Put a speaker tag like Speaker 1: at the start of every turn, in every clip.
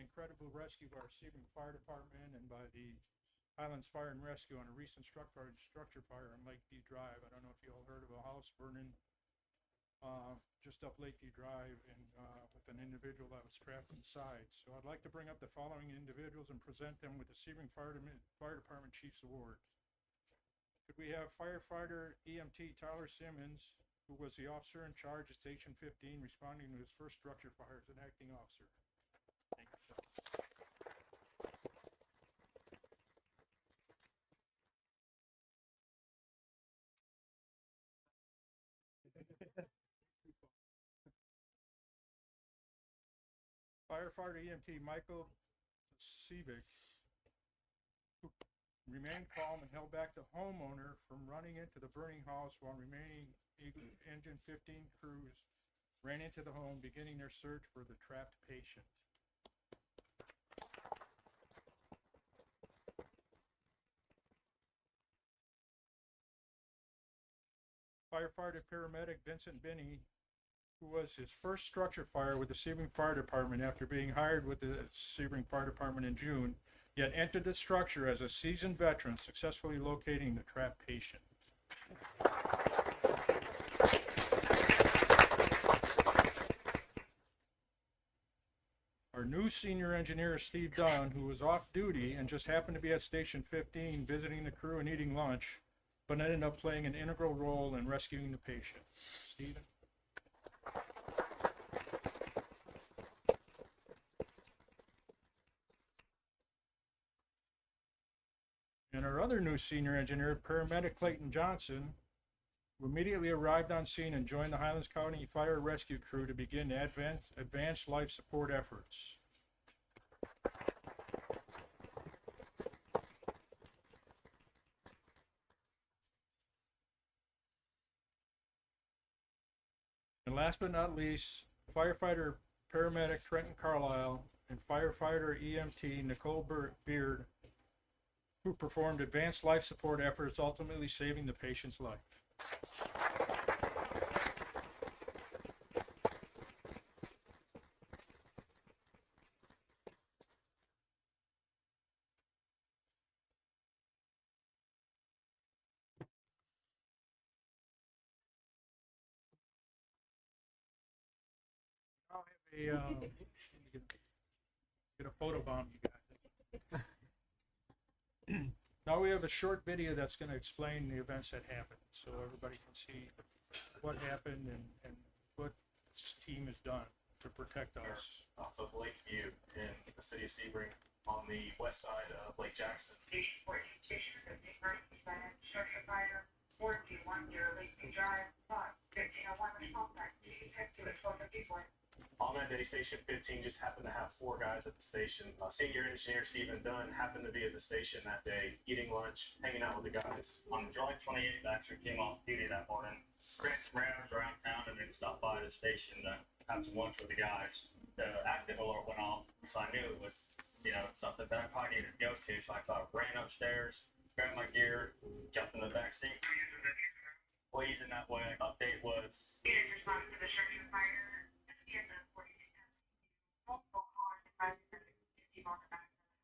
Speaker 1: incredible rescue by our Sebring Fire Department and by the Highlands Fire and Rescue on a recent structure fire on Lakeview Drive. I don't know if you all heard of a house burning just up Lakeview Drive and with an individual that was trapped inside. So I'd like to bring up the following individuals and present them with the Sebring Fire Department Chief's Award. Could we have firefighter EMT Tyler Simmons, who was the officer in charge at Station 15 responding to his first structure fire as an acting officer. Thank you, sir. Firefighter EMT Michael Seebeck, who remained calm and held back the homeowner from running into the burning house while remaining Engine 15 crews ran into the home, beginning their search for the trapped patient. Firefighter paramedic Vincent Binney, who was his first structure fire with the Sebring Fire Department after being hired with the Sebring Fire Department in June, yet entered the structure as a seasoned veteran, successfully locating the trapped patient. Our new senior engineer, Steve Dunn, who was off duty and just happened to be at Station 15 visiting the crew and eating lunch, but ended up playing an integral role in rescuing the patient. Stephen? And our other new senior engineer, paramedic Clayton Johnson, who immediately arrived on scene and joined the Highlands County Fire Rescue Crew to begin advanced life support efforts. And last but not least, firefighter paramedic Trenton Carlisle and firefighter EMT Nicole Beard, who performed advanced life support efforts, ultimately saving the patient's life. I'll have a get a photo bomb, you guys. Now we have a short video that's going to explain the events that happened, so everybody can see what happened and what this team has done to protect us.
Speaker 2: Off of Lakeview in the city of Sebring on the west side of Lake Jackson.
Speaker 3: Station 14, Station 15, structure fire, 4210 Lakeview Drive, 1501 response time, to explosive people.
Speaker 2: On that day, Station 15 just happened to have 4 guys at the station. Senior engineer Stephen Dunn happened to be at the station that day, eating lunch, hanging out with the guys.
Speaker 4: On July 28th, I actually came off duty that morning, ran some rounds around town, and then stopped by the station to have some lunch with the guys. The active alert went off, so I knew it was, something that I probably needed to go to. So I ran upstairs, grabbed my gear, jumped in the back seat. Please, in that way, update was.
Speaker 3: In response to the structure fire, in the 42 multiple cars and fire people on the back of the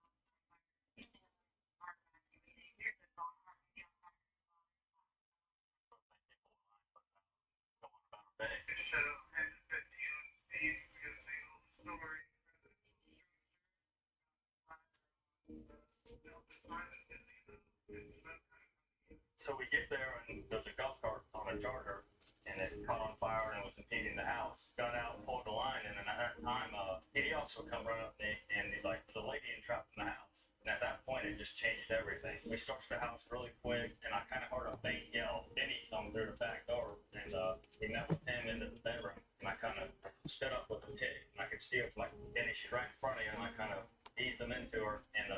Speaker 4: So we get there, and there's a golf cart on a charger, and it caught on fire and was impeding the house. Got out and pulled the line, and then at that time, PD officer come running up to me, and he's like, "There's a lady trapped in the house." And at that point, it just changed everything. We searched the house really quick, and I kind of heard a faint yell. Benny come through the back door, and we met with him into the bedroom. And I kind of stood up with the tick, and I could see it's like Benny, she's right in front of you, and I kind of eased him into her, and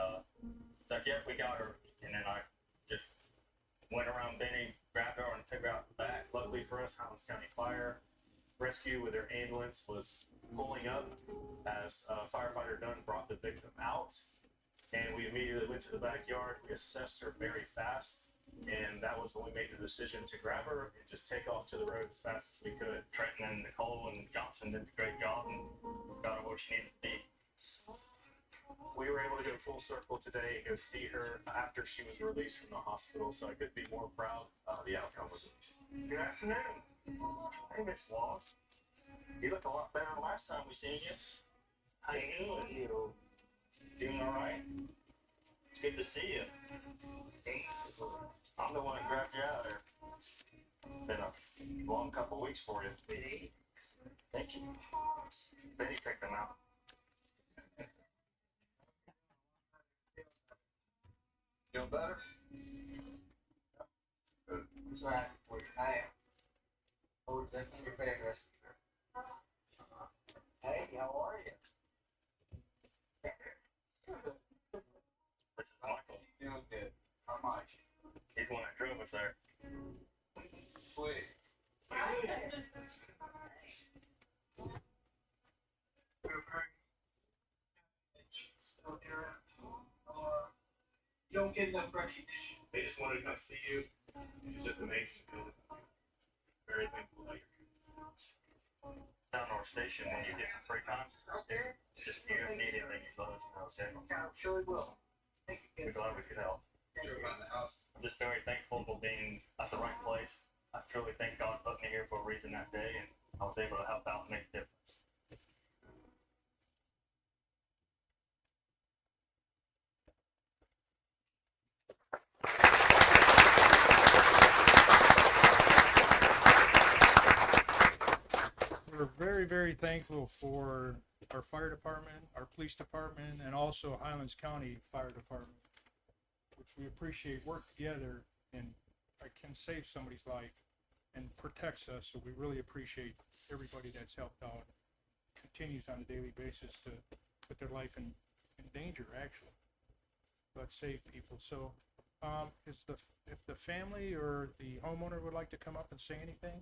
Speaker 4: it's like, "Yep, we got her." And then I just went around Benny, grabbed her, and took her out the back. Luckily for us, Highlands County Fire Rescue with their ambulance was pulling up as firefighter Dunn brought the victim out. And we immediately went to the backyard. We assessed her very fast. And that was when we made the decision to grab her and just take off to the road as fast as we could. Trenton and Nicole and Johnson did a great job and got her where she needed to be.
Speaker 2: we were able to go full circle today and go see her after she was released from the hospital. So I couldn't be more proud. The outcome was amazing.
Speaker 4: Good afternoon. Hey, Miss Wallace. You look a lot better than last time we seen you. How you doing? Doing all right? It's good to see you. I'm the one that grabbed you out of there. Been a long couple weeks for you. Thank you. Betty picked them out. Feel better?
Speaker 5: So happy for you. I am. Oh, definitely your favorite. Hey, how are you?
Speaker 4: This is Michael.
Speaker 5: Doing good. How much?
Speaker 4: He's the one that drove us there.
Speaker 5: Please. Still here. You don't get enough recognition.
Speaker 2: They just wanted to come see you. It's just amazing. Very thankful that you're
Speaker 4: Down to our station when you get some free time.
Speaker 5: Okay.
Speaker 4: Just if you need anything, you let us know, okay?
Speaker 5: I surely will. Thank you.
Speaker 4: We're glad we could help. I'm just very thankful for being at the right place. I truly think God put me here for a reason that day, and I was able to help out and make a difference.
Speaker 1: We're very, very thankful for our fire department, our police department, and also Highlands County Fire Department, which we appreciate work together and can save somebody's life and protects us. So we really appreciate everybody that's helped out, continues on a daily basis to put their life in danger, actually, but save people. So if the family or the homeowner would like to come up and say anything?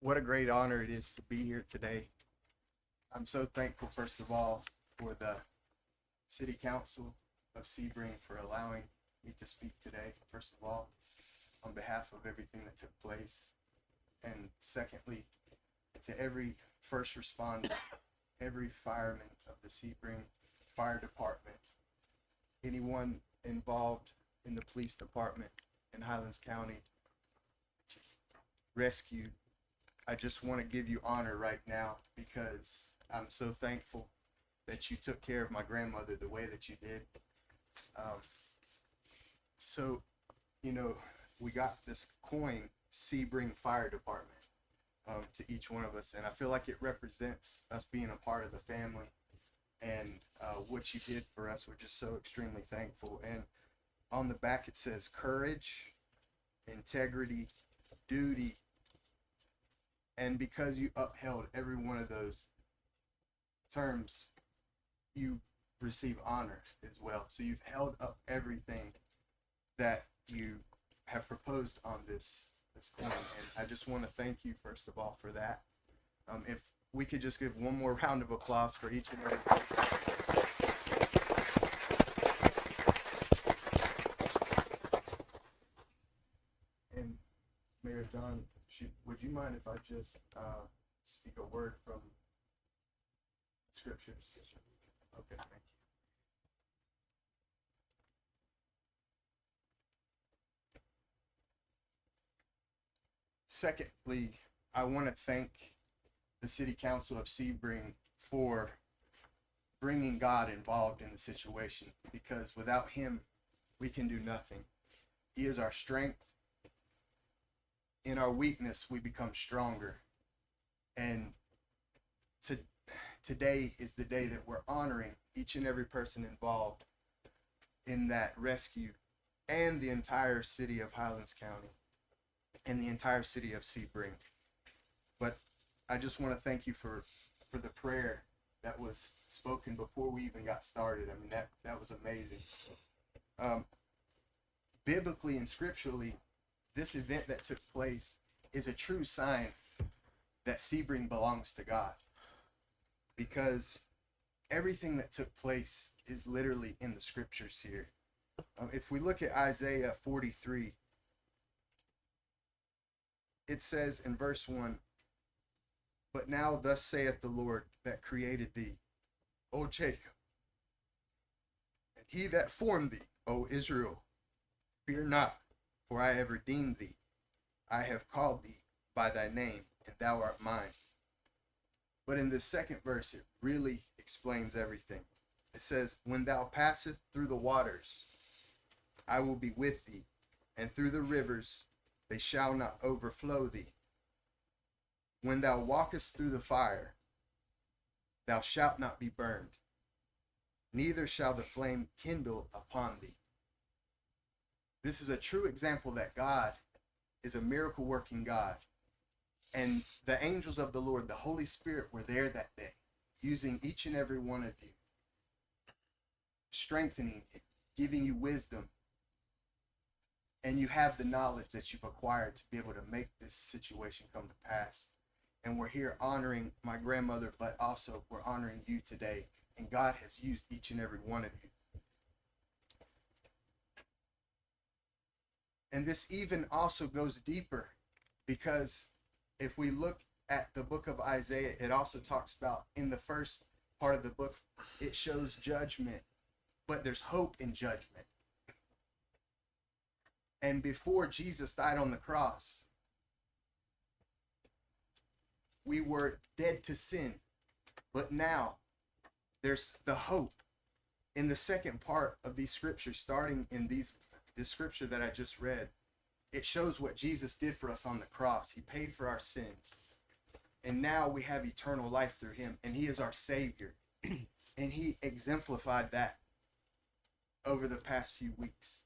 Speaker 6: What a great honor it is to be here today. I'm so thankful, first of all, for the City Council of Sebring for allowing me to speak today, first of all, on behalf of everything that took place. And secondly, to every first responder, every fireman of the Sebring Fire Department, anyone involved in the police department in Highlands County, rescued. I just want to give you honor right now because I'm so thankful that you took care of my grandmother the way that you did. So, you know, we got this coin, Sebring Fire Department, to each one of us, and I feel like it represents us being a part of the family and what you did for us. We're just so extremely thankful. And on the back it says courage, integrity, duty, and because you upheld every one of those terms, you receive honor as well. So you've held up everything that you have proposed on this coin, and I just want to thank you first of all for that. If we could just give one more round of applause for each and every person. And Mayor John, would you mind if I just speak a word from scriptures? Yes, sir. Okay, thank you. Secondly, I want to thank the City Council of Sebring for bringing God involved in the situation, because without him, we can do nothing. He is our strength. In our weakness, we become stronger. And today is the day that we're honoring each and every person involved in that rescue, and the entire city of Highlands County and the entire city of Sebring. But I just want to thank you for the prayer that was spoken before we even got started. I mean, that was amazing. Biblically and scripturally, this event that took place is a true sign that Sebring belongs to God, because everything that took place is literally in the scriptures here. If we look at Isaiah 43, it says in verse 1, "But now thus saith the Lord that created thee, O Jacob, and he that formed thee, O Israel, fear not, for I have redeemed thee. I have called thee by thy name, and thou art mine." But in the second verse, it really explains everything. It says, "When thou passest through the waters, I will be with thee, and through the rivers, they shall not overflow thee. When thou walkest through the fire, thou shalt not be burned, neither shall the flame kindle upon thee." This is a true example that God is a miracle working God. And the angels of the Lord, the Holy Spirit, were there that day, using each and every one of you, strengthening you, giving you wisdom. And you have the knowledge that you've acquired to be able to make this situation come to pass. And we're here honoring my grandmother, but also we're honoring you today. And God has used each and every one of you. And this even also goes deeper, because if we look at the book of Isaiah, it also talks about, in the first part of the book, it shows judgment, but there's hope in judgment. And before Jesus died on the cross, we were dead to sin, but now there's the hope. In the second part of these scriptures, starting in this scripture that I just read, it shows what Jesus did for us on the cross. He paid for our sins. And now we have eternal life through him. And he is our Savior. And he exemplified that over the past few weeks.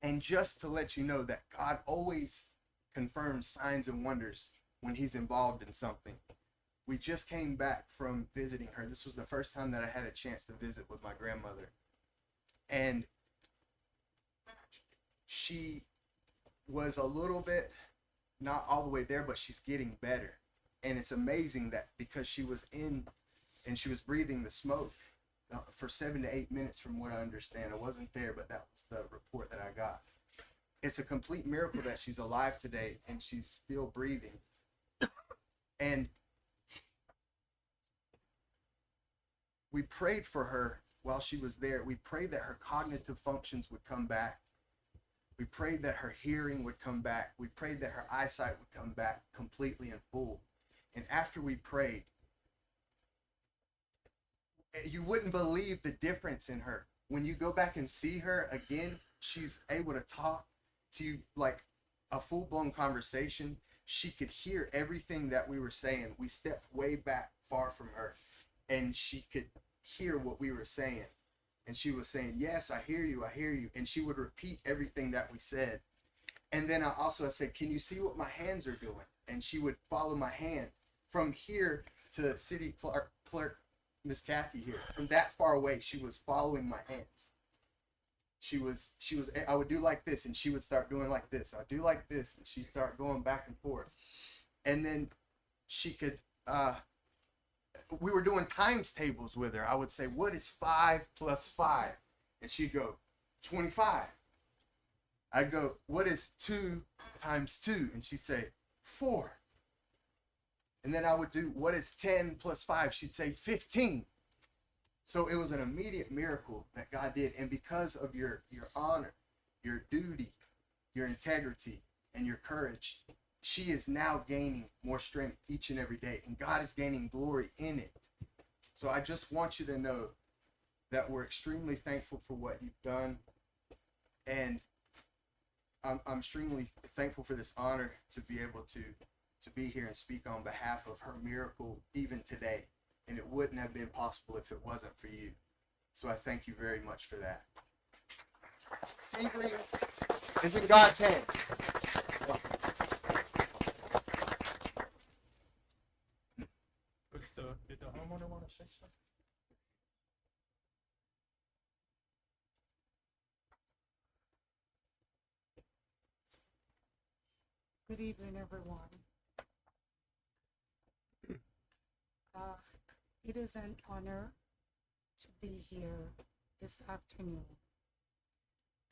Speaker 6: And just to let you know that God always confirms signs and wonders when he's involved in something. We just came back from visiting her. This was the first time that I had a chance to visit with my grandmother. And she was a little bit, not all the way there, but she's getting better. And it's amazing that because she was in and she was breathing the smoke for 7 to 8 minutes, from what I understand. I wasn't there, but that was the report that I got. It's a complete miracle that she's alive today and she's still breathing. And we prayed for her while she was there. We prayed that her cognitive functions would come back. We prayed that her hearing would come back. We prayed that her eyesight would come back completely and full. And after we prayed, you wouldn't believe the difference in her. When you go back and see her again, she's able to talk to you like a full-blown conversation. She could hear everything that we were saying. We stepped way back far from her, and she could hear what we were saying. And she was saying, "Yes, I hear you, I hear you." And she would repeat everything that we said. And then I said, "Can you see what my hands are doing?" And she would follow my hand from here to city clerk Miss Kathy here. From that far away, she was following my hands. I would do like this, and she would start doing like this. I'd do like this, and she'd start going back and forth. And then she could, we were doing times tables with her. I would say, "What is 5 plus 5? And she'd go, 25. I'd go, "What is 2 times 2? And she'd say, 4. And then I would do, "What is 10 plus 5? She'd say, 15. So it was an immediate miracle that God did. And because of your honor, your duty, your integrity, and your courage, she is now gaining more strength each and every day. And God is gaining glory in it. So I just want you to know that we're extremely thankful for what you've done. And I'm extremely thankful for this honor to be able to be here and speak on behalf of her miracle even today. And it wouldn't have been possible if it wasn't for you. So I thank you very much for that. Sebring is in God's hands.
Speaker 1: Did the homeowner want to say something?
Speaker 7: Good evening, everyone. It is an honor to be here this afternoon.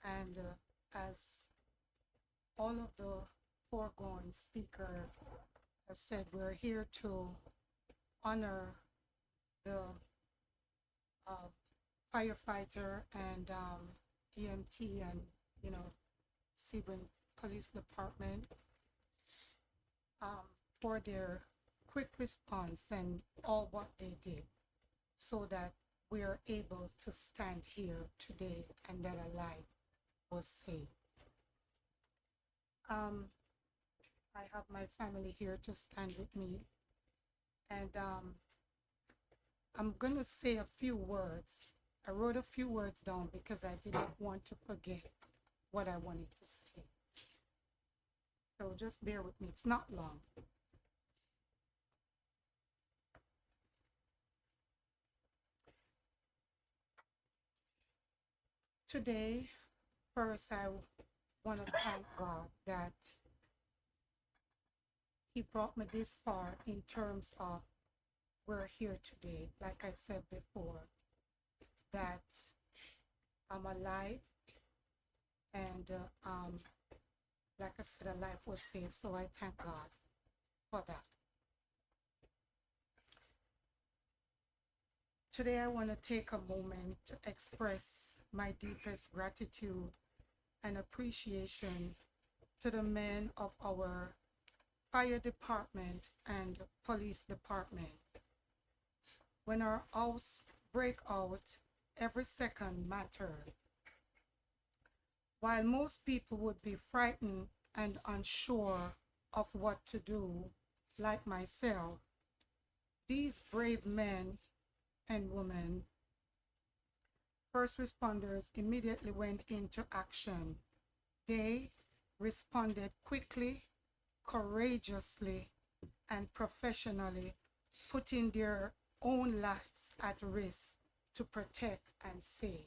Speaker 7: And as all of the foregoing speakers have said, we're here to honor the firefighter and EMT and, Sebring Police Department for their quick response and all what they did so that we are able to stand here today and that a life was saved. I have my family here to stand with me, and I'm gonna say a few words. I wrote a few words down because I didn't want to forget what I wanted to say. So just bear with me, it's not long. Today, first I want to thank God that He brought me this far in terms of we're here today. Like I said before, that I'm alive and like I said, a life was saved. So I thank God for that. Today I want to take a moment to express my deepest gratitude and appreciation to the men of our fire department and police department. When our house break out, every second mattered. While most people would be frightened and unsure of what to do, like myself, these brave men and women, first responders, immediately went into action. They responded quickly, courageously, and professionally, putting their own lives at risk to protect and save.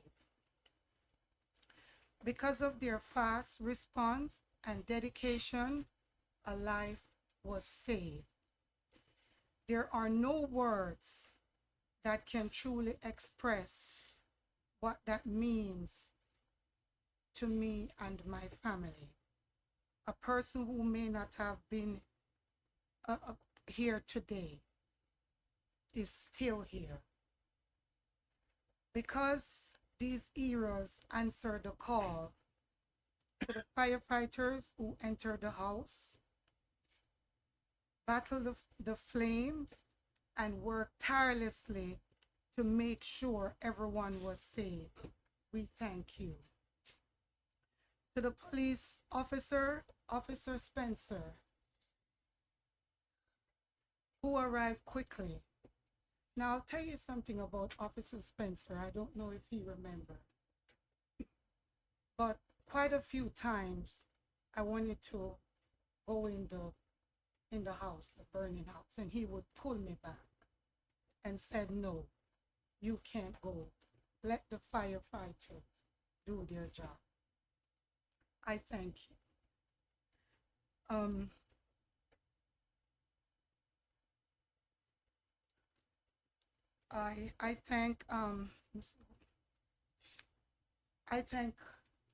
Speaker 7: Because of their fast response and dedication, a life was saved. There are no words that can truly express what that means to me and my family. A person who may not have been here today is still here. Because these heroes answered the call to the firefighters who entered the house, battled the flames, and worked tirelessly to make sure everyone was safe. We thank you. To the police officer, Officer Spencer, who arrived quickly. Now I'll tell you something about Officer Spencer. I don't know if he remembers. But quite a few times I wanted to go in the house, the burning house, and he would pull me back and said, no, you can't go. Let the firefighters do their job. I thank you. I thank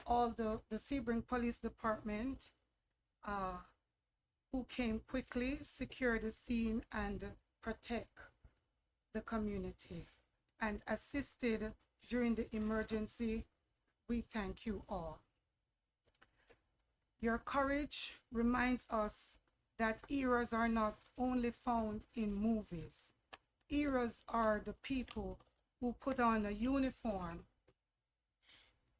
Speaker 7: all the Sebring Police Department who came quickly, secure the scene, and protect the community and assisted during the emergency. We thank you all. Your courage reminds us that heroes are not only found in movies. Heroes are the people who put on a uniform,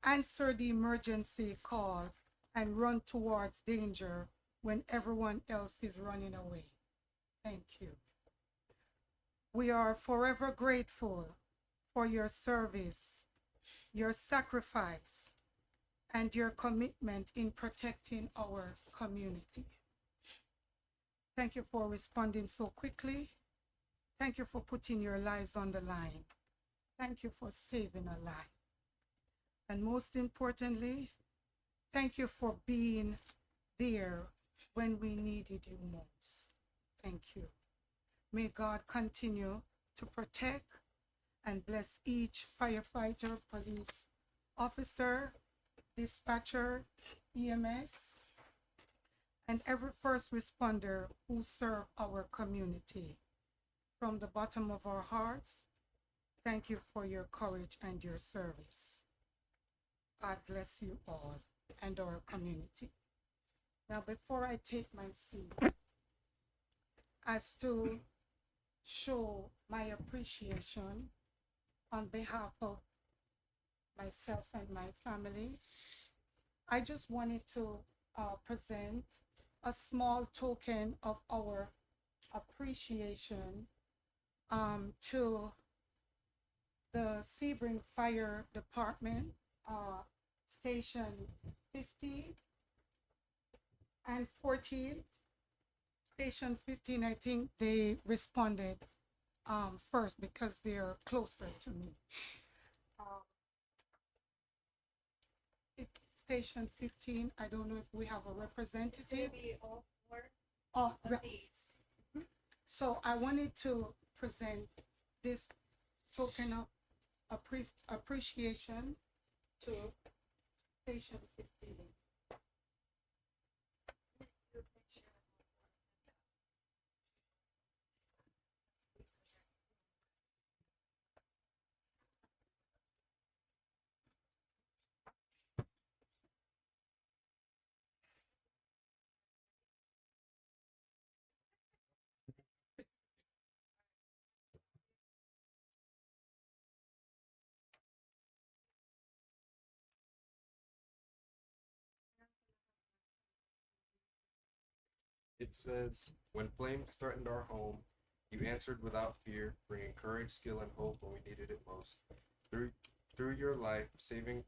Speaker 7: answer the emergency call, and run towards danger when everyone else is running away. Thank you. We are forever grateful for your service, your sacrifice, and your commitment in protecting our community. Thank you for responding so quickly. Thank you for putting your lives on the line. Thank you for saving a life. And most importantly, thank you for being there when we needed you most. Thank you. May God continue to protect and bless each firefighter, police officer, dispatcher, EMS, and every first responder who serve our community. From the bottom of our hearts, thank you for your courage and your service. God bless you all and our community. Now, before I take my seat, as to show my appreciation on behalf of myself and my family, I just wanted to present a small token of our appreciation to the Sebring Fire Department, Station 15 and 14. Station 15, I think they responded first because they're closer to me. Station 15, I don't know if we have a representative.
Speaker 8: It's gonna be all four
Speaker 7: Oh,
Speaker 8: of these.
Speaker 7: so I wanted to present this token of appreciation to Station 15.
Speaker 9: It says, when flames threatened our home, you answered without fear, bringing courage, skill, and hope when we needed it most. Through your life-saving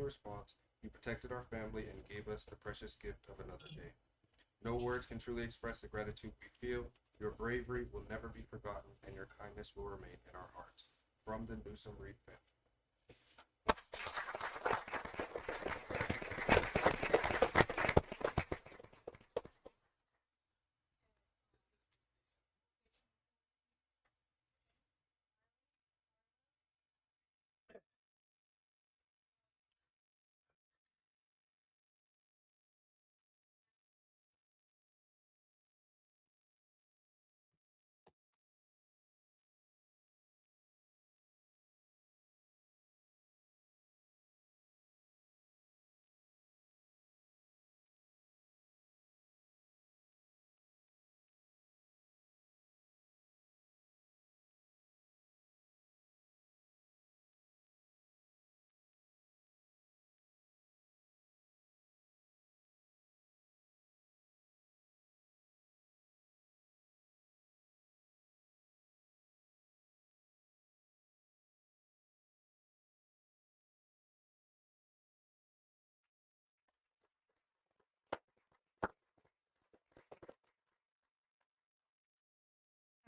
Speaker 9: response, you protected our family and gave us the precious gift of another day. No words can truly express the gratitude we feel. Your bravery will never be forgotten, and your kindness will remain in our hearts. From the Newsom Reed family.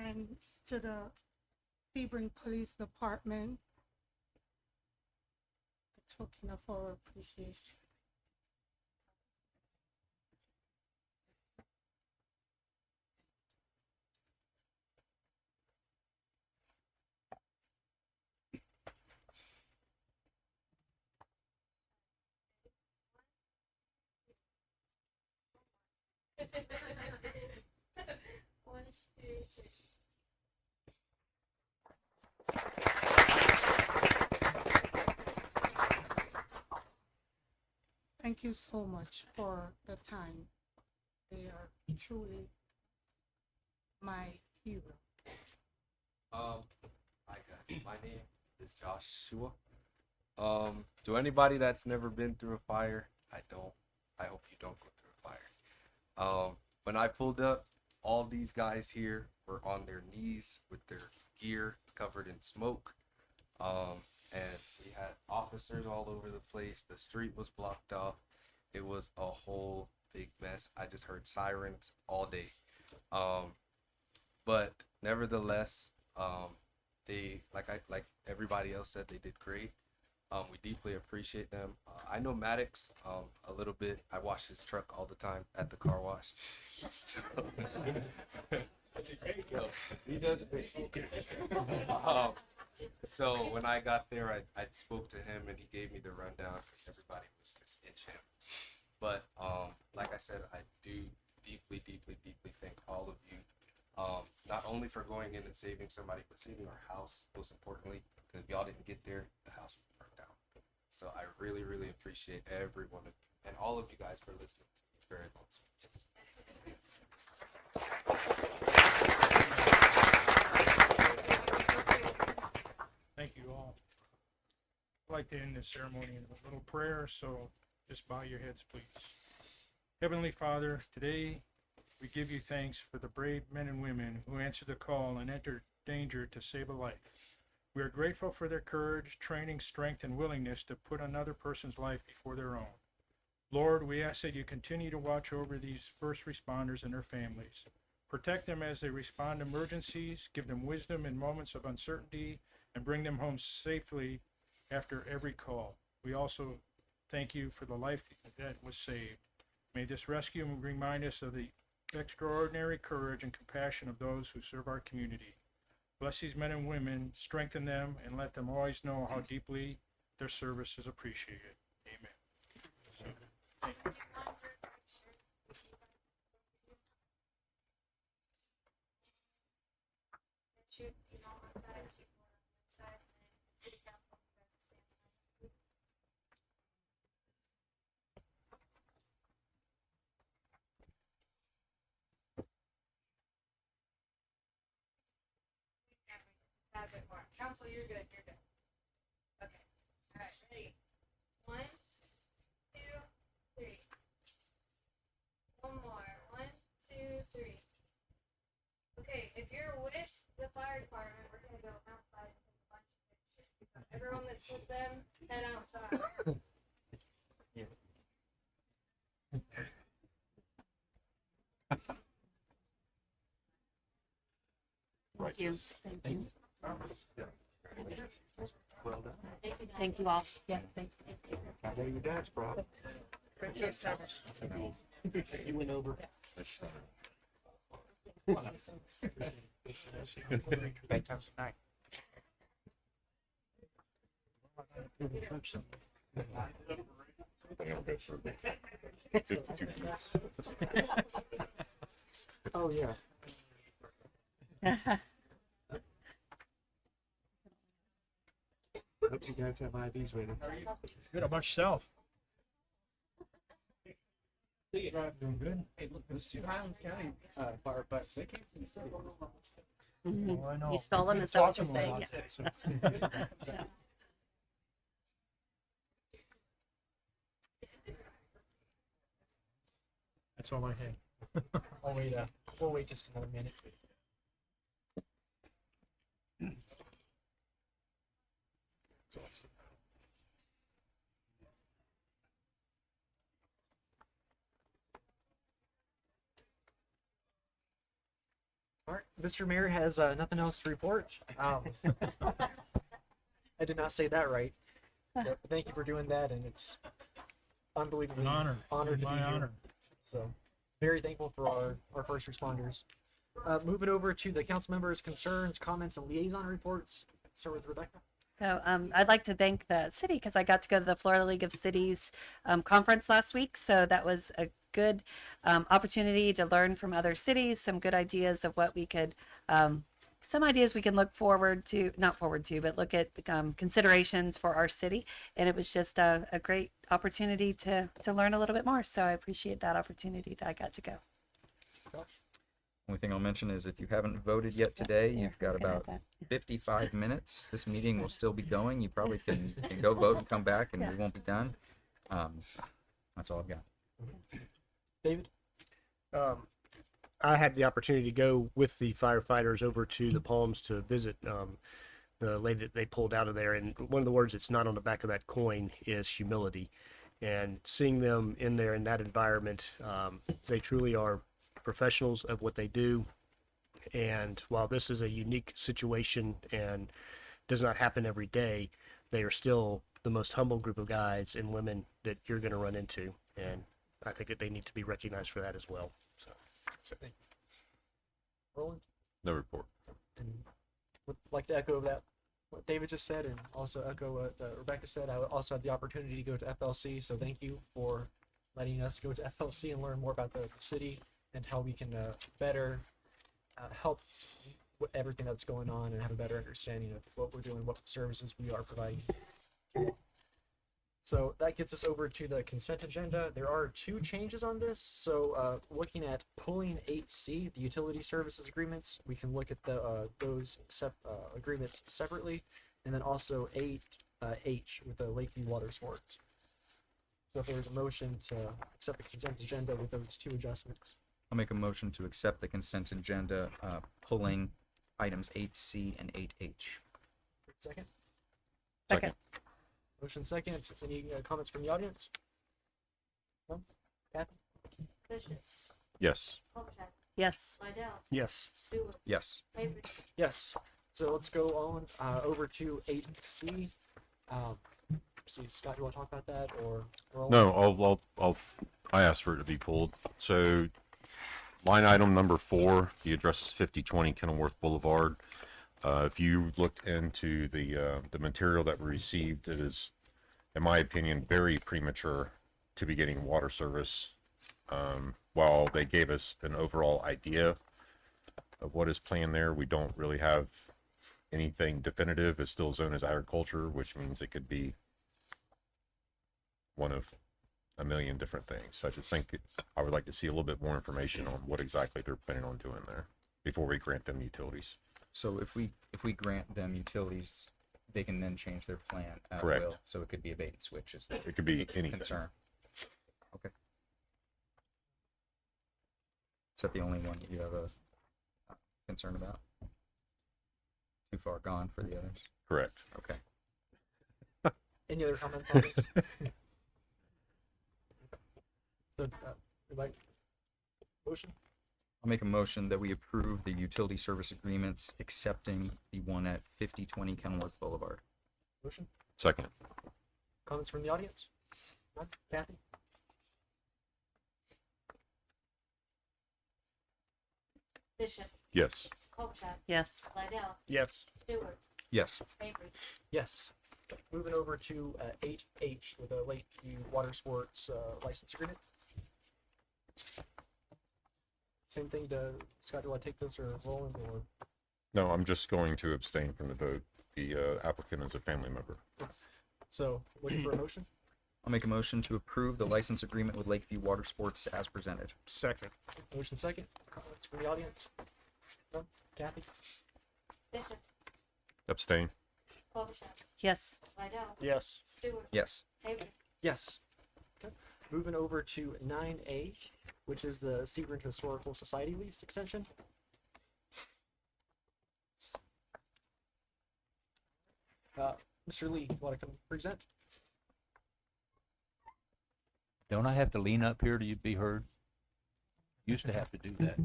Speaker 7: And to the Sebring Police Department, a token of our appreciation.
Speaker 8: One, two, three.
Speaker 7: Thank you so much for the time. They are truly my hero.
Speaker 9: Hi guys, my name is Joshua. To anybody that's never been through a fire, I hope you don't go through a fire. When I pulled up, all these guys here were on their knees with their gear covered in smoke. And we had officers all over the place. The street was blocked off. It was a whole big mess. I just heard sirens all day. But nevertheless, they like everybody else said, they did great. We deeply appreciate them. I know Maddox a little bit. I wash his truck all the time at the car wash. So, he does great. So when I got there, I spoke to him and he gave me the rundown because everybody was just itching. But like I said, I do deeply, deeply, deeply thank all of you. Not only for going in and saving somebody, but saving our house, most importantly, because if y'all didn't get there, the house would burn down. So I really, really appreciate every one of you and all of you guys for listening to these very long speeches.
Speaker 1: Thank you all. I'd like to end this ceremony in a little prayer, so just bow your heads, please. Heavenly Father, today we give you thanks for the brave men and women who answered the call and entered danger to save a life. We are grateful for their courage, training, strength, and willingness to put another person's life before their own. Lord, we ask that you continue to watch over these first responders and their families. Protect them as they respond to emergencies, give them wisdom in moments of uncertainty, and bring them home safely after every call. We also thank you for the life that was saved. May this rescue remind us of the extraordinary courage and compassion of those who serve our community. Bless these men and women, strengthen them, and let them always know how deeply their service is appreciated. Amen. So, thank you.
Speaker 8: Shoot, you know, on that, shoot one on the side, and then city council, you guys will stand behind. A bit more. Council, you're good, you're good. Okay, all right, ready? 1, 2, 3. One more. 1, 2, 3. Okay, if you're with the fire department, we're gonna go outside and take a bunch of pictures. So everyone that's with them, head outside.
Speaker 10: Thank you. Thank you.
Speaker 6: Well done.
Speaker 10: Thank you all. Yes, thank you.
Speaker 6: I know your dad's proud.
Speaker 10: Right here, sir.
Speaker 6: You went over. Oh, yeah. Hope you guys have IDs ready.
Speaker 1: Good, how about yourself? Doing good.
Speaker 11: Hey, look, those 2 Highlands County firefighters, they came from the city.
Speaker 1: Oh, I know.
Speaker 10: You stole them,
Speaker 1: Good
Speaker 10: is that what
Speaker 1: talking
Speaker 10: you're
Speaker 1: about
Speaker 10: saying?
Speaker 1: that, so. That's all I had.
Speaker 11: We'll wait just another minute. All right, Mr. Mayor has nothing else to report. I did not say that right. But thank you for doing that, and it's unbelievably
Speaker 1: An honor.
Speaker 11: honored to
Speaker 1: My
Speaker 11: be here.
Speaker 1: honor.
Speaker 11: So very thankful for our first responders. Moving over to the council members' concerns, comments, and liaison reports. Start with Rebecca.
Speaker 10: So I'd like to thank the city because I got to go to the Florida League of Cities conference last week. So that was a good opportunity to learn from other cities, some good ideas of what we could, some ideas we can look forward to, not forward to, but look at considerations for our city. And it was just a great opportunity to learn a little bit more. So I appreciate that opportunity that I got to go.
Speaker 12: Only thing I'll mention is if you haven't voted yet today,
Speaker 10: Yeah,
Speaker 12: you've got
Speaker 10: I was gonna
Speaker 12: about
Speaker 10: add
Speaker 12: 55 minutes. This meeting will still be going. You probably can go vote and come back and we won't be done. That's all I've got.
Speaker 11: David?
Speaker 13: I had the opportunity to go with the firefighters over to the Palms to visit the lady that they pulled out of there. And one of the words that's not on the back of that coin is humility. And seeing them in there in that environment, they truly are professionals of what they do. And while this is a unique situation and does not happen every day, they are still the most humble group of guys and women that you're going to run into. And I think that they need to be recognized for that as well. So.
Speaker 11: Roland?
Speaker 14: No report.
Speaker 11: And would like to echo that what David just said, and also echo what Rebecca said. I also had the opportunity to go to FLC, so thank you for letting us go to FLC and learn more about the city and how we can better help with everything that's going on and have a better understanding of what we're doing, what services we are providing. So that gets us over to the consent agenda. There are 2 changes on this. So looking at pulling 8C, the utility services agreements, we can look at those agreements separately, and then also 8H with the Lakeview Water Sports. So if there's a motion to accept the consent agenda with those 2 adjustments.
Speaker 12: I'll make a motion to accept the consent agenda, pulling items 8C and 8H.
Speaker 11: Second?
Speaker 10: Second.
Speaker 11: Motion second. Any comments from the audience? No? Kathy?
Speaker 8: Bishop,
Speaker 14: Yes.
Speaker 8: Colchester,
Speaker 10: Yes.
Speaker 8: Lidell,
Speaker 13: Yes.
Speaker 8: Stewart,
Speaker 12: Yes.
Speaker 8: Avery.
Speaker 11: Yes. So let's go on over to 8C. See, Scott, you want to talk about that or?
Speaker 14: No, I asked for it to be pulled. So line item number 4, the address is 5020 Kenilworth Boulevard. If you looked into the material that we received, it is, in my opinion, very premature to be getting water service. While they gave us an overall idea of what is planned there, we don't really have anything definitive. It's still zoned as agriculture, which means it could be one of a million different things. So I just think I would like to see a little bit more information on what exactly they're planning on doing there before we grant them utilities.
Speaker 12: So if we grant them utilities, they can then change their plan at
Speaker 14: Correct.
Speaker 12: will. So it could be a bait and switch. Is the
Speaker 14: It could be anything.
Speaker 12: concern? Okay. Is that the only one that you have a concern about? Too far gone for the others?
Speaker 14: Correct.
Speaker 12: Okay.
Speaker 11: Any other comments on this? So, like, motion?
Speaker 12: I'll make a motion that we approve the utility service agreements, excepting the one at 5020 Kenilworth Boulevard.
Speaker 11: Motion?
Speaker 14: Second.
Speaker 11: Comments from the audience? None? Kathy?
Speaker 8: Bishop,
Speaker 14: Yes.
Speaker 8: Colchester,
Speaker 10: Yes.
Speaker 8: Lidell,
Speaker 13: Yes.
Speaker 8: Stewart,
Speaker 12: Yes.
Speaker 8: Avery.
Speaker 11: Yes. Moving over to 8H with a Lakeview Water Sports license agreement. Same thing to Scott. Do you want to take this or Roland or?
Speaker 14: No, I'm just going to abstain from the vote. The applicant is a family member.
Speaker 11: So looking for a motion?
Speaker 12: I'll make a motion to approve the license agreement with Lakeview Water Sports as presented.
Speaker 13: Second.
Speaker 11: Motion second. Comments from the audience? No? Kathy?
Speaker 8: Bishop,
Speaker 14: Abstain.
Speaker 8: Colchester,
Speaker 10: Yes.
Speaker 8: Lidell,
Speaker 13: Yes.
Speaker 8: Stewart,
Speaker 12: Yes.
Speaker 8: Avery.
Speaker 11: Yes. Okay. Moving over to 9A, which is the Sebring Historical Society lease extension. Mr. Lee, you want to come present?
Speaker 15: Don't I have to lean up here to be heard? Used to have to do that.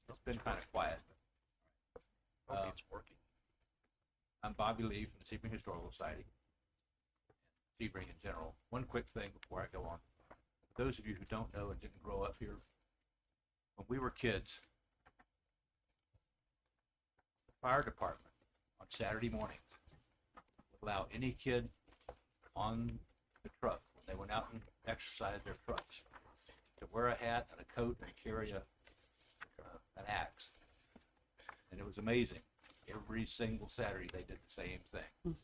Speaker 15: It's been kind of quiet. It's working. I'm Bobby Lee from the Sebring Historical Society. Sebring in general. One quick thing before I go on. For those of you who don't know and didn't grow up here, when we were kids, the fire department on Saturday mornings would allow any kid on the truck, when they went out and exercised their trucks, to wear a hat and a coat and carry an axe. And it was amazing. Every single Saturday they did the same thing.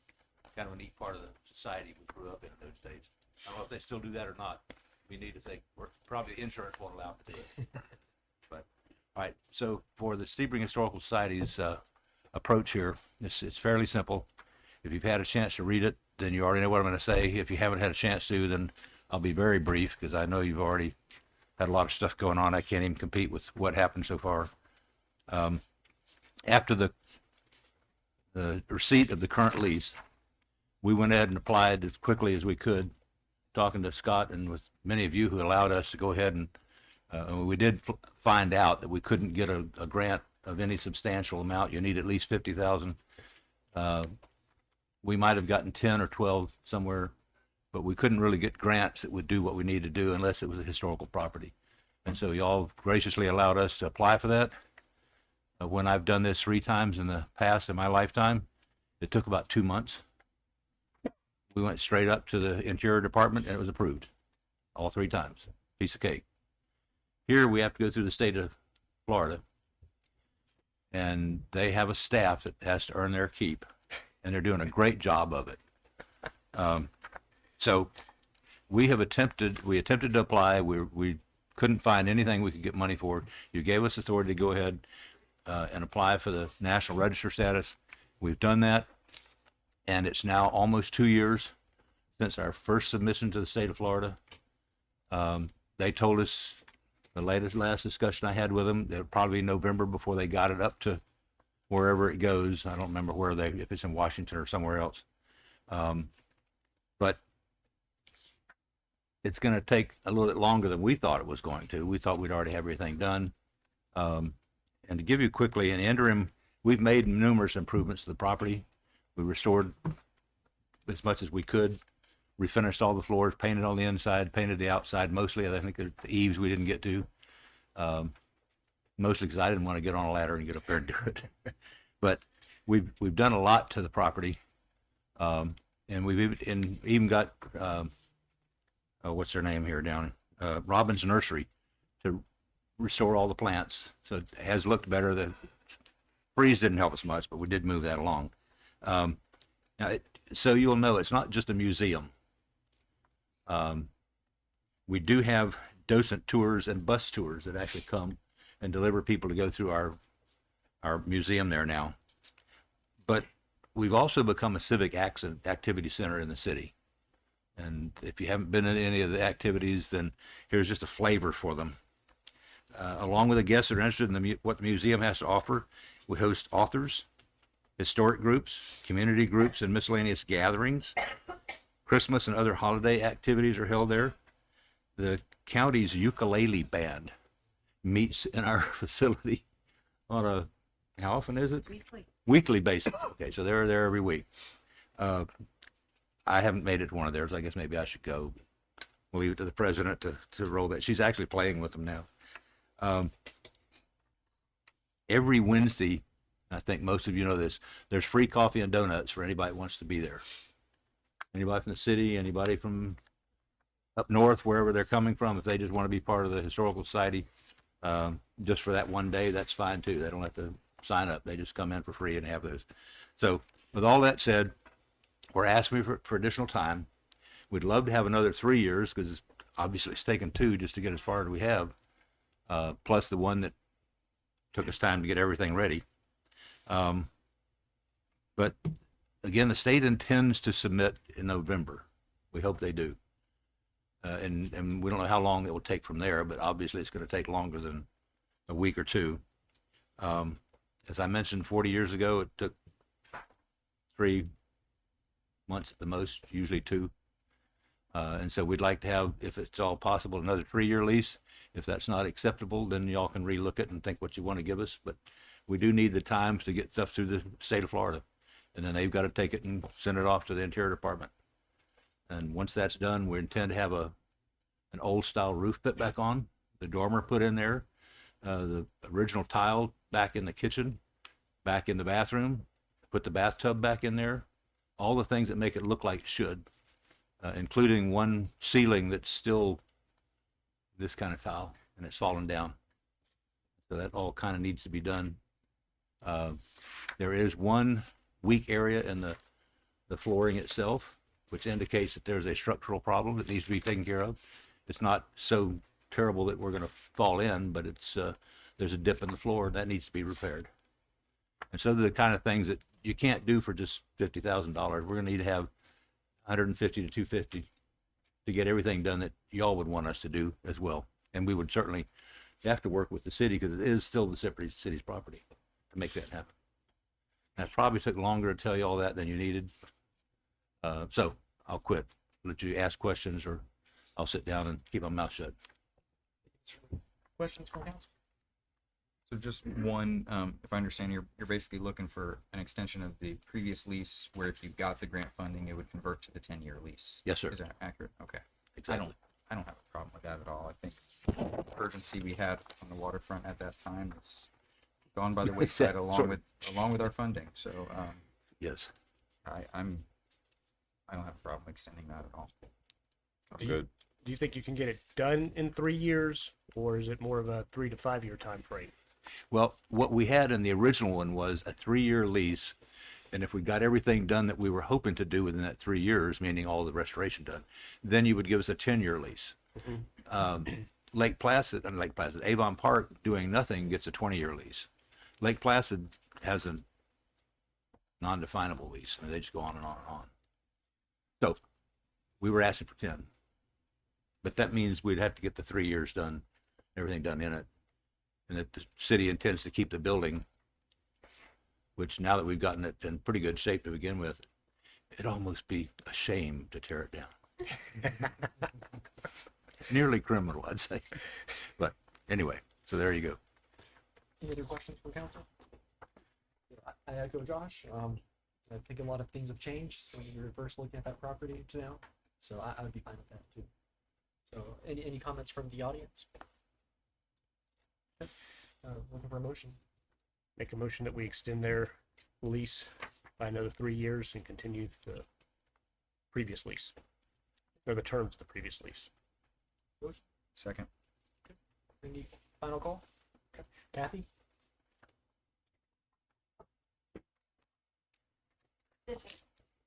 Speaker 15: It's kind of a neat part of the society we grew up in those days. I don't know if they still do that or not. We need to think, probably the insurance won't allow them to do it. But, all right, so for the Sebring Historical Society's approach here, it's fairly simple. If you've had a chance to read it, then you already know what I'm going to say. If you haven't had a chance to, then I'll be very brief because I know you've already had a lot of stuff going on. I can't even compete with what happened so far. After the receipt of the current lease, we went ahead and applied as quickly as we could, talking to Scott and with many of you who allowed us to go ahead and we did find out that we couldn't get a grant of any substantial amount. You need at least $50,000. We might have gotten 10 or 12 somewhere, but we couldn't really get grants that would do what we needed to do unless it was a historical property. And so y'all graciously allowed us to apply for that. When I've done this 3 times in the past in my lifetime, it took about 2 months. We went straight up to the Interior Department and it was approved all 3 times. Piece of cake. Here we have to go through the state of Florida, and they have a staff that has to earn their keep, and they're doing a great job of it. So we attempted to apply. We couldn't find anything we could get money for. You gave us authority to go ahead and apply for the National Register status. We've done that, and it's now almost 2 years since our first submission to the state of Florida. They told us, the last discussion I had with them, it'll probably be November before they got it up to wherever it goes. I don't remember if it's in Washington or somewhere else. But it's going to take a little bit longer than we thought it was going to. We thought we'd already have everything done. And to give you quickly an interim, we've made numerous improvements to the property. We restored as much as we could, refinished all the floors, painted on the inside, painted the outside mostly. I think the eaves we didn't get to, mostly because I didn't want to get on a ladder and get up there and do it. But we've done a lot to the property, and we've even got what's their name here down, Robin's Nursery, to restore all the plants. So it has looked better. The freeze didn't help us much, but we did move that along. So you'll know it's not just a museum. We do have docent tours and bus tours that actually come and deliver people to go through our museum there now. But we've also become a civic activity center in the city. And if you haven't been in any of the activities, then here's just a flavor for them. Along with the guests that are interested in what the museum has to offer, we host authors, historic groups, community groups, and miscellaneous gatherings. Christmas and other holiday activities are held there. The county's ukulele band meets in our facility on a, how often is it? Weekly basis. Okay, so they're there every week. I haven't made it to one of theirs. I guess maybe I should go. We'll leave it to the president to roll that. She's actually playing with them now. Every Wednesday, I think most of you know this, there's free coffee and donuts for anybody that wants to be there. Anybody from the city, anybody from up north, wherever they're coming from, if they just want to be part of the Historical Society, just for that one day, that's fine too. They don't have to sign up. They just come in for free and have those. So with all that said, we're asking for additional time. We'd love to have another 3 years, because obviously it's taken 2 just to get as far as we have, plus the one that took us time to get everything ready. But again, the state intends to submit in November. We hope they do. And we don't know how long it will take from there, but obviously it's going to take longer than a week or 2. As I mentioned, 40 years ago, it took 3 months at the most, usually 2. And so we'd like to have, if it's all possible, another 3-year lease. If that's not acceptable, then y'all can relook it and think what you want to give us. But we do need the time to get stuff through the state of Florida. And then they've got to take it and send it off to the Interior Department. And once that's done, we intend to have an old style roof put back on, the dormer put in there, the original tile back in the kitchen, back in the bathroom, put the bathtub back in there, all the things that make it look like it should, including one ceiling that's still this kind of tile and it's fallen down. So that all kind of needs to be done. There is one weak area in the flooring itself, which indicates that there's a structural problem that needs to be taken care of. It's not so terrible that we're going to fall in, but it's there's a dip in the floor and that needs to be repaired. And so they're the kind of things that you can't do for just $50,000. We're going to need to have 150 to 250 to get everything done that y'all would want us to do as well. And we would certainly have to work with the city, because it is still the city's property, to make that happen. And it probably took longer to tell you all that than you needed. So I'll quit. Let you ask questions, or I'll sit down and keep my mouth shut.
Speaker 11: Questions from council?
Speaker 12: So just one, if I understand, you're basically looking for an extension of the previous lease, where if you got the grant funding, it would convert to the 10-year lease.
Speaker 15: Yes, sir.
Speaker 12: Is that accurate? Okay.
Speaker 15: Exactly.
Speaker 12: I don't have a problem with that at all. I think the urgency we had on the waterfront at that time is gone by the
Speaker 15: Yes,
Speaker 12: wayside
Speaker 15: sort
Speaker 12: along with our funding. So
Speaker 15: Yes.
Speaker 12: I don't have a problem extending that at all.
Speaker 13: Do you,
Speaker 14: Good.
Speaker 13: do you think you can get it done in 3 years, or is it more of a 3 to 5 year time frame?
Speaker 15: Well, what we had in the original one was a 3-year lease. And if we got everything done that we were hoping to do within that 3 years, meaning all the restoration done, then you would give us a 10-year lease. Lake Placid, Avon Park doing nothing gets a 20-year lease. Lake Placid has a non-definable lease, and they just go on and on and on. So we were asking for 10, but that means we'd have to get the 3 years done, everything done in it, and that the city intends to keep the building, which now that we've gotten it in pretty good shape to begin with, it'd almost be a shame to tear it down. Nearly criminal, I'd say. But anyway, so there you go.
Speaker 11: Any other questions from council? I echo Josh. I think a lot of things have changed when you were first looking at that property to now. So I would be fine with that too. So any comments from the audience? Okay. Looking for a motion.
Speaker 13: Make a motion that we extend their lease by another 3 years and continue the previous lease, or the terms of the previous lease.
Speaker 12: Second.
Speaker 11: Any final call? Okay. Kathy?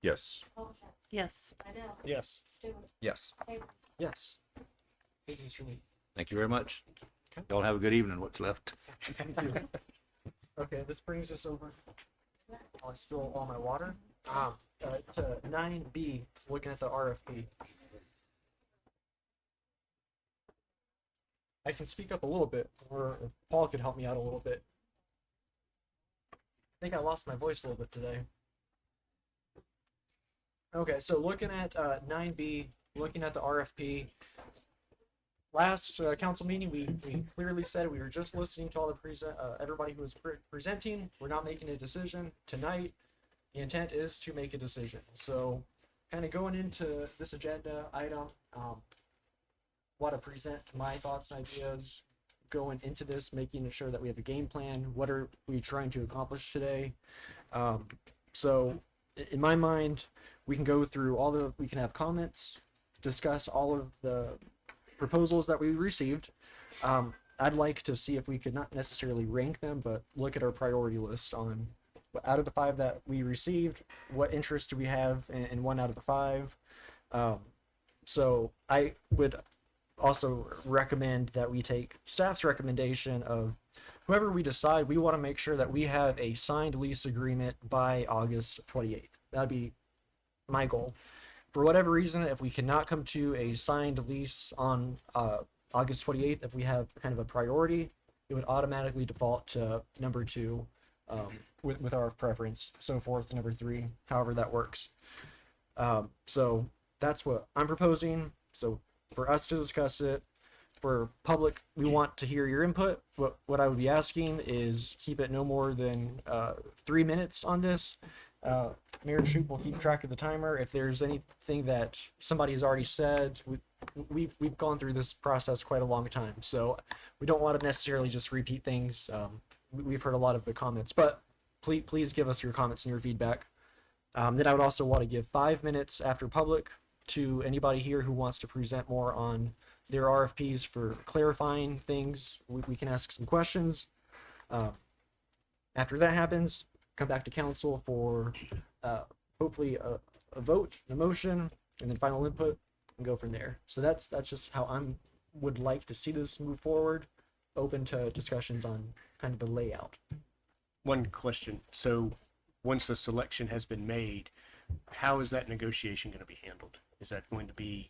Speaker 14: Yes.
Speaker 10: Yes.
Speaker 13: Yes.
Speaker 12: Yes.
Speaker 11: Yes. Thank you, Mr. Lee.
Speaker 15: Thank you very much. Y'all have a good evening, what's left.
Speaker 11: Thank you. Okay, this brings us over. I'll spill all my water. To 9B, looking at the RFP. I can speak up a little bit, or if Paul could help me out a little bit. I think I lost my voice a little bit today. Okay, so looking at 9B, looking at the RFP. Last council meeting, we clearly said we were just listening to all the everybody who was presenting. We're not making a decision tonight. The intent is to make a decision. So, kind of going into this agenda item, want to present my thoughts and ideas going into this, making sure that we have a game plan. What are we trying to accomplish today? So, in my mind, we can go through we can have comments, discuss all of the proposals that we received. I'd like to see if we could not necessarily rank them, but look at our priority list on out of the 5 that we received, what interest do we have in 1 out of the 5. So I would also recommend that we take staff's recommendation of whoever we decide, we want to make sure that we have a signed lease agreement by August 28th. That'd be my goal. For whatever reason, if we cannot come to a signed lease on August 28th, if we have kind of a priority, it would automatically default to number 2 with our preference, so forth, number 3, however that works. So that's what I'm proposing. So for us to discuss it, for public, we want to hear your input. What I would be asking is keep it no more than 3 minutes on this. Mayor Shoup will keep track of the timer. If there's anything that somebody has already said, we've gone through this process quite a long time, so we don't want to necessarily just repeat things. We've heard a lot of the comments, but please give us your comments and your feedback. Then I would also want to give 5 minutes after public to anybody here who wants to present more on their RFPs for clarifying things. We can ask some questions. After that happens, come back to council for hopefully a vote, a motion, and then final input, and go from there. So that's just how would like to see this move forward. Open to discussions on kind of the layout.
Speaker 13: One question. So once the selection has been made, how is that negotiation going to be handled? Is that going to be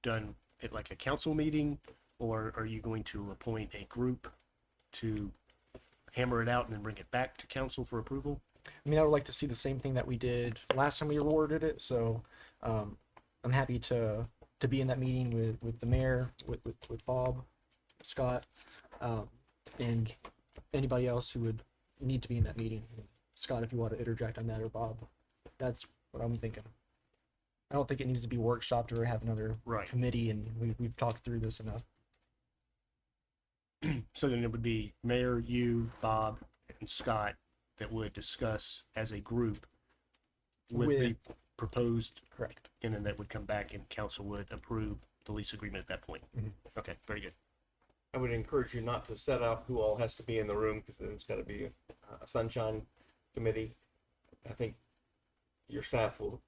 Speaker 13: done at like a council meeting, or are you going to appoint a group to hammer it out and then bring it back to council for approval?
Speaker 11: I mean, I would like to see the same thing that we did last time we awarded it. So I'm happy to be in that meeting with the mayor, with Bob, Scott, and anybody else who would need to be in that meeting. Scott, if you want to interject on that, or Bob, that's what I'm thinking. I don't think it needs to be workshopped or have another committee, and we've talked through this enough.
Speaker 13: So then it would be mayor, you, Bob, and Scott that would discuss as a group with the proposed,
Speaker 11: Correct.
Speaker 13: and then that would come back and council would approve the lease agreement at that point. Okay, very good.
Speaker 16: I would encourage you not to set out who all has to be in the room, because then it's got to be a sunshine committee. I think your staff will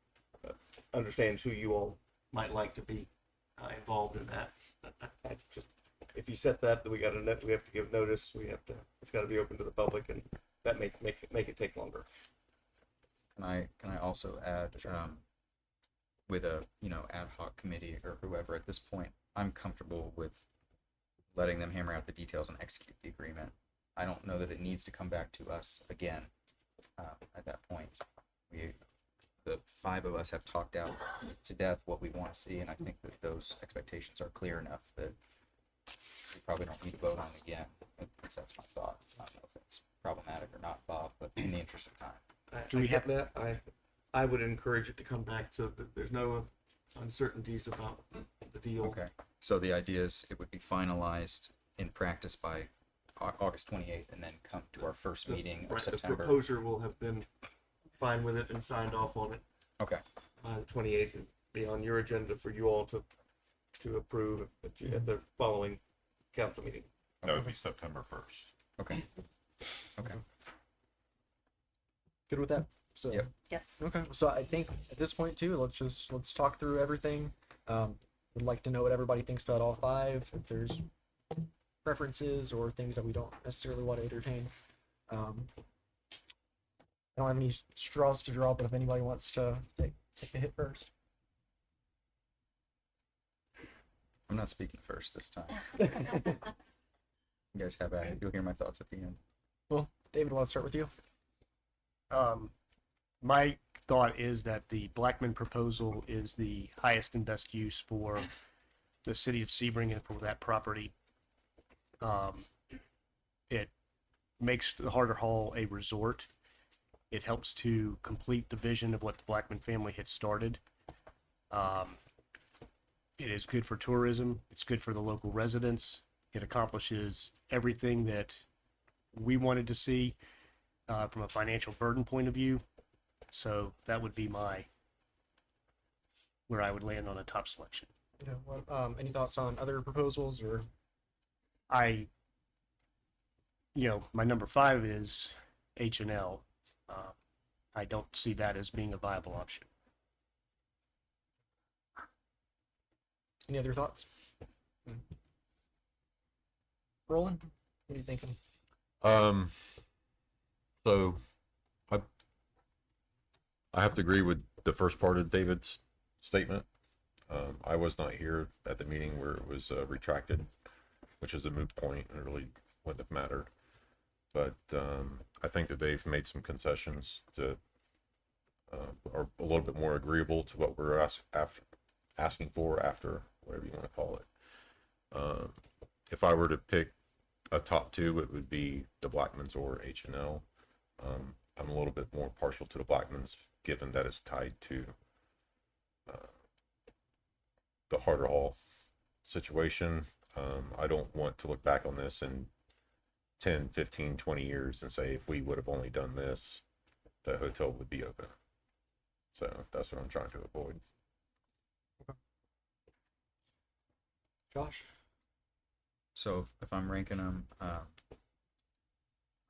Speaker 16: understands who you all might like to be involved in that. I just, if you set that, we got to we have to give notice. It's got to be open to the public, and that make it take longer.
Speaker 12: Can I also add, with a, ad hoc committee or whoever at this point, I'm comfortable with letting them hammer out the details and execute the agreement. I don't know that it needs to come back to us again, at that point. The 5 of us have talked out to death what we want to see, and I think that those expectations are clear enough that we probably don't need to vote on it again. At least that's my thought. I don't know if it's problematic or not, Bob, but in the interest of time.
Speaker 16: Do we have that? I would encourage it to come back so that there's no uncertainties about the deal.
Speaker 12: Okay. So the idea is it would be finalized in practice by August 28th, and then come to our first meeting of September.
Speaker 16: The proposer will have been fine with it and signed off on it.
Speaker 12: Okay.
Speaker 16: On the 28th, and be on your agenda for you all to approve at the following council meeting.
Speaker 14: That would be September 1st.
Speaker 12: Okay. Okay.
Speaker 11: Good with that? So
Speaker 12: Yep.
Speaker 10: Yes.
Speaker 11: okay. So I think at this point too, let's talk through everything. Would like to know what everybody thinks about all 5. If there's preferences or things that we don't necessarily want to entertain. I don't have any straws to draw, but if anybody wants to take a hit first.
Speaker 12: I'm not speaking first this time. You guys have at it. You'll hear my thoughts at the end.
Speaker 11: Well, David, I want to start with you.
Speaker 13: My thought is that the Blackman proposal is the highest and best use for the city of Sebring and for that property. It makes the Harder Hall a resort. It helps to complete the vision of what the Blackman family had started. It is good for tourism. It's good for the local residents. It accomplishes everything that we wanted to see from a financial burden point of view. So that would be where I would land on a top selection.
Speaker 11: Yeah. What, any thoughts on other proposals or?
Speaker 13: My number 5 is H&L. I don't see that as being a viable option.
Speaker 11: Any other thoughts? Roland, what are you thinking?
Speaker 14: So I have to agree with the first part of David's statement. I was not here at the meeting where it was retracted, which is a moot point and it really wouldn't have mattered. But I think that they've made some concessions to are a little bit more agreeable to what we're asking for after, whatever you want to call it. If I were to pick a top 2, it would be the Blackmans or H&L. I'm a little bit more partial to the Blackmans, given that it's tied to the Harder Hall situation. I don't want to look back on this in 10, 15, 20 years and say, if we would have only done this, the hotel would be open. So that's what I'm trying to avoid.
Speaker 11: Josh?
Speaker 12: So if I'm ranking them,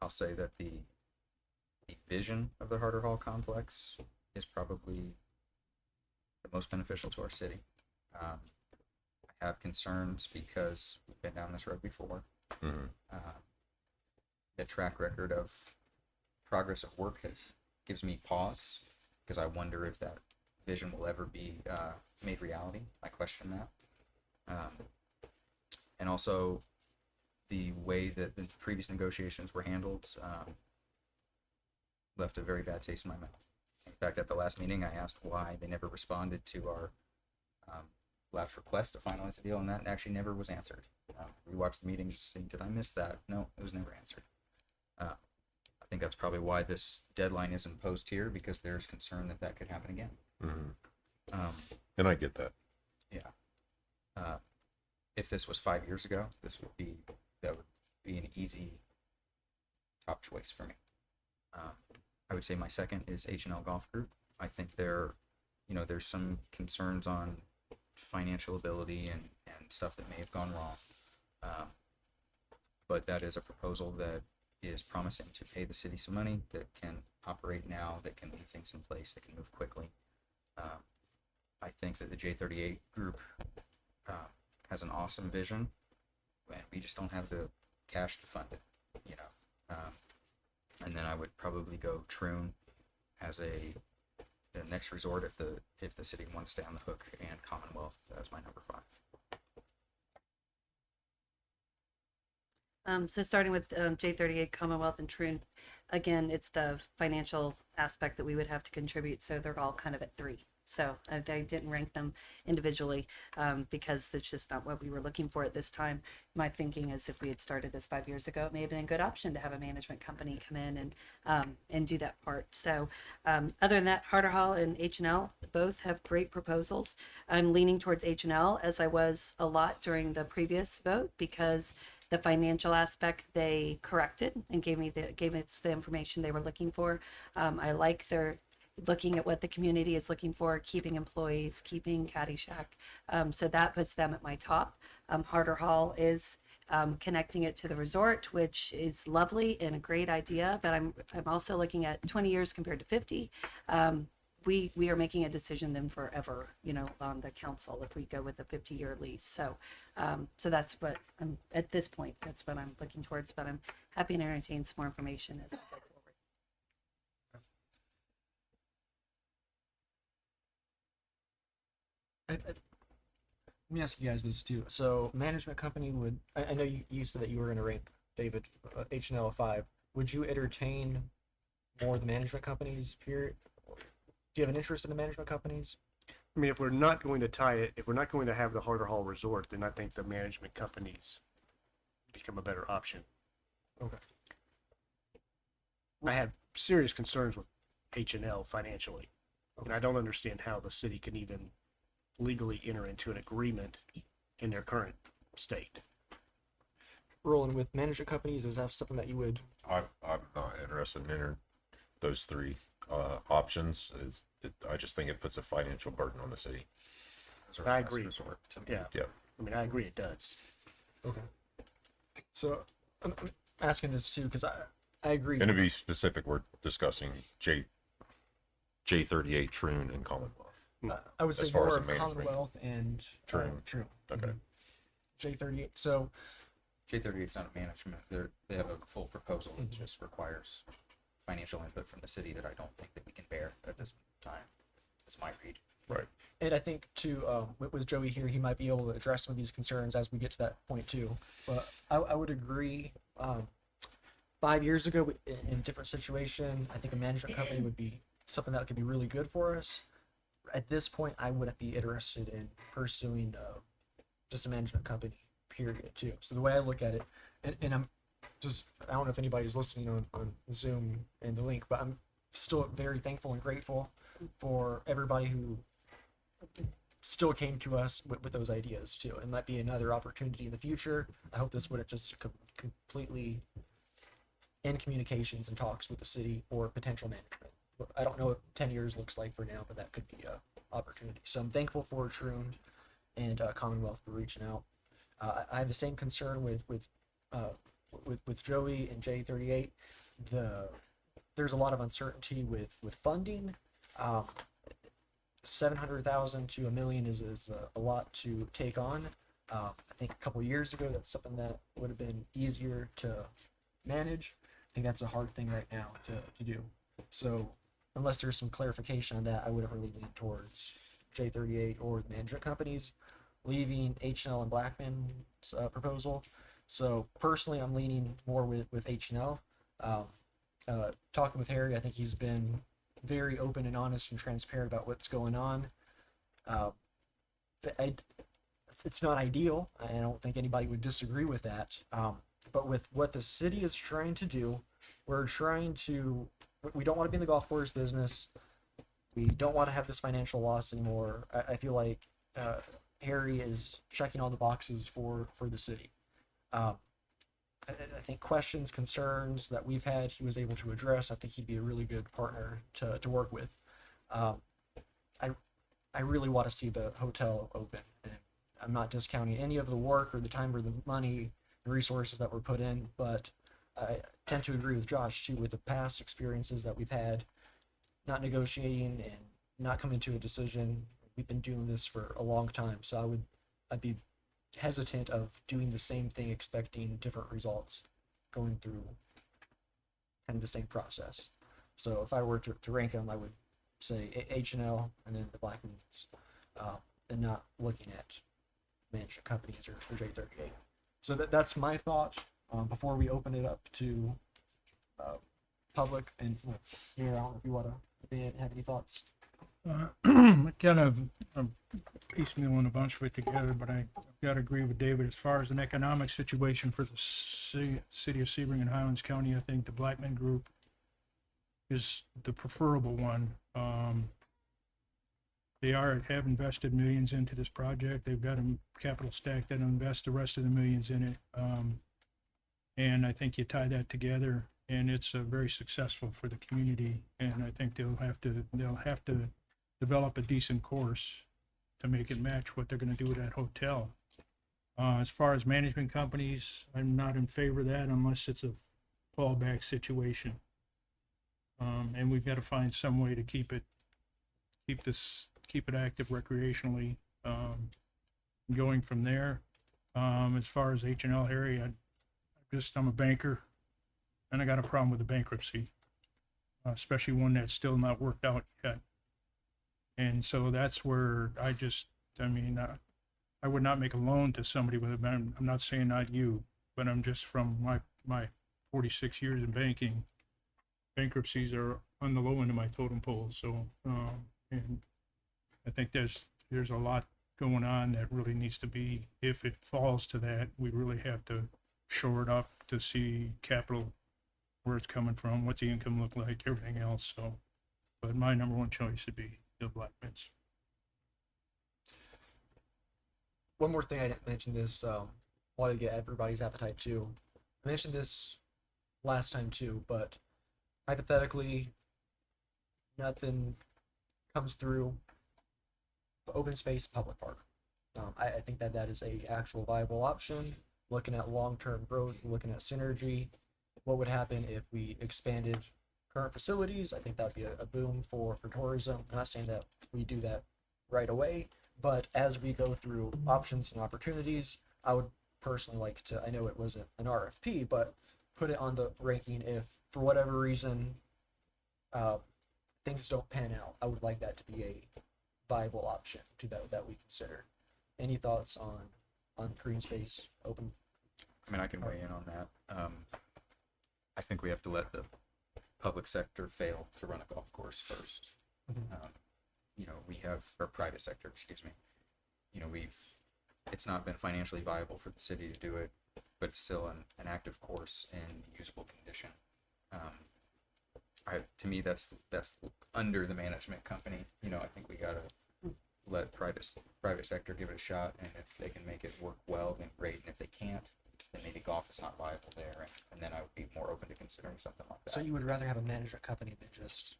Speaker 12: I'll say that the vision of the Harder Hall complex is probably the most beneficial to our city. I have concerns because we've been down this road before. The track record of progress of work gives me pause, because I wonder if that vision will ever be made reality. I question that. And also the way that the previous negotiations were handled left a very bad taste in my mouth. In fact, at the last meeting, I asked why they never responded to our last request to finalize the deal, and that actually never was answered. We watched the meeting just saying, did I miss that? No, it was never answered. I think that's probably why this deadline is imposed here, because there's concern that that could happen again.
Speaker 14: And I get that.
Speaker 12: Yeah. If this was 5 years ago, that would be an easy top choice for me. I would say my second is H&L Golf Group. I think there's some concerns on financial ability and stuff that may have gone wrong. But that is a proposal that is promising to pay the city some money, that can operate now, that can leave things in place, that can move quickly. I think that the J38 group has an awesome vision, and we just don't have the cash to fund it, and then I would probably go Troon as the next resort if the city wants to stay on the hook, and Commonwealth as my number 5.
Speaker 10: So starting with J38, Commonwealth, and Troon, again, it's the financial aspect that we would have to contribute. So they're all kind of at 3. So I didn't rank them individually because that's just not what we were looking for at this time. My thinking is if we had started this 5 years ago, it may have been a good option to have a management company come in and do that part. So other than that, Harder Hall and H&L both have great proposals. I'm leaning towards H&L as I was a lot during the previous vote because the financial aspect they corrected and gave us the information they were looking for. I like their looking at what the community is looking for, keeping employees, keeping Caddyshack. So that puts them at my top. Harder Hall is connecting it to the resort, which is lovely and a great idea, but I'm also looking at 20 years compared to 50. We are making a decision then forever, on the council if we go with a 50-year lease. So that's what I'm at this point. That's what I'm looking towards. But I'm happy to entertain some more information as we go forward.
Speaker 11: Let me ask you guys this too. So management company would, I know you said that you were going to rank David H&L a 5. Would you entertain more of the management companies period? Do you have an interest in the management companies?
Speaker 13: I mean, if we're not going to tie it, if we're not going to have the Harder Hall Resort, then I think the management companies become a better option.
Speaker 11: Okay.
Speaker 13: I have serious concerns with H&L financially, and I don't understand how the city can even legally enter into an agreement in their current state.
Speaker 11: Rolling with management companies, is that something that you would?
Speaker 14: I'm not interested in entering those 3 options. I just think it puts a financial burden on the city.
Speaker 13: I agree. Yeah.
Speaker 14: Yeah.
Speaker 13: I mean, I agree it does.
Speaker 11: Okay. So I'm asking this too because I agree.
Speaker 14: And to be specific, we're discussing J38, Troon, and Commonwealth.
Speaker 11: I would say
Speaker 14: as far
Speaker 11: more
Speaker 14: as
Speaker 11: of
Speaker 14: the management.
Speaker 11: Commonwealth and
Speaker 14: Troon.
Speaker 11: Troon.
Speaker 14: Okay.
Speaker 11: J38. So
Speaker 12: J38 is not a management. They have a full proposal. It just requires financial input from the city that I don't think that we can bear at this time. That's my read.
Speaker 14: Right.
Speaker 11: And I think too, with Joey here, he might be able to address some of these concerns as we get to that point too. But I would agree. 5 years ago, in a different situation, I think a management company would be something that could be really good for us. At this point, I wouldn't be interested in pursuing just a management company, period, too. So the way I look at it, and I'm just, I don't know if anybody's listening on Zoom and the link, but I'm still very thankful and grateful for everybody who still came to us with those ideas, too. It might be another opportunity in the future. I hope this would just completely end communications and talks with the city for potential management. I don't know what 10 years looks like for now, but that could be a opportunity. So I'm thankful for Troon and Commonwealth for reaching out. I have the same concern with Joey and J38. There's a lot of uncertainty with funding. 700,000 to $1 million is a lot to take on. I think a couple years ago, that's something that would have been easier to manage. I think that's a hard thing right now to do. So unless there's some clarification on that, I wouldn't really lean towards J38 or the management companies, leaving H&L and Blackman's proposal. So personally, I'm leaning more with H&L. Talking with Harry, I think he's been very open and honest and transparent about what's going on. It's not ideal. I don't think anybody would disagree with that. But with what the city is trying to do, we don't want to be in the golf course business. We don't want to have this financial loss anymore. I feel like Harry is checking all the boxes for the city. I think questions, concerns that we've had, he was able to address. I think he'd be a really good partner to work with. I really want to see the hotel open, and I'm not discounting any of the work or the time or the money, the resources that were put in, but I tend to agree with Josh too, with the past experiences that we've had, not negotiating and not coming to a decision. We've been doing this for a long time, so I'd be hesitant of doing the same thing, expecting different results, going through kind of the same process. So if I were to rank them, I would say H&L and then the Blackmans, and not looking at management companies or J38. So that's my thought before we open it up to public. And here, I don't know if you want to have any thoughts.
Speaker 1: Kind of piecemealing a bunch of it together, but I got to agree with David as far as an economic situation for the city of Sebring and Highlands County. I think the Blackman Group is the preferable one. They have invested millions into this project. They've got a capital stack that will invest the rest of the millions in it. And I think you tie that together, and it's very successful for the community. And I think they'll have to develop a decent course to make it match what they're going to do with that hotel. As far as management companies, I'm not in favor of that unless it's a fallback situation. And we've got to find some way to keep it active recreationally. Going from there, as far as H&L Harry, I'm a banker, and I got a problem with the bankruptcy, especially one that's still not worked out yet. And so that's where I would not make a loan to somebody with a, I'm not saying not you, but I'm just from my 46 years in banking. Bankruptcies are on the low end of my totem pole. So, and I think there's a lot going on that really needs to be, if it falls to that, we really have to shore it up to see capital, where it's coming from, what's the income look like, everything else. So, but my number one choice would be the Blackmans.
Speaker 11: One more thing I didn't mention this, wanted to get everybody's appetite too. I mentioned this last time too, but hypothetically, nothing comes through open space public park. I think that is a actual viable option. Looking at long-term growth, looking at synergy, what would happen if we expanded current facilities? I think that would be a boom for tourism. I'm not saying that we do that right away, but as we go through options and opportunities, I would personally like to, I know it wasn't an RFP, but put it on the ranking if for whatever reason things don't pan out. I would like that to be a viable option that we consider. Any thoughts on green space open?
Speaker 12: I mean, I can weigh in on that. I think we have to let the public sector fail to run a golf course first. We have, or private sector, excuse me. It's not been financially viable for the city to do it, but it's still an active course in usable condition. To me, that's under the management company. I think we gotta let private sector give it a shot, and if they can make it work well, then great. And if they can't, then maybe golf is not viable there, and then I would be more open to considering something like that.
Speaker 11: So you would rather have a management company than just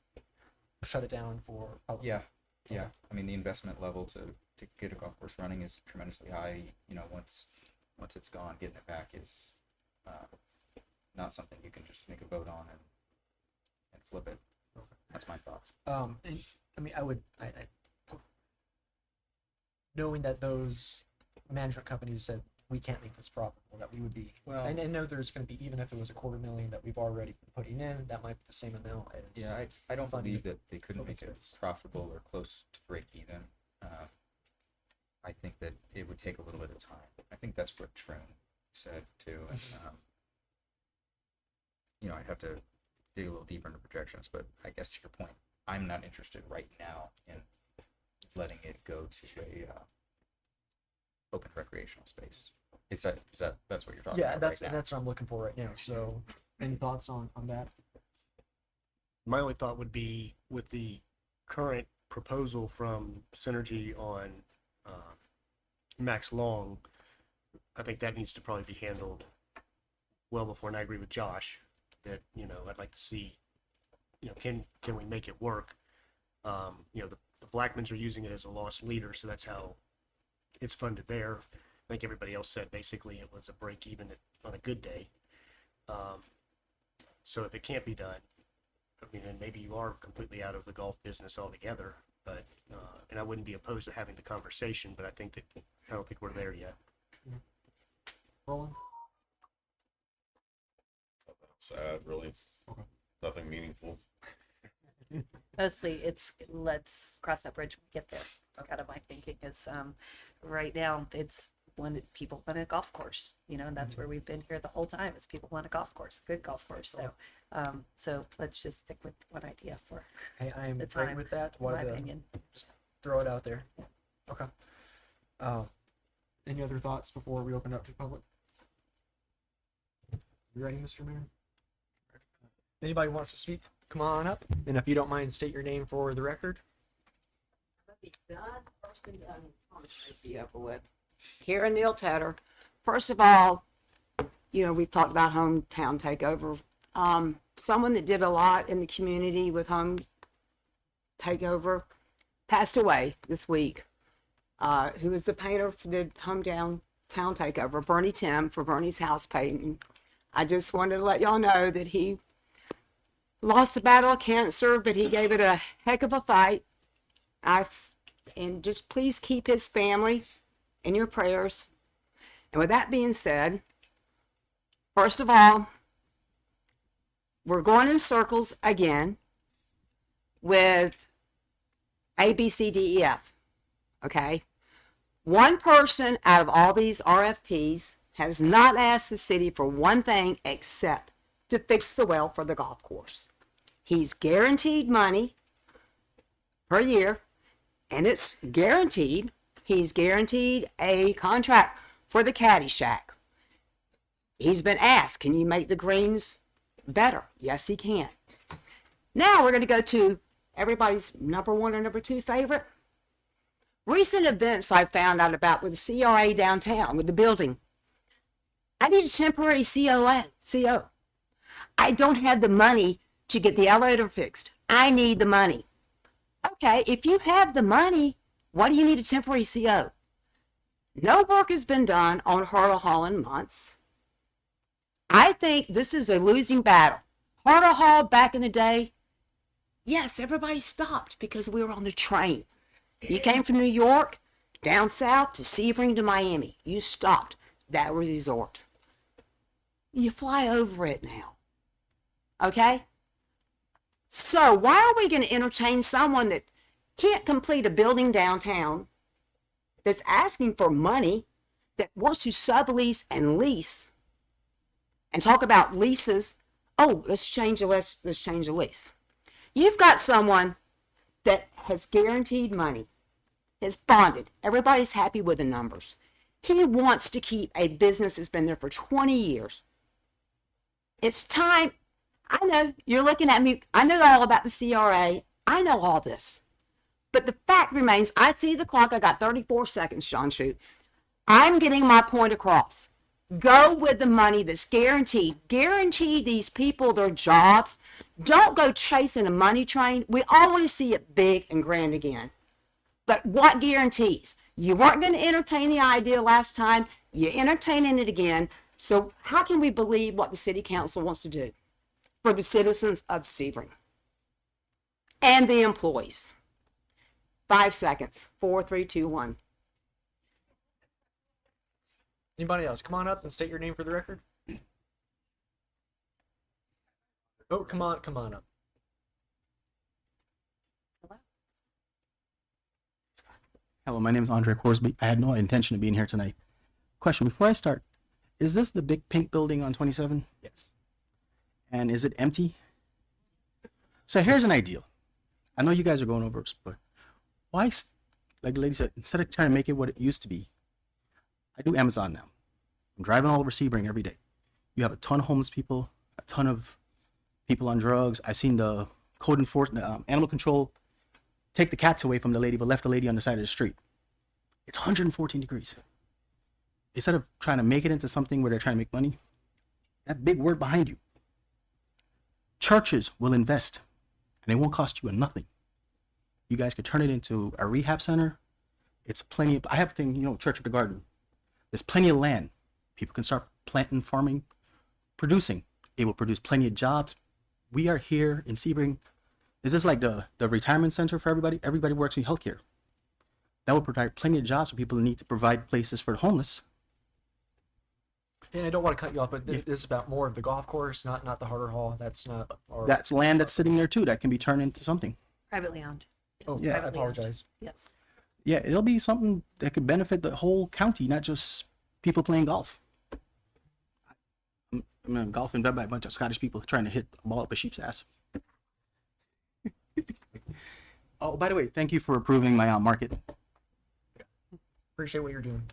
Speaker 11: shut it down for public?
Speaker 12: Yeah. I mean, the investment level to get a golf course running is tremendously high. Once it's gone, getting it back is not something you can just make a vote on and flip it.
Speaker 11: Okay.
Speaker 12: That's my thoughts.
Speaker 11: And, I mean, I knowing that those management companies said we can't make this profitable, that we would be,
Speaker 12: Well,
Speaker 11: and I know there's going to be, even if it was $250,000 that we've already been putting in, that might be the same amount as
Speaker 12: I don't
Speaker 11: funding
Speaker 12: believe that they couldn't
Speaker 11: open
Speaker 12: make it
Speaker 11: space.
Speaker 12: profitable or close to break even. I think that it would take a little bit of time. I think that's what Trim said too. And, I'd have to dig a little deeper into projections, but I guess to your point, I'm not interested right now in letting it go to a open recreational space. That's what you're talking about?
Speaker 11: That's
Speaker 12: right now?
Speaker 11: that's what I'm looking for right now. So, any thoughts on that?
Speaker 13: My only thought would be with the current proposal from Synergy on Max Long, I think that needs to probably be handled well before, and I agree with Josh that, you know, I'd like to see, you know, can we make it work? You know, the Blackmans are using it as a loss leader, so that's how it's funded there. I think everybody else said basically it was a break even on a good day. So if it can't be done, I mean, then maybe you are completely out of the golf business altogether. But and I wouldn't be opposed to having the conversation, but I don't think we're there yet.
Speaker 11: Roland?
Speaker 14: Sad, really. Nothing meaningful.
Speaker 10: Mostly let's cross that bridge when we get there. It's kind of my thinking is right now it's when people want a golf course, you know, and that's where we've been here the whole time is people want a golf course, a good golf course. So so let's just stick with one idea for
Speaker 11: Hey, I am
Speaker 10: the
Speaker 11: great
Speaker 10: time,
Speaker 11: with that.
Speaker 10: in my
Speaker 11: Wanted to
Speaker 10: opinion.
Speaker 11: just throw it out there.
Speaker 10: Yeah.
Speaker 11: Okay. Any other thoughts before we open up to the public? You ready, Mr. Mayor? Anybody wants to speak? Come on up. And if you don't mind, state your name for the record.
Speaker 17: Karen Neal Tedder. First of all, you know, we've talked about hometown takeover. Someone that did a lot in the community with home takeover passed away this week. Who was the painter for the hometown takeover, Bernie Tim, for Bernie's house painting. I just wanted to let y'all know that he lost the battle of cancer, but he gave it a heck of a fight. And just please keep his family in your prayers. And with that being said, first of all, we're going in circles again with A, B, C, D, E, F. Okay? One person out of all these RFPs has not asked the city for one thing except to fix the well for the golf course. He's guaranteed money per year, and it's guaranteed. He's guaranteed a contract for the caddy shack. He's been asked, can you make the greens better? Yes, he can. Now we're going to go to everybody's number one or number two favorite. Recent events I found out about with the CRA downtown, with the building. I need a temporary CO. I don't have the money to get the elevator fixed. I need the money. Okay, if you have the money, why do you need a temporary CO? No work has been done on Hartle Hall in months. I think this is a losing battle. Hartle Hall back in the day, yes, everybody stopped because we were on the train. You came from New York, down south to Sebring to Miami. You stopped. That was a resort. You fly over it now. Okay? So why are we going to entertain someone that can't complete a building downtown, that's asking for money, that wants to sublease and lease, and talk about leases? Oh, let's change the lease. You've got someone that has guaranteed money, has bonded. Everybody's happy with the numbers. He wants to keep a business that's been there for 20 years. It's time. I know you're looking at me. I know all about the CRA. I know all this. But the fact remains, I see the clock. I got 34 seconds, John Shoot. I'm getting my point across. Go with the money that's guaranteed. Guarantee these people their jobs. Don't go chasing a money train. We all want to see it big and grand again. But what guarantees? You weren't going to entertain the idea last time. You're entertaining it again. So how can we believe what the city council wants to do for the citizens of Sebring and the employees? 5 seconds. 4, 3, 2, 1.
Speaker 11: Anybody else? Come on up and state your name for the record. Oh, come on up.
Speaker 18: Hello, my name is Andre Corsby. I had no intention of being here tonight. Question before I start, is this the big pink building on 27?
Speaker 11: Yes.
Speaker 18: And is it empty? So here's an ideal. I know you guys are going over it, but why, like the lady said, instead of trying to make it what it used to be, I do Amazon now. I'm driving all over Sebring every day. You have a ton of homeless people, a ton of people on drugs. I've seen the code enforcement, animal control, take the cats away from the lady, but left the lady on the side of the street. It's 114 degrees. Instead of trying to make it into something where they're trying to make money, That big word behind you. Churches will invest, and it won't cost you a nothing. You guys could turn it into a rehab center. It's plenty of, I have a thing, Church of the Garden. There's plenty of land. People can start planting, farming, producing. It will produce plenty of jobs. We are here in Sebring. Is this like the retirement center for everybody? Everybody works in healthcare. That will provide plenty of jobs for people who need to provide places for the homeless.
Speaker 11: And I don't want to cut you off, but this is about more of the golf course, not the Harder Hall. That's not our...
Speaker 18: That's land that's sitting there too that can be turned into something.
Speaker 10: Privately owned.
Speaker 11: Oh,
Speaker 18: Yeah.
Speaker 11: I apologize.
Speaker 10: Yes.
Speaker 18: Yeah, it'll be something that could benefit the whole county, not just people playing golf. I'm golf invented by a bunch of Scottish people trying to hit a ball up a sheep's ass. Oh, by the way, thank you for approving my market.
Speaker 11: Appreciate what you're doing.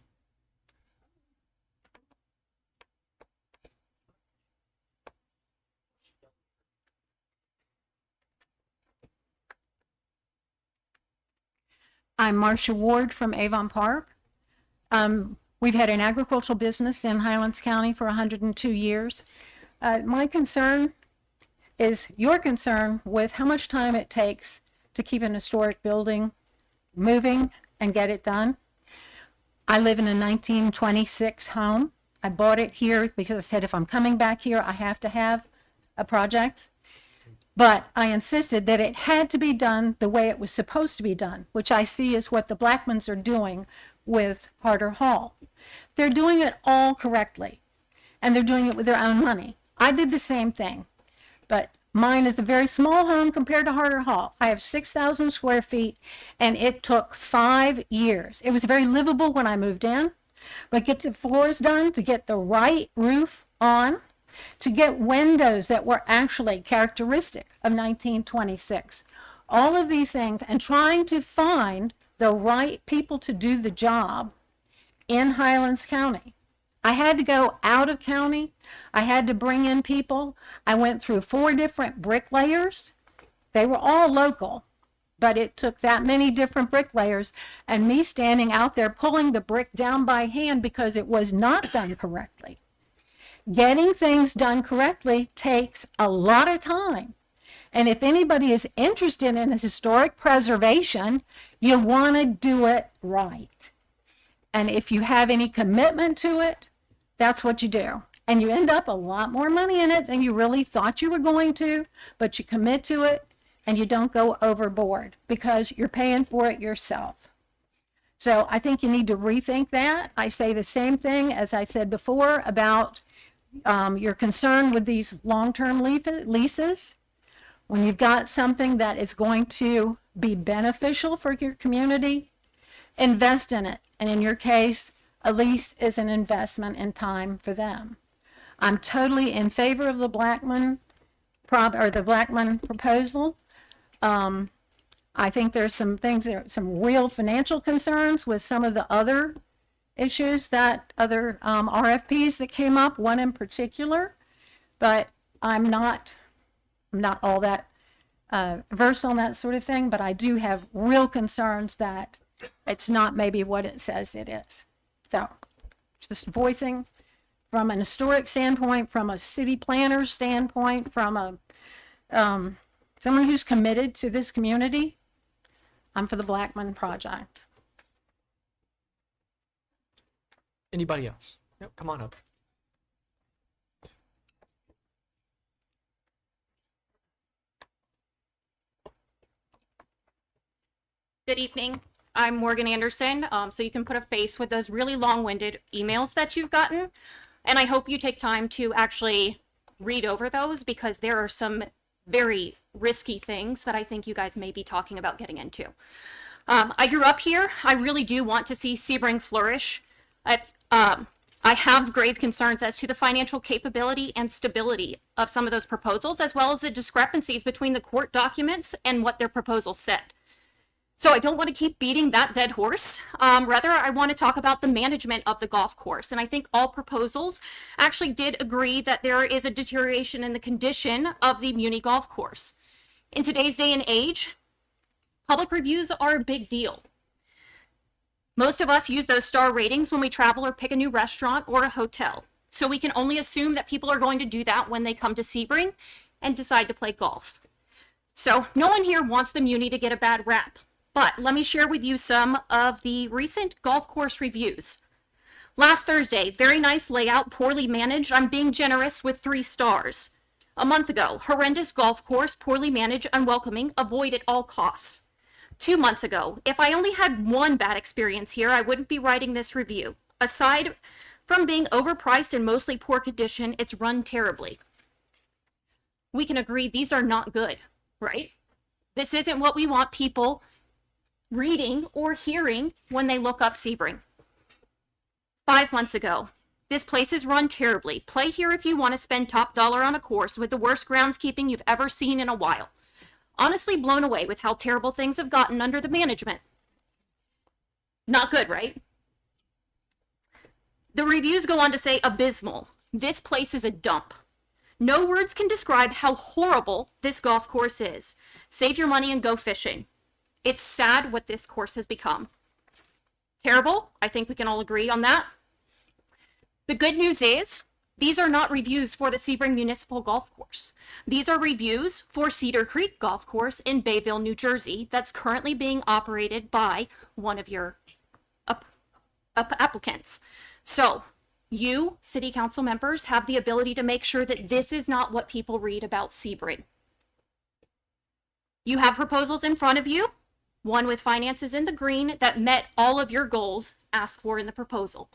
Speaker 19: I'm Marcia Ward from Avon Park. We've had an agricultural business in Highlands County for 102 years. My concern is your concern with how much time it takes to keep an historic building moving and get it done. I live in a 1926 home. I bought it here because I said if I'm coming back here, I have to have a project. But I insisted that it had to be done the way it was supposed to be done, which I see is what the Blackmans are doing with Harder Hall. They're doing it all correctly, and they're doing it with their own money. I did the same thing, but mine is a very small home compared to Harder Hall. I have 6,000 square feet, and it took 5 years. It was very livable when I moved in, but get the floors done, to get the right roof on, to get windows that were actually characteristic of 1926. All of these things, and trying to find the right people to do the job in Highlands County. I had to go out of county. I had to bring in people. I went through 4 different bricklayers. They were all local, but it took that many different bricklayers and me standing out there pulling the brick down by hand because it was not done correctly. Getting things done correctly takes a lot of time. And if anybody is interested in historic preservation, you want to do it right. And if you have any commitment to it, that's what you do. And you end up a lot more money in it than you really thought you were going to, but you commit to it and you don't go overboard because you're paying for it yourself. So I think you need to rethink that. I say the same thing as I said before about your concern with these long-term leases. When you've got something that is going to be beneficial for your community, invest in it. And in your case, a lease is an investment in time for them. I'm totally in favor of the Blackman proposal. I think there's some things, some real financial concerns with some of the other issues that other RFPs that came up, one in particular, but I'm not all that versed on that sort of thing, but I do have real concerns that it's not maybe what it says it is. So just voicing from an historic standpoint, from a city planner standpoint, from a someone who's committed to this community, I'm for the Blackman project.
Speaker 11: Anybody else? Yep, come on up.
Speaker 20: Good evening. I'm Morgan Anderson. So you can put a face with those really long-winded emails that you've gotten. And I hope you take time to actually read over those because there are some very risky things that I think you guys may be talking about getting into. I grew up here. I really do want to see Sebring flourish. I have grave concerns as to the financial capability and stability of some of those proposals, as well as the discrepancies between the court documents and what their proposals said. So I don't want to keep beating that dead horse. Rather, I want to talk about the management of the golf course. And I think all proposals actually did agree that there is a deterioration in the condition of the Muni golf course. In today's day and age, public reviews are a big deal. Most of us use those star ratings when we travel or pick a new restaurant or a hotel. So we can only assume that people are going to do that when they come to Sebring and decide to play golf. So no one here wants the Muni to get a bad rap, but let me share with you some of the recent golf course reviews. Last Thursday, very nice layout, poorly managed. I'm being generous with 3 stars. A month ago, horrendous golf course, poorly managed, unwelcoming, avoid at all costs. 2 months ago, if I only had one bad experience here, I wouldn't be writing this review. Aside from being overpriced and mostly poor condition, it's run terribly. We can agree these are not good, right? This isn't what we want people reading or hearing when they look up Sebring. 5 months ago, this place is run terribly. Play here if you want to spend top dollar on a course with the worst groundskeeping you've ever seen in a while. Honestly blown away with how terrible things have gotten under the management. Not good, right? The reviews go on to say abysmal. This place is a dump. No words can describe how horrible this golf course is. Save your money and go fishing. It's sad what this course has become. Terrible? I think we can all agree on that. The good news is, these are not reviews for the Sebring Municipal Golf Course. These are reviews for Cedar Creek Golf Course in Bayville, New Jersey, that's currently being operated by one of your applicants. So, you, city council members, have the ability to make sure that this is not what people read about Sebring. You have proposals in front of you, one with finances in the green that met all of your goals asked for in the proposal.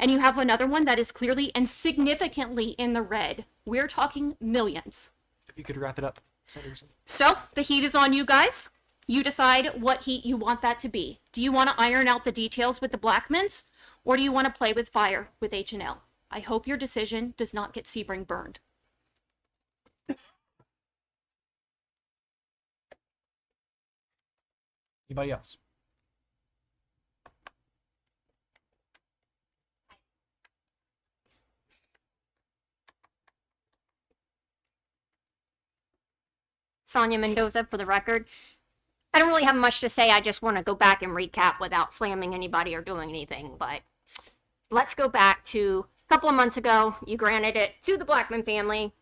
Speaker 20: And you have another one that is clearly and significantly in the red. We're talking millions.
Speaker 11: If you could wrap it up.
Speaker 20: So the heat is on you guys. You decide what heat you want that to be. Do you want to iron out the details with the Blackmans, or do you want to play with fire with H&L? I hope your decision does not get Sebring burned.
Speaker 11: Anybody else?
Speaker 21: Sonia Mendoza for the record. I don't really have much to say. I just want to go back and recap without slamming anybody or doing anything. But let's go back to a couple of months ago. You granted it to the Blackman family.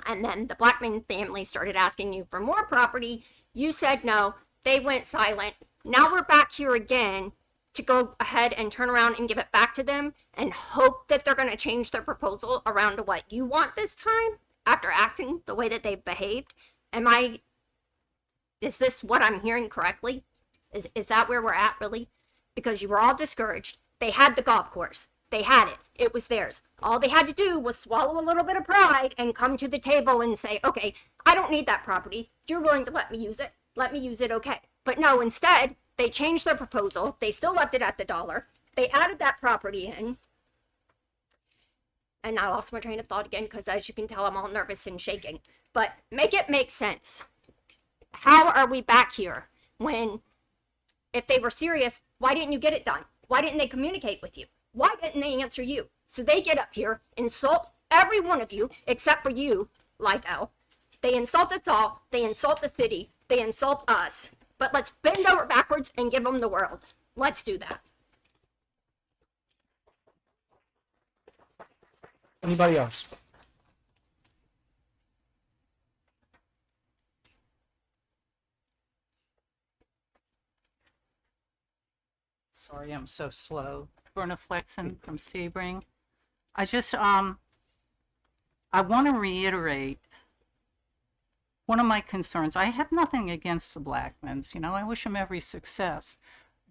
Speaker 21: And then the Blackman family started asking you for more property. You said no. They went silent. Now we're back here again to go ahead and turn around and give it back to them and hope that they're going to change their proposal around to what you want this time after acting the way that they've behaved. Is this what I'm hearing correctly? Is that where we're at, really? Because you were all discouraged. They had the golf course. They had it. It was theirs. All they had to do was swallow a little bit of pride and come to the table and say, okay, I don't need that property. You're willing to let me use it. Let me use it, okay. But no, instead, they changed their proposal. They still left it at the dollar. They added that property in. And I lost my train of thought again because, as you can tell, I'm all nervous and shaking. But make it make sense. How are we back here when, if they were serious, why didn't you get it done? Why didn't they communicate with you? Why didn't they answer you? So they get up here, insult every one of you, except for you, Lydell. They insult us all. They insult the city. They insult us. But let's bend over backwards and give them the world. Let's do that.
Speaker 11: Anybody else?
Speaker 22: Sorry, I'm so slow. Verna Flexen from Sebring. I just, I want to reiterate one of my concerns. I have nothing against the Blackmans. You know, I wish them every success.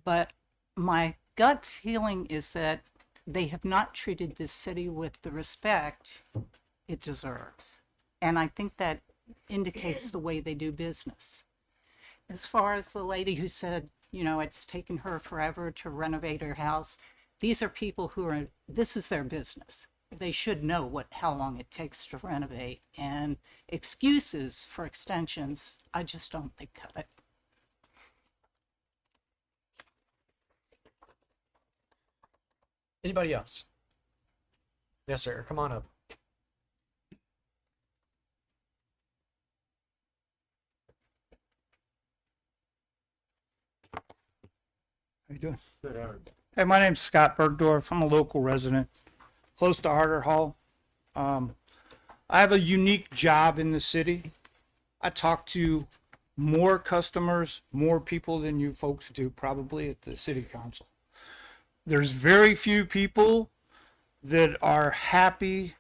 Speaker 22: But my gut feeling is that they have not treated this city with the respect it deserves. And I think that indicates the way they do business. As far as the lady who said, you know, it's taken her forever to renovate her house, these are people who are, this is their business. They should know how long it takes to renovate, and excuses for extensions, I just don't think cut it.
Speaker 11: Anybody else? Yes, sir. Come on up.
Speaker 23: How you doing? Good. Hey, my name's Scott Bergdorf. I'm a local resident.
Speaker 2: close to Harder Hall. I have a unique job in the city. I talk to more customers, more people than you folks do probably at the city council. There's very few people that are happy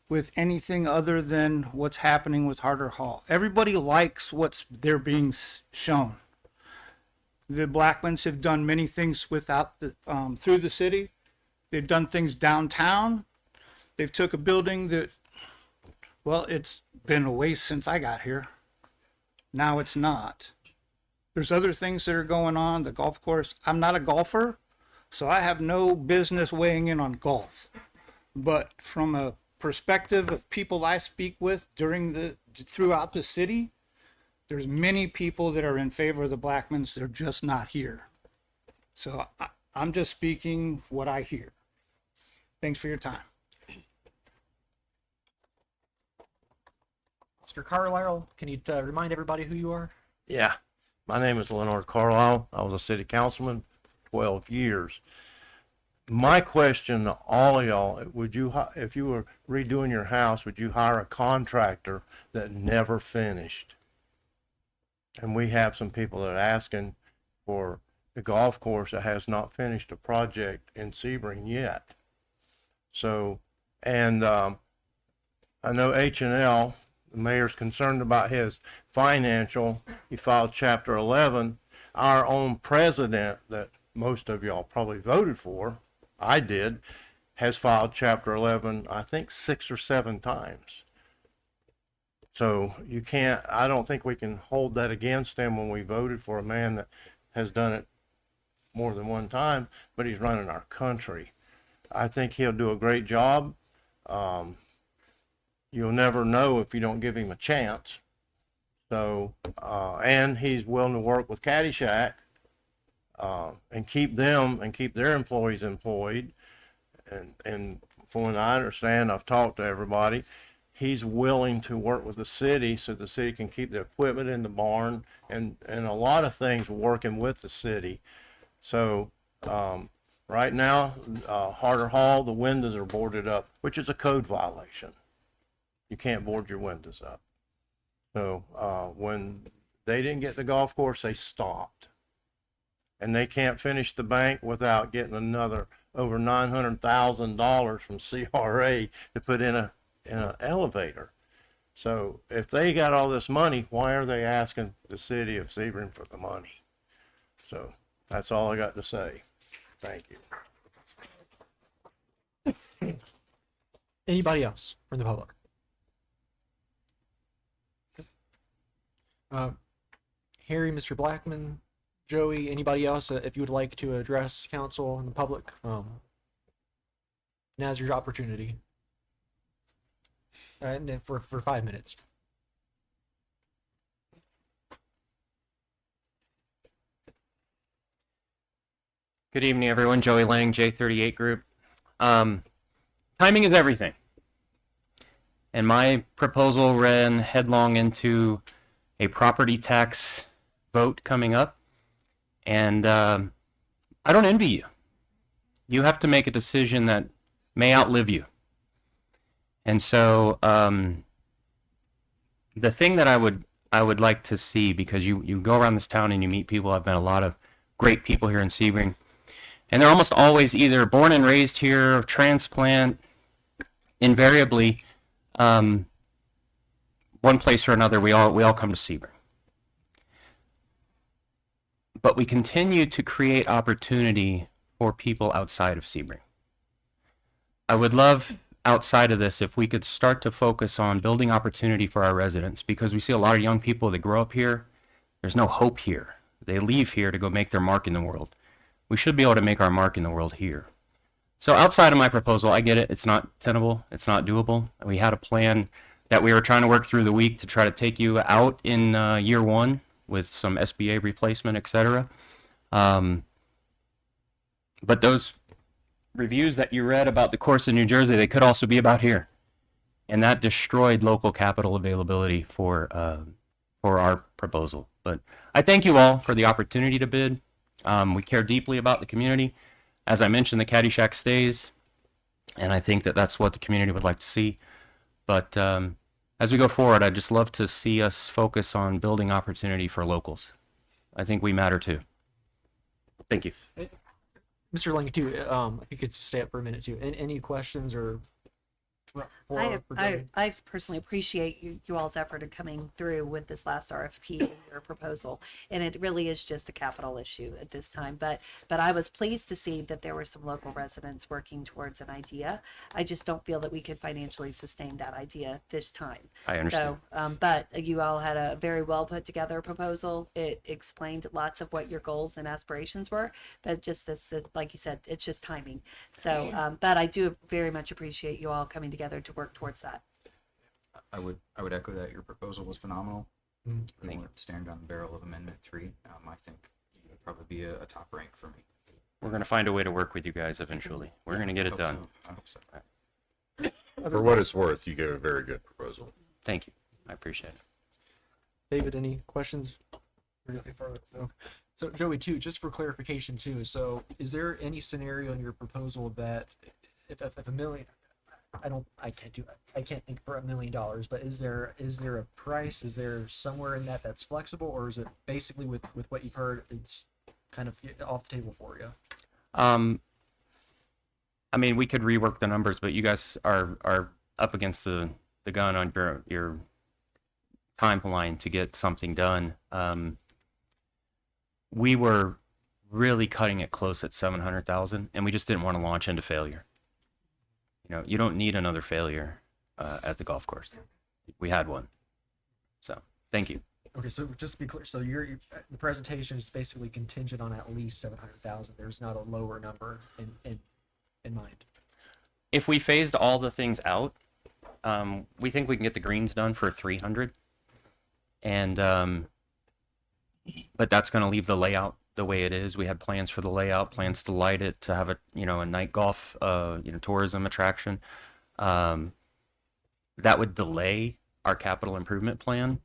Speaker 2: with anything other than what's happening with Harder Hall. Everybody likes what's they're being shown. The Blackmans have done many things without the through the city. They've done things downtown. They've took a building that, well, it's been a waste since I got here. Now it's not. There's other things that are going on. The golf course. I'm not a golfer, so I have no business weighing in on golf. But from a perspective of people I speak with throughout the city, there's many people that are in favor of the Blackmans. They're just not here. So I'm just speaking what I hear. Thanks for your time.
Speaker 11: Mr. Carlisle, can you remind everybody who you are?
Speaker 3: Yeah, my name is Leonard Carlisle. I was a city councilman for 12 years. My question to all of y'all, if you were redoing your house, would you hire a contractor that never finished? And we have some people that are asking for the golf course that has not finished a project in Sebring yet. So, and I know H&L, the mayor's concerned about his financial. He filed Chapter 11. Our own president, that most of y'all probably voted for, I did, has filed Chapter 11, I think 6 or 7 times. So you can't, I don't think we can hold that against him when we voted for a man that has done it more than one time, but he's running our country. I think he'll do a great job. You'll never know if you don't give him a chance. So, and he's willing to work with Caddyshack and keep them and keep their employees employed. And from what I understand, I've talked to everybody, he's willing to work with the city so the city can keep the equipment in the barn and a lot of things working with the city. So right now, Harder Hall, the windows are boarded up, which is a code violation. You can't board your windows up. So when they didn't get the golf course, they stopped. And they can't finish the bank without getting another over $900,000 from CRA to put in an elevator. So if they got all this money, why are they asking the city of Sebring for the money? So that's all I got to say. Thank you.
Speaker 11: Anybody else from the public? Harry, Mr. Blackman, Joey, anybody else, if you would like to address council and the public, now's your opportunity. And then for 5 minutes.
Speaker 23: Good evening, everyone. Joey Lang, J38 Group. Timing is everything. And my proposal ran headlong into a property tax vote coming up. And I don't envy you. You have to make a decision that may outlive you. And so the thing that I would like to see, because you go around this town and you meet people, I've met a lot of great people here in Sebring, and they're almost always either born and raised here, transplant, invariably, one place or another, we all come to Sebring. But we continue to create opportunity for people outside of Sebring. I would love, outside of this, if we could start to focus on building opportunity for our residents, because we see a lot of young people that grow up here. There's no hope here. They leave here to go make their mark in the world. We should be able to make our mark in the world here. So outside of my proposal, I get it. It's not tenable. It's not doable. We had a plan that we were trying to work through the week to try to take you out in year one with some SBA replacement, etc. But those reviews that you read about the course in New Jersey, they could also be about here. And that destroyed local capital availability for our proposal. But I thank you all for the opportunity to bid. We care deeply about the community. As I mentioned, the Caddyshack stays. And I think that that's what the community would like to see. But as we go forward, I'd just love to see us focus on building opportunity for locals. I think we matter too. Thank you.
Speaker 11: Mr. Lang, too, if you could stay up for a minute too. Any questions or for Joey?
Speaker 10: I personally appreciate you all's effort in coming through with this last RFP or proposal, and it really is just a capital issue at this time. But I was pleased to see that there were some local residents working towards an idea. I just don't feel that we could financially sustain that idea this time.
Speaker 23: I understand.
Speaker 10: So, but you all had a very well put together proposal. It explained lots of what your goals and aspirations were, but just this like you said, it's just timing. So, but I do very much appreciate you all coming together to work towards that.
Speaker 12: I would echo that your proposal was phenomenal.
Speaker 11: Mm.
Speaker 12: I think staring down the barrel of Amendment 3, I think it would probably be a top rank for me.
Speaker 23: We're going to find a way to work with you guys eventually. We're going to get it done.
Speaker 12: I hope so.
Speaker 14: For what it's worth, you gave a very good proposal.
Speaker 23: Thank you. I appreciate it.
Speaker 11: David, any questions? Or anything further? No. So Joey, too, just for clarification too, so is there any scenario in your proposal that if a million, I can't think for $1 million, but is there a price? Is there somewhere in that's flexible, or is it basically with what you've heard, it's kind of off the table for you?
Speaker 23: I mean, we could rework the numbers, but you guys are up against the gun on your timeline to get something done. We were really cutting it close at 700,000, and we just didn't want to launch into failure. You know, you don't need another failure at the golf course. We had one. So, thank you.
Speaker 11: Okay, so just to be clear, so the presentation is basically contingent on at least 700,000. There's not a lower number in mind.
Speaker 23: If we phased all the things out, we think we can get the greens done for 300. And but that's going to leave the layout the way it is. We had plans for the layout, plans to light it, to have a night golf tourism attraction. That would delay our capital improvement plan,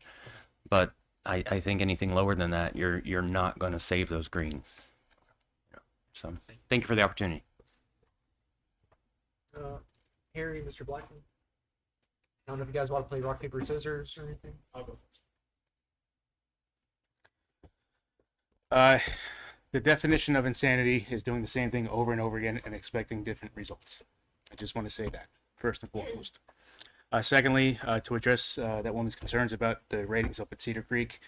Speaker 23: but I think anything lower than that, you're not going to save those greens. So thank you for the opportunity.
Speaker 11: Harry, Mr. Blackman. I don't know if you guys want to play rock, paper, scissors or anything. I'll go first.
Speaker 4: The definition of insanity is doing the same thing over and over again and expecting different results. I just want to say that, first and foremost. Secondly, to address that woman's concerns about the ratings up at Cedar Creek,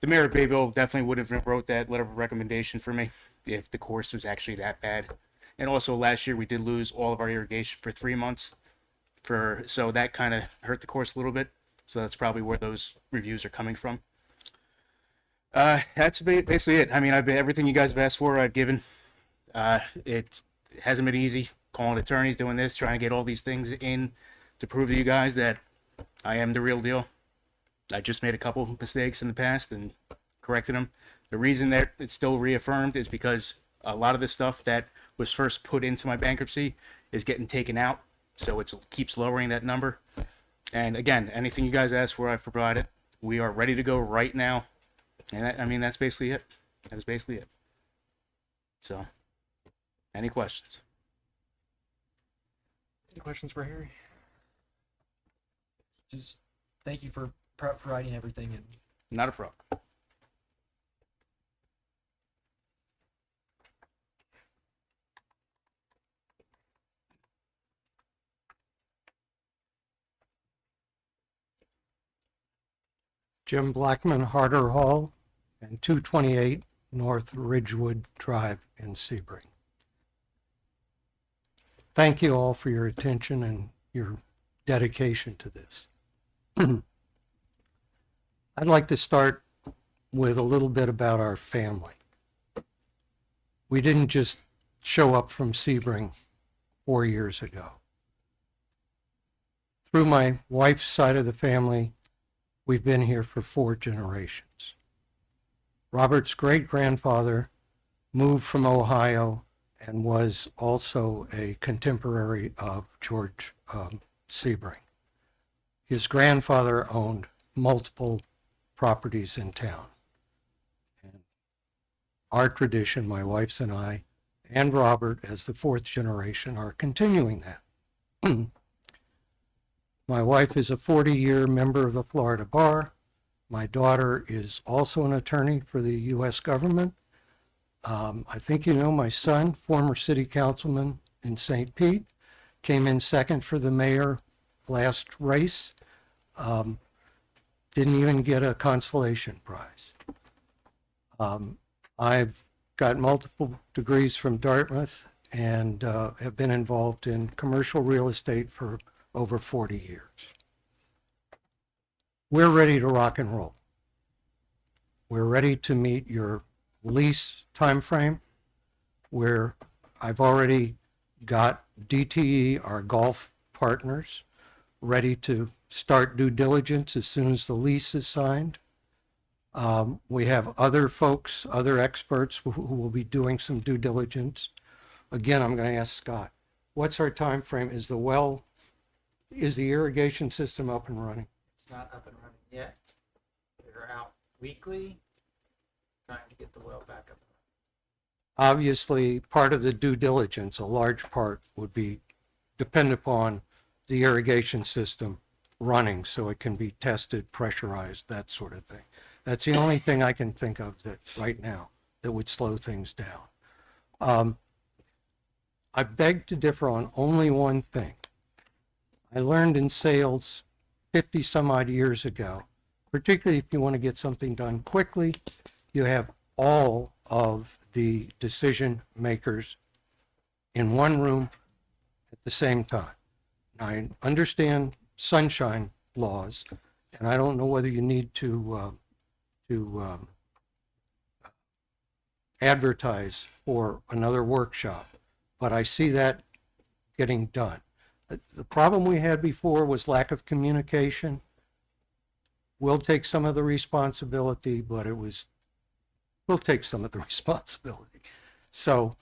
Speaker 4: the mayor of Bayville definitely would have wrote that letter of recommendation for me if the course was actually that bad. And also last year we did lose all of our irrigation for 3 months, so that kind of hurt the course a little bit. So that's probably where those reviews are coming from. That's basically it. I mean, everything you guys have asked for, I've given. It hasn't been easy calling attorneys, doing this, trying to get all these things in to prove to you guys that I am the real deal. I just made a couple of mistakes in the past and corrected them. The reason that it's still reaffirmed is because a lot of the stuff that was first put into my bankruptcy is getting taken out, so it keeps lowering that number. And again, anything you guys asked for, I've provided. We are ready to go right now. And that's basically it. That was basically it. So, any questions?
Speaker 11: Any questions for Harry? Just thank you for providing everything. And
Speaker 4: not a problem.
Speaker 5: Jim Blackman, Harder Hall, and 228 North Ridgewood Drive in Sebring. Thank you all for your attention and your dedication to this. I'd like to start with a little bit about our family. We didn't just show up from Sebring 4 years ago. Through my wife's side of the family, we've been here for 4 generations. Robert's great-grandfather moved from Ohio and was also a contemporary of George Sebring. His grandfather owned multiple properties in town. And our tradition, my wife's and I, and Robert, as the 4th generation, are continuing that. My wife is a 40-year member of the Florida Bar. My daughter is also an attorney for the U.S. government. I think you know my son, former city councilman in St. Pete, came in second for the mayor last race. Didn't even get a consolation prize. I've got multiple degrees from Dartmouth and have been involved in commercial real estate for over 40 years. We're ready to rock and roll. We're ready to meet your lease timeframe, where I've already got DTE, our golf partners, ready to start due diligence as soon as the lease is signed. We have other folks, other experts who will be doing some due diligence. Again, I'm going to ask Scott, what's our time frame? Is the irrigation system up and running?
Speaker 12: It's not up and running yet. They're out weekly, trying to get the well back up.
Speaker 5: Obviously, part of the due diligence, a large part, would be depend upon the irrigation system running so it can be tested, pressurized, that sort of thing. That's the only thing I can think of that right now that would slow things down. I beg to differ on only one thing. I learned in sales 50 some odd years ago, particularly if you want to get something done quickly, you have all of the decision makers in one room at the same time. I understand sunshine laws, and I don't know whether you need to advertise for another workshop, but I see that getting done. The problem we had before was lack of communication. We'll take some of the responsibility, but we'll take some of the responsibility. So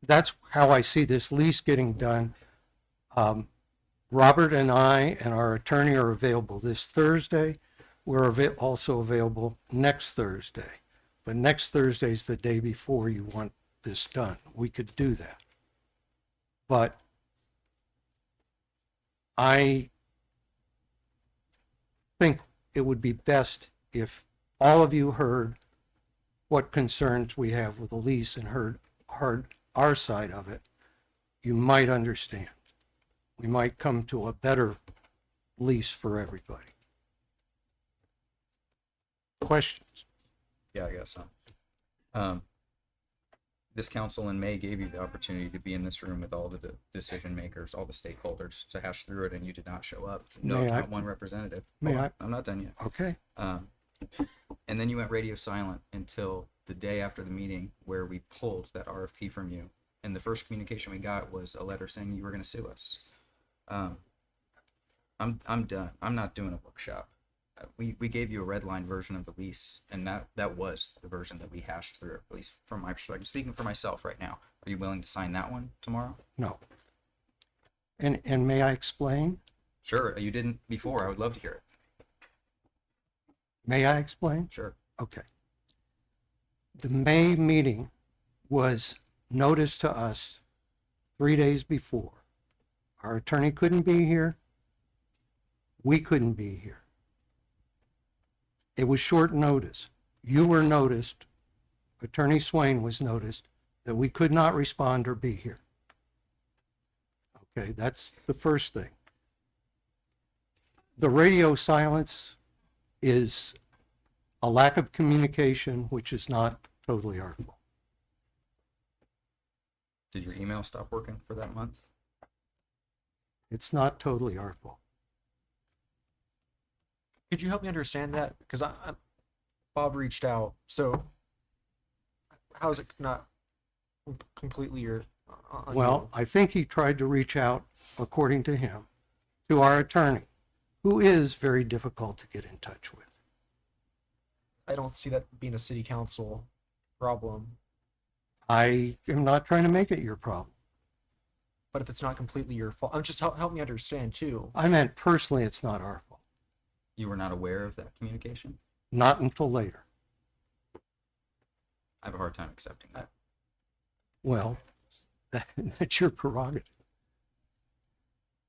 Speaker 5: that's how I see this lease getting done. Robert and I and our attorney are available this Thursday. We're also available next Thursday. But next Thursday is the day before you want this done. We could do that. But I think it would be best if all of you heard what concerns we have with the lease and heard our side of it. You might understand. We might come to a better lease for everybody. Questions?
Speaker 12: Yeah, I guess so. This council in May gave you the opportunity to be in this room with all the decision makers, all the stakeholders to hash through it, and you did not show up. No, not one representative. I'm not done yet.
Speaker 5: Okay.
Speaker 12: And then you went radio silent until the day after the meeting where we pulled that RFP from you. And the first communication we got was a letter saying you were going to sue us. I'm done. I'm not doing a workshop. We gave you a red line version of the lease, and that was the version that we hashed through, at least from my perspective. Speaking for myself right now, are you willing to sign that one tomorrow?
Speaker 5: No. And may I explain?
Speaker 12: Sure. You didn't before. I would love to hear it.
Speaker 5: May I explain?
Speaker 12: Sure.
Speaker 5: Okay. The May meeting was noticed to us 3 days before. Our attorney couldn't be here. We couldn't be here. It was short notice. You were noticed, Attorney Swain was noticed, that we could not respond or be here. Okay, that's the first thing. The radio silence is a lack of communication, which is not totally our fault.
Speaker 12: Did your email stop working for that month?
Speaker 5: It's not totally our fault.
Speaker 11: Could you help me understand that? Because Bob reached out. So how is it not completely your?
Speaker 5: Well, I think he tried to reach out, according to him, to our attorney, who is very difficult to get in touch with.
Speaker 11: I don't see that being a city council problem.
Speaker 5: I am not trying to make it your problem.
Speaker 11: But if it's not completely your fault, I'm just help me understand too.
Speaker 5: I meant personally, it's not our fault.
Speaker 12: You were not aware of that communication?
Speaker 5: Not until later.
Speaker 12: I have a hard time accepting that.
Speaker 5: Well, that's your prerogative.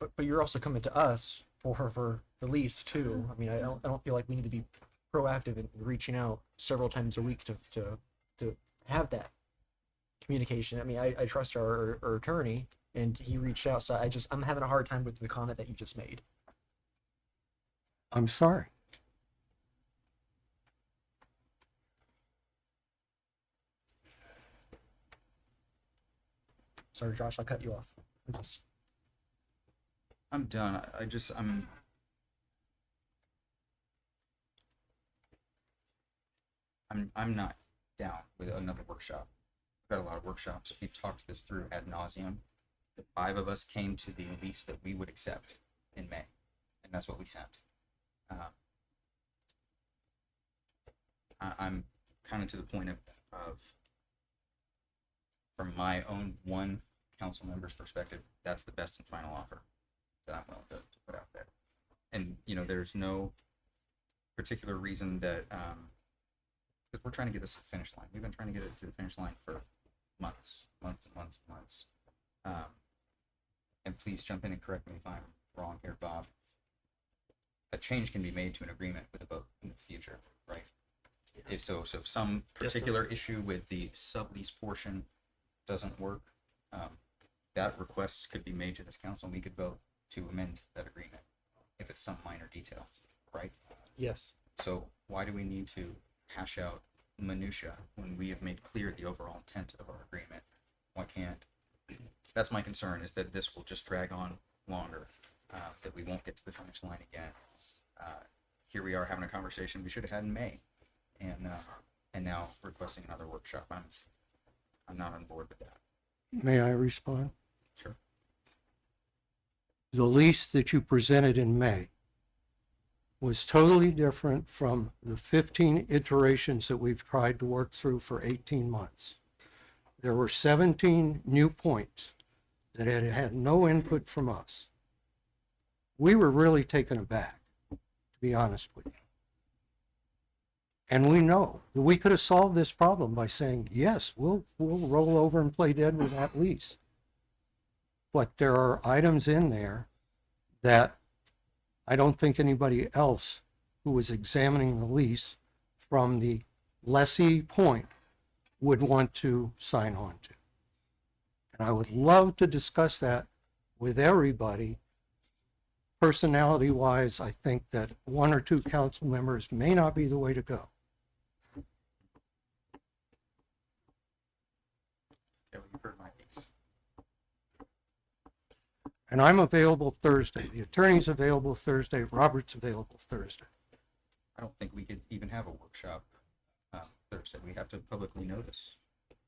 Speaker 11: but you're also coming to us for the lease too. I mean, I don't feel like we need to be proactive in reaching out several times a week to have that communication. I mean, I trust our attorney, and he reached out, so I'm having a hard time with the comment that you just made.
Speaker 5: I'm sorry.
Speaker 11: Sorry, Josh, I cut you off.
Speaker 12: I'm done. I'm not down with another workshop. We've got a lot of workshops. We've talked this through ad nauseum. The 5 of us came to the lease that we would accept in May, and that's what we sent. I'm kind of to the point of from my own one council member's perspective, that's the best and final offer that I'm willing to put out there. And there's no particular reason that because we're trying to get this to the finish line. We've been trying to get it to the finish line for months. And please jump in and correct me if I'm wrong here, Bob. A change can be made to an agreement with a vote in the future, right? If some particular issue with the sublease portion doesn't work, that request could be made to this council, and we could vote to amend that agreement if it's some minor detail, right?
Speaker 11: Yes.
Speaker 12: So why do we need to hash out minutia when we have made clear the overall intent of our agreement? Why can't? That's my concern, is that this will just drag on longer, that we won't get to the finish line again. Here we are having a conversation we should have had in May, and now requesting another workshop. I'm not on board with that.
Speaker 5: May I respond?
Speaker 12: Sure.
Speaker 5: The lease that you presented in May was totally different from the 15 iterations that we've tried to work through for 18 months. There were 17 new points that had no input from us. We were really taken aback, to be honest with you. And we know that we could have solved this problem by saying, yes, we'll roll over and play dead with that lease. But there are items in there that I don't think anybody else who was examining the lease from the lessee point would want to sign on to. And I would love to discuss that with everybody. Personality-wise, I think that 1 or 2 council members may not be the way to go.
Speaker 12: Yeah, well, you've heard my piece.
Speaker 5: And I'm available Thursday. The attorney's available Thursday. Robert's available Thursday.
Speaker 12: I don't think we could even have a workshop Thursday. We have to publicly notice.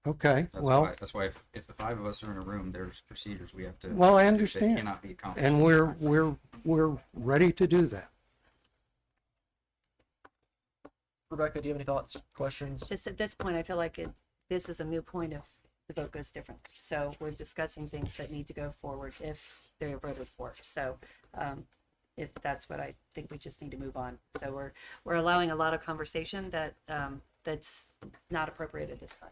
Speaker 5: Okay,
Speaker 12: That's why if the 5 of us are in a room, there's procedures we have to.
Speaker 5: Well, I
Speaker 12: that
Speaker 5: understand.
Speaker 12: cannot be accomplished.
Speaker 5: And we're ready to do that.
Speaker 11: Rebecca, do you have any thoughts, questions?
Speaker 10: Just at this point, I feel like this is a moot point if the vote goes differently. So we're discussing things that need to go forward if they're voted for. So if that's what I think, we just need to move on. So we're allowing a lot of conversation that's not appropriate at this time.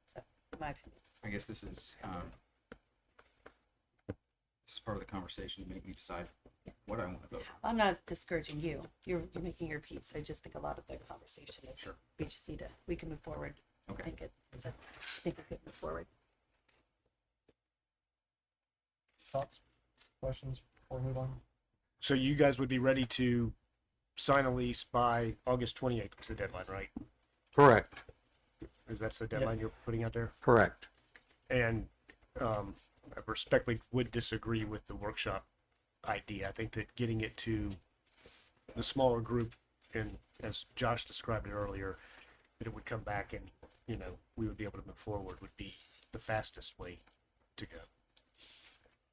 Speaker 10: So, in my opinion.
Speaker 12: I guess this is part of the conversation to make me decide what I want to vote on.
Speaker 10: I'm not discouraging you. You're making your piece. I just think a lot of the conversation is
Speaker 12: Sure.
Speaker 10: we can move forward.
Speaker 12: Okay.
Speaker 10: I think we could move forward.
Speaker 11: Thoughts, questions before we move on?
Speaker 13: So you guys would be ready to sign a lease by August 28th is the deadline, right?
Speaker 5: Correct.
Speaker 13: That's the deadline you're putting out there?
Speaker 5: Correct.
Speaker 13: And I respectfully would disagree with the workshop idea. I think that getting it to the smaller group, and as Josh described it earlier, that it would come back and, we would be able to move forward would be the fastest way to go.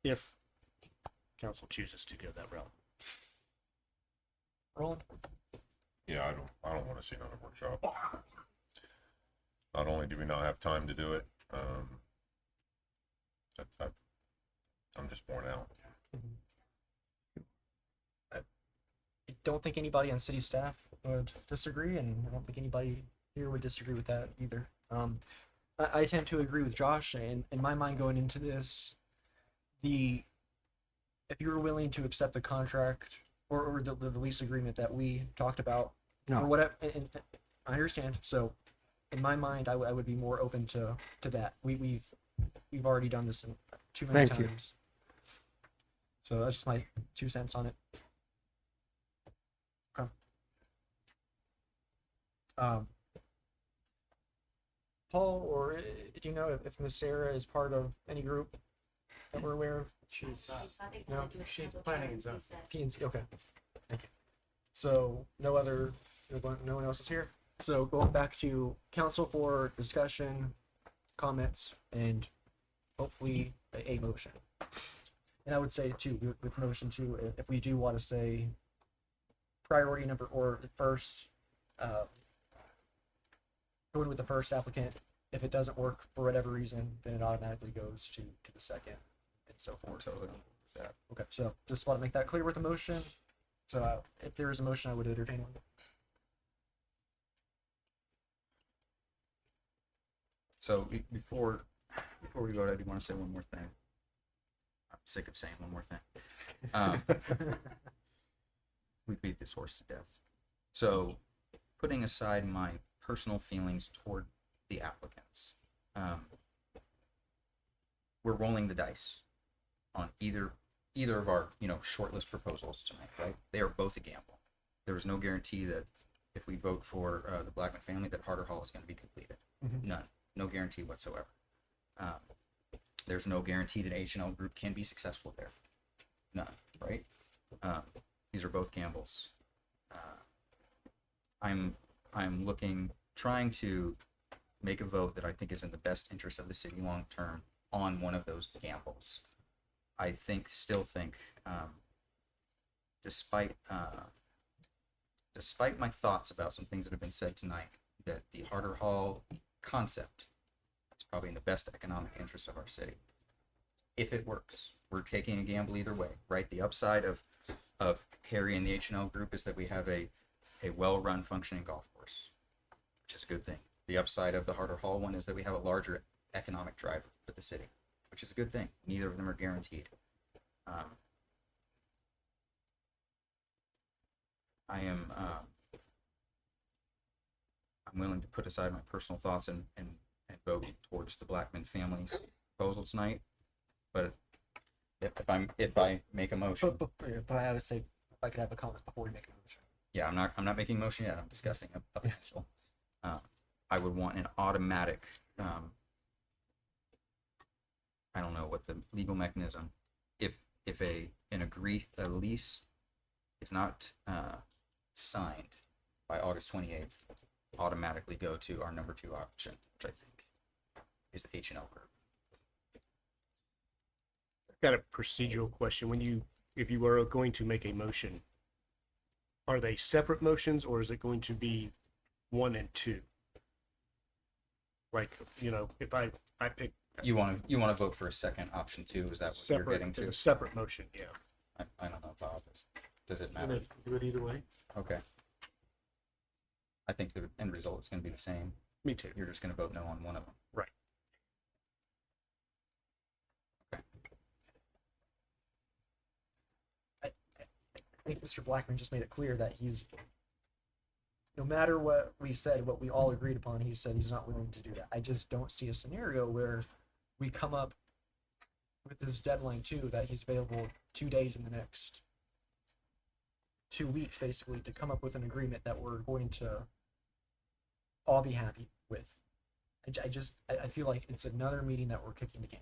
Speaker 13: If council chooses to go that route.
Speaker 11: Roland?
Speaker 14: Yeah, I don't want to see another workshop. Not only do we not have time to do it, I'm just worn out.
Speaker 11: I don't think anybody on city staff would disagree, and I don't think anybody here would disagree with that either. I tend to agree with Josh, and in my mind going into this, if you were willing to accept the contract or the lease agreement that we talked about,
Speaker 5: No.
Speaker 11: or whatever, and I understand. So, in my mind, I would be more open to that. We've already done this too many
Speaker 5: Thank you.
Speaker 11: times. So that's just my 2 cents on it. Okay. Paul, or do you know if Miss Sarah is part of any group that we're aware of?
Speaker 16: She's
Speaker 11: No,
Speaker 16: she's planning and zoning.
Speaker 11: P&Z. Okay. Thank you. So no one else is here. So going back to council for discussion, comments, and hopefully a motion. And I would say too, with motion too, if we do want to say priority number or first, going with the first applicant. If it doesn't work for whatever reason, then it automatically goes to the second and so forth.
Speaker 12: Totally.
Speaker 11: Yeah. Okay. So just want to make that clear with the motion. So if there is a motion, I would entertain one.
Speaker 12: So before we vote, I do want to say one more thing. I'm sick of saying one more thing. We beat this horse to death. So, putting aside my personal feelings toward the applicants, we're rolling the dice on either of our shortlist proposals tonight, right? They are both a gamble. There is no guarantee that if we vote for the Blackman family that Harder Hall is going to be completed.
Speaker 11: Mhm.
Speaker 12: None. No guarantee whatsoever. There's no guarantee that H&L Group can be successful there. None, right? These are both gambles. I'm trying to make a vote that I think is in the best interest of the city long term on one of those gambles. I still think, despite my thoughts about some things that have been said tonight, that the Harder Hall concept is probably in the best economic interest of our city. If it works, we're taking a gamble either way, right? The upside of Harry and the H&L Group is that we have a well-run functioning golf course, which is a good thing. The upside of the Harder Hall one is that we have a larger economic driver for the city, which is a good thing. Neither of them are guaranteed. I'm willing to put aside my personal thoughts and vote towards the Blackman family's proposal tonight. But if I make a motion,
Speaker 11: But I would say if I could have a comment before we make a motion.
Speaker 12: yeah, I'm not making a motion yet. I'm discussing a potential. I would want an automatic. I don't know what the legal mechanism. If a lease is not signed by August 28th, automatically go to our number 2 option, which I think is the H&L Group.
Speaker 13: I've got a procedural question. If you were going to make a motion, are they separate motions or is it going to be 1 and 2? Like, if I pick
Speaker 12: You want to vote for a second option 2? Is that what you're getting
Speaker 13: as
Speaker 12: to?
Speaker 13: a separate motion, yeah.
Speaker 12: I don't know, Bob. Does it matter?
Speaker 16: Do it either way.
Speaker 12: Okay. I think the end result is going to be the same.
Speaker 13: Me too.
Speaker 12: You're just going to vote no on one of them.
Speaker 13: Right.
Speaker 11: I think Mr. Blackman just made it clear that no matter what we said, what we all agreed upon, he said he's not willing to do that. I just don't see a scenario where we come up with this deadline too, that he's available 2 days in the next 2 weeks, basically, to come up with an agreement that we're going to all be happy with. I feel like it's another meeting that we're kicking the can.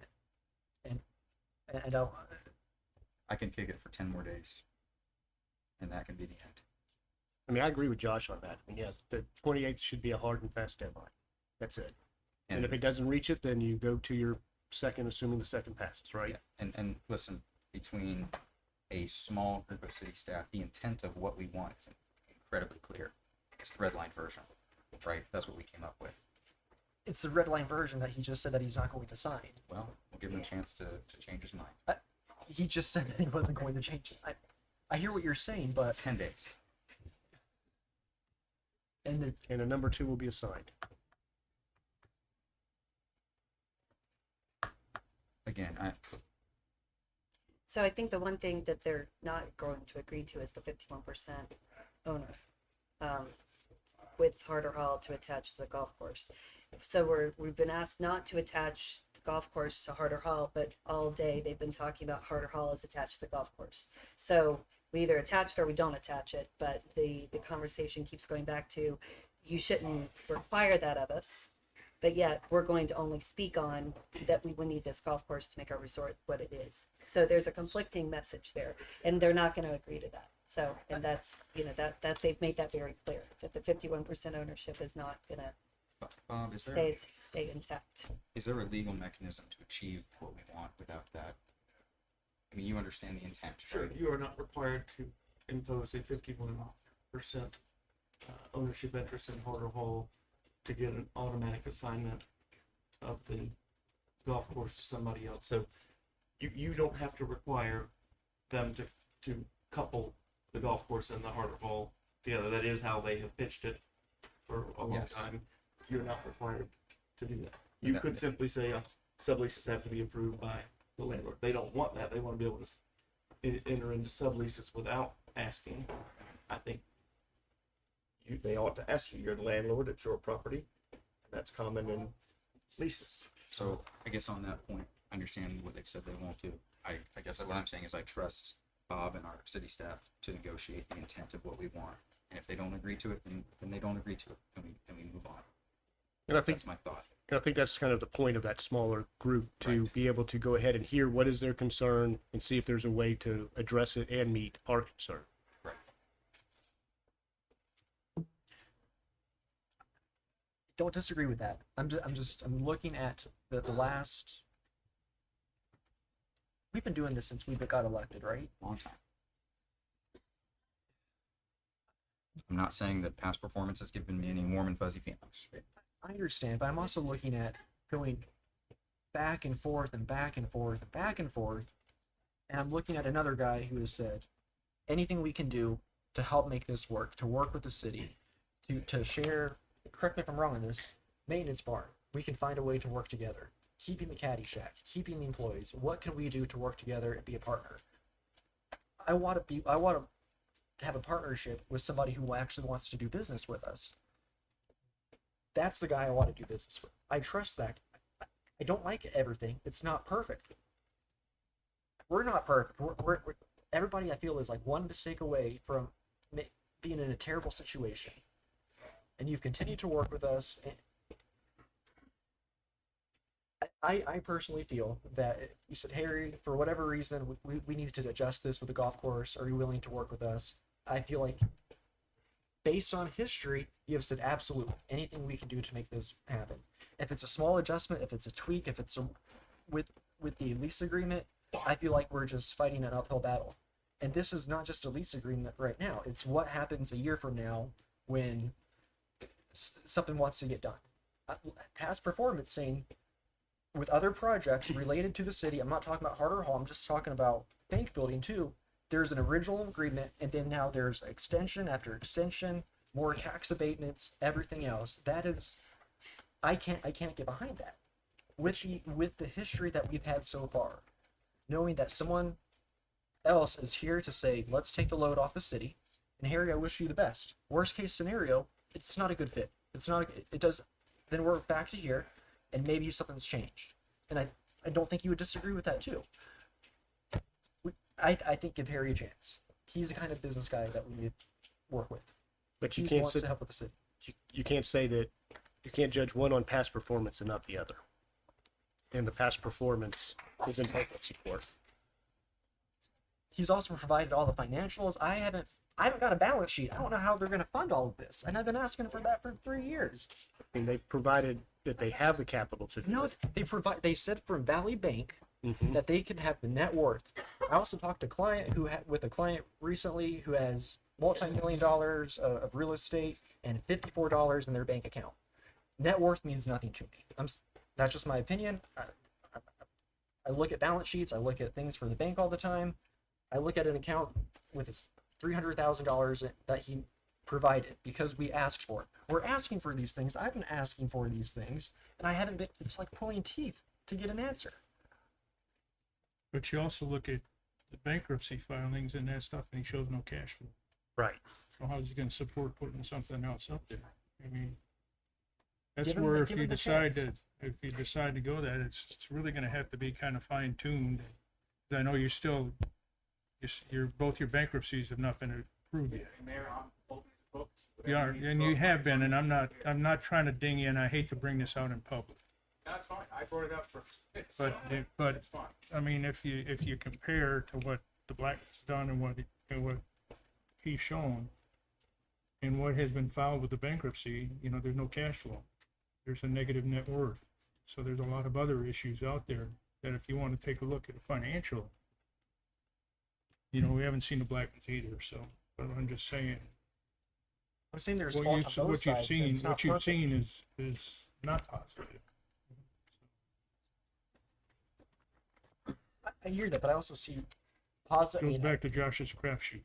Speaker 11: And
Speaker 12: I can kick it for 10 more days. And that can be the end.
Speaker 13: I mean, I agree with Josh on that. I mean, yeah, the 28th should be a hard and fast deadline. That's it. And if it doesn't reach it, then you go to your second, assuming the second passes, right?
Speaker 12: Yeah. And listen, between a small group of city staff, the intent of what we want is incredibly clear. It's the red line version, right? That's what we came up with.
Speaker 11: it's the red line version that he just said that he's not going to sign.
Speaker 12: Well, we'll give him a chance to change his mind.
Speaker 11: He just said that he wasn't going to change it. I hear what you're saying, but...
Speaker 12: It's 10 days.
Speaker 11: And
Speaker 13: a number 2 will be assigned.
Speaker 12: Again,
Speaker 10: So I think the one thing that they're not going to agree to is the 51% owner, with Harder Hall to attach to the golf course. So we've been asked not to attach the golf course to Harder Hall, but all day they've been talking about Harder Hall is attached to the golf course. So we either attach it or we don't attach it, but the conversation keeps going back to, you shouldn't require that of us, but yet we're going to only speak on that we will need this golf course to make our resort what it is. So there's a conflicting message there, and they're not going to agree to that. So, and that's, that they've made that very clear, that the 51% ownership is not going to
Speaker 12: Bob, is there
Speaker 10: stay intact.
Speaker 12: is there a legal mechanism to achieve what we want without that? I mean, you understand the intent,
Speaker 16: Sure,
Speaker 12: right?
Speaker 16: you are not required to impose a 51% ownership interest in Harder Hall to get an automatic assignment of the golf course to somebody else. So you don't have to require them to couple the golf course and the Harder Hall together. That is how they have pitched it for a long
Speaker 12: Yes.
Speaker 16: time. You're not required to do that. You could simply say subleases have to be approved by the landlord. They don't want that. They want to be able to enter into subleases without asking. I think they ought to ask you. You're the landlord. It's your property. That's common in leases.
Speaker 12: So I guess on that point, I understand what they've said they won't do. I guess what I'm saying is I trust Bob and our city staff to negotiate the intent of what we want. And if they don't agree to it, then they don't agree to it, and we move on.
Speaker 13: And I think
Speaker 12: That's my thought.
Speaker 13: And I think that's kind of the point of that smaller group, to be able to go ahead and hear what is their concern and see if there's a way to address it and meet our concern.
Speaker 12: Right.
Speaker 11: Don't disagree with that. I'm looking at the last. We've been doing this since we got elected, right?
Speaker 12: Long time. I'm not saying that past performance has given me any warm and fuzzy feelings.
Speaker 11: I understand, but I'm also looking at going back and forth and back and forth and back and forth. And I'm looking at another guy who has said, anything we can do to help make this work, to work with the city, to share, correct me if I'm wrong on this, maintenance barn. We can find a way to work together. Keeping the caddy shack, keeping the employees. What can we do to work together and be a partner? I want to have a partnership with somebody who actually wants to do business with us. That's the guy I want to do business with. I trust that. I don't like everything. It's not perfect. We're not perfect. We're everybody, I feel, is like one mistake away from being in a terrible situation. And you've continued to work with us. And I personally feel that you said, Harry, for whatever reason, we need to adjust this with the golf course. Are you willing to work with us? I feel like, based on history, you have said absolutely anything we can do to make this happen. If it's a small adjustment, if it's a tweak, if it's with the lease agreement, I feel like we're just fighting an uphill battle. And this is not just a lease agreement right now. It's what happens a year from now when something wants to get done. Past performance saying, with other projects related to the city, I'm not talking about Harder Hall, I'm just talking about bank building too. There's an original agreement, and then now there's extension after extension, more tax abatements, everything else. That is, I can't get behind that. With the history that we've had so far, knowing that someone else is here to say, let's take the load off the city, and Harry, I wish you the best. Worst case scenario, it's not a good fit. It does. Then we're back to here, and maybe something's changed. And I don't think you would disagree with that too. I think give Harry a chance. He's the kind of business guy that we need to work with.
Speaker 13: But you
Speaker 11: He
Speaker 13: can't
Speaker 11: wants
Speaker 13: sit,
Speaker 11: to help with the city.
Speaker 13: you can't say that you can't judge one on past performance and not the other. And the past performance is in bankruptcy court.
Speaker 11: He's also provided all the financials. I haven't got a balance sheet. I don't know how they're going to fund all of this, and I've been asking for that for 3 years.
Speaker 13: I mean, they provided that they have the capital to do
Speaker 11: No,
Speaker 13: it.
Speaker 11: they said from Valley Bank that they can have the net worth. I also talked to with a client recently who has multi-million dollars of real estate and $54 in their bank account. Net worth means nothing to me. That's just my opinion. I look at balance sheets. I look at things for the bank all the time. I look at an account with his $300,000 that he provided because we asked for it. We're asking for these things. I've been asking for these things, and I haven't been. It's like pulling teeth to get an answer.
Speaker 1: But you also look at the bankruptcy filings and that stuff, and he shows no cash flow.
Speaker 13: Right.
Speaker 1: So how's he gonna support putting something else up there? I mean, that's
Speaker 11: Give him
Speaker 1: where
Speaker 11: the-
Speaker 1: if
Speaker 11: give
Speaker 1: you
Speaker 11: him the
Speaker 1: decide
Speaker 11: chance.
Speaker 1: to go that, it's really gonna have to be kind of fine tuned. I know you're still, both your bankruptcies have not been approved yet. Yeah, and you have been, and I'm not trying to ding you, and I hate to bring this out in public.
Speaker 4: That's fine. I brought it up for.
Speaker 1: But I mean, if you compare to what the Black's done and what he's shown, and what has been filed with the bankruptcy, there's no cash flow. There's a negative net worth. So there's a lot of other issues out there that if you want to take a look at the financial, we haven't seen the black ones either. So, but I'm just saying.
Speaker 11: I'm saying there's
Speaker 1: What
Speaker 11: fault
Speaker 1: you've
Speaker 11: on both
Speaker 1: what you've
Speaker 11: sides, and
Speaker 1: seen,
Speaker 11: it's not
Speaker 1: what you've
Speaker 11: perfect.
Speaker 1: seen is not positive.
Speaker 11: I hear that, but I also see positive.
Speaker 1: Goes back to Josh's crapshoot.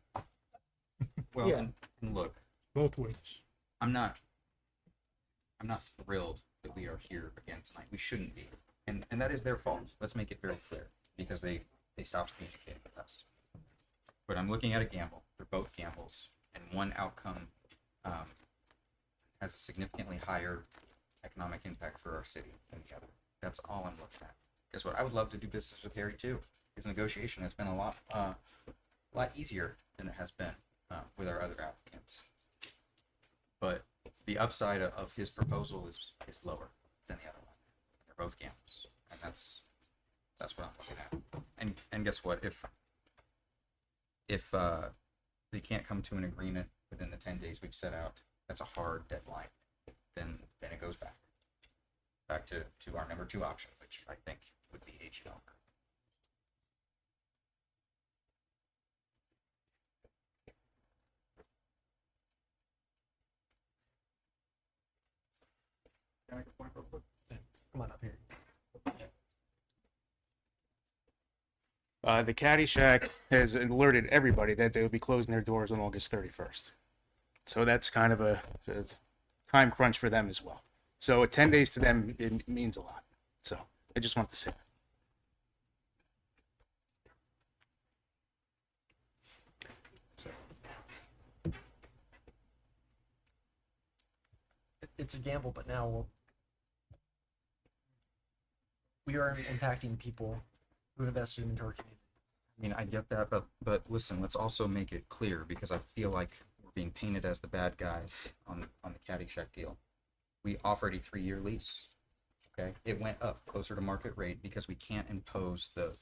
Speaker 12: Well,
Speaker 11: Yeah.
Speaker 12: and look,
Speaker 1: Both ways.
Speaker 12: I'm not thrilled that we are here again tonight. We shouldn't be. And that is their fault. Let's make it very clear because they stopped communicating with us. But I'm looking at a gamble. They're both gambles, and one outcome has a significantly higher economic impact for our city than the other. That's all I'm looking at. Guess what? I would love to do business with Harry too. His negotiation has been a lot easier than it has been with our other applicants. But the upside of his proposal is lower than the other one. They're both gambles, and that's what I'm looking at. And guess what? If they can't come to an agreement within the 10 days we've set out, that's a hard deadline. Then it goes back to our number 2 option, which I think would be HL.
Speaker 11: Come on up here.
Speaker 4: The Caddyshack has alerted everybody that they will be closing their doors on August 31st. So that's kind of a time crunch for them as well. So 10 days to them, it means a lot. So I just wanted to say that.
Speaker 11: It's a gamble, but now we are impacting people who have invested into our community.
Speaker 12: I mean, I get that, but listen, let's also make it clear because I feel like we're being painted as the bad guys on the Caddyshack deal. We offered a 3-year lease. Okay, it went up closer to market rate because we can't impose the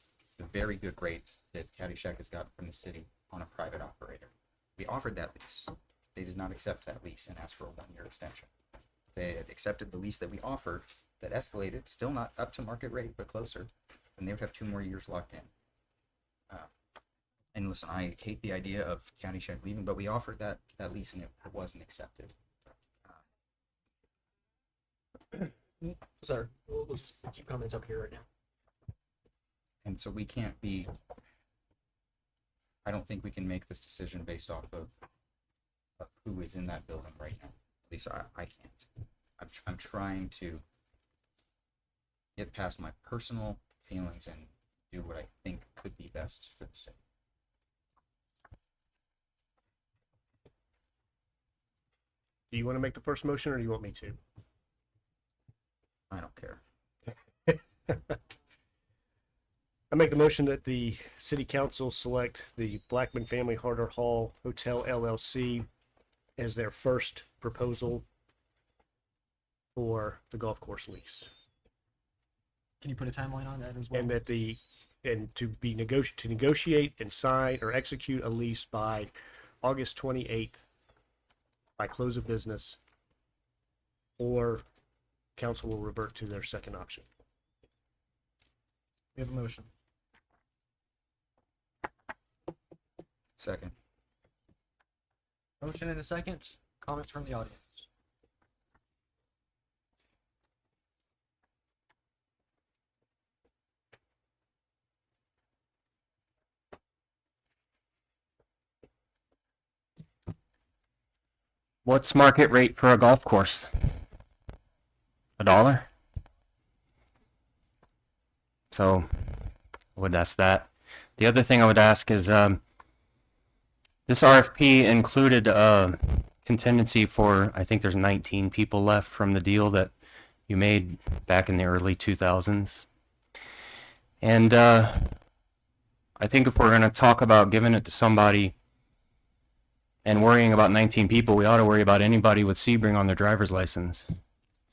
Speaker 12: very good rate that Caddyshack has got from the city on a private operator. We offered that lease. They did not accept that lease and asked for a 1-year extension. They had accepted the lease that we offered that escalated, still not up to market rate, but closer, and they would have 2 more years locked in. And listen, I hate the idea of Caddyshack leaving, but we offered that lease and it wasn't accepted.
Speaker 11: Sorry, we'll just keep comments up here right now.
Speaker 12: And so we can't be, I don't think we can make this decision based off of who is in that building right now. At least I can't. I'm trying to get past my personal feelings and do what I think could be best for the city.
Speaker 13: Do you want to make the first motion or do you want me to?
Speaker 12: I don't care.
Speaker 13: I make the motion that the city council select the Blackman Family Harder Hall Hotel LLC as their first proposal for the golf course lease.
Speaker 11: Can you put a timeline on that as well?
Speaker 13: And that to negotiate and sign or execute a lease by August 28th by close of business, or council will revert to their second option.
Speaker 11: We have a motion.
Speaker 12: Second.
Speaker 11: Motion and a second. Comments from the audience.
Speaker 23: What's market rate for a golf course? $1? So, I would ask that. The other thing I would ask is this RFP included a contingency for, I think there's 19 people left from the deal that you made back in the early 2000s. And I think if we're going to talk about giving it to somebody and worrying about 19 people, we ought to worry about anybody with Sebring on their driver's license.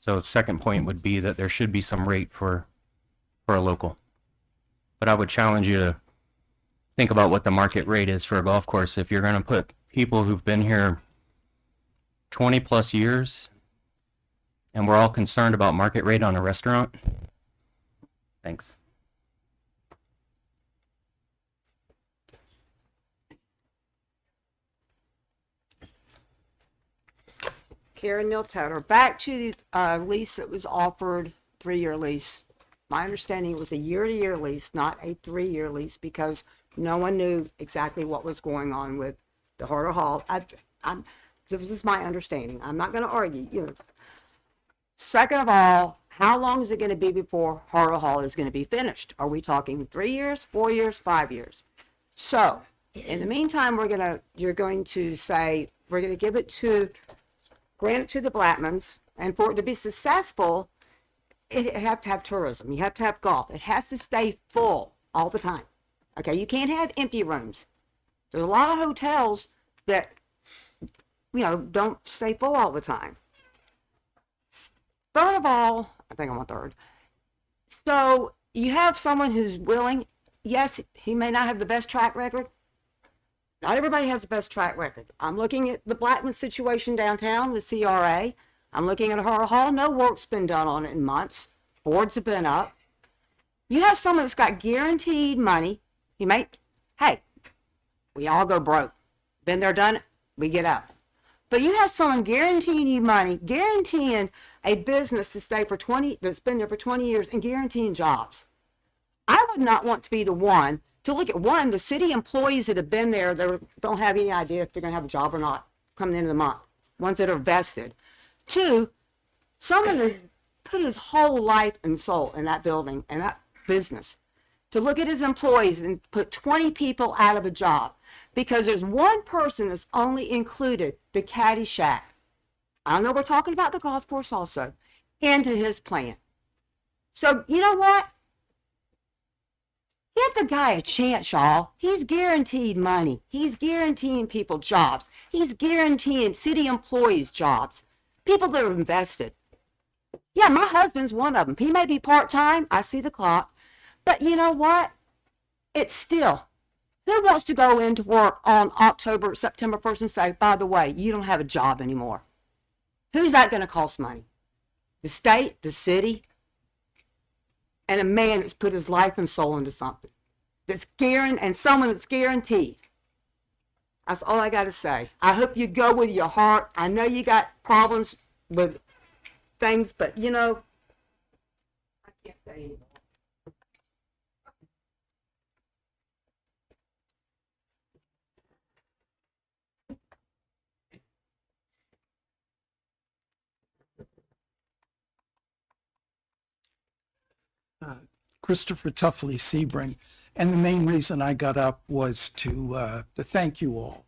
Speaker 23: So the second point would be that there should be some rate for a local. But I would challenge you to think about what the market rate is for a golf course. If you're going to put people who've been here 20 plus years and we're all concerned about market rate on a restaurant, thanks.
Speaker 17: Karen Niltetter, back to the lease that was offered, 3-year lease. My understanding it was a year-to-year lease, not a 3-year lease, because no one knew exactly what was going on with the Harder Hall. This is my understanding. I'm not going to argue. You know. Second of all, how long is it going to be before Harder Hall is going to be finished? Are we talking 3 years, 4 years, 5 years? So, in the meantime, you're going to say we're going to give it to, grant it to the Blackmans, and for it to be successful, you have to have tourism. You have to have golf. It has to stay full all the time. Okay, you can't have empty rooms. There's a lot of hotels that, don't stay full all the time. Third of all, I think I'm on third. So you have someone who's willing. Yes, he may not have the best track record. Not everybody has the best track record. I'm looking at the Blackman situation downtown with CRA. I'm looking at Harder Hall. No work's been done on it in months. Boards have been up. You have someone that's got guaranteed money. Hey, we all go broke. Been there, done it, we get up. But you have someone guaranteeing you money, guaranteeing a business to stay for that's been there for 20 years, and guaranteeing jobs. I would not want to be the one to look at the city employees that have been there that don't have any idea if they're going to have a job or not coming into the month, ones that are vested. 2, someone that put his whole life and soul in that building and that business, to look at his employees and put 20 people out of a job because there's one person that's only included the caddy shack. I know we're talking about the golf course also, into his plan. So you know what? Give the guy a chance, y'all. He's guaranteed money. He's guaranteeing people jobs. He's guaranteeing city employees jobs. People that are invested. Yeah, my husband's one of them. He may be part-time. I see the clock. But you know what? It's still, who wants to go into work on September 1st and say, by the way, you don't have a job anymore? Who's that going to cost money? The state, the city, and a man that's put his life and soul into something. That's and someone that's guaranteed. That's all I got to say. I hope you go with your heart. I know you got problems with things, but I can't say anymore.
Speaker 6: Christopher Tuffley Sebring. And the main reason I got up was to thank you all,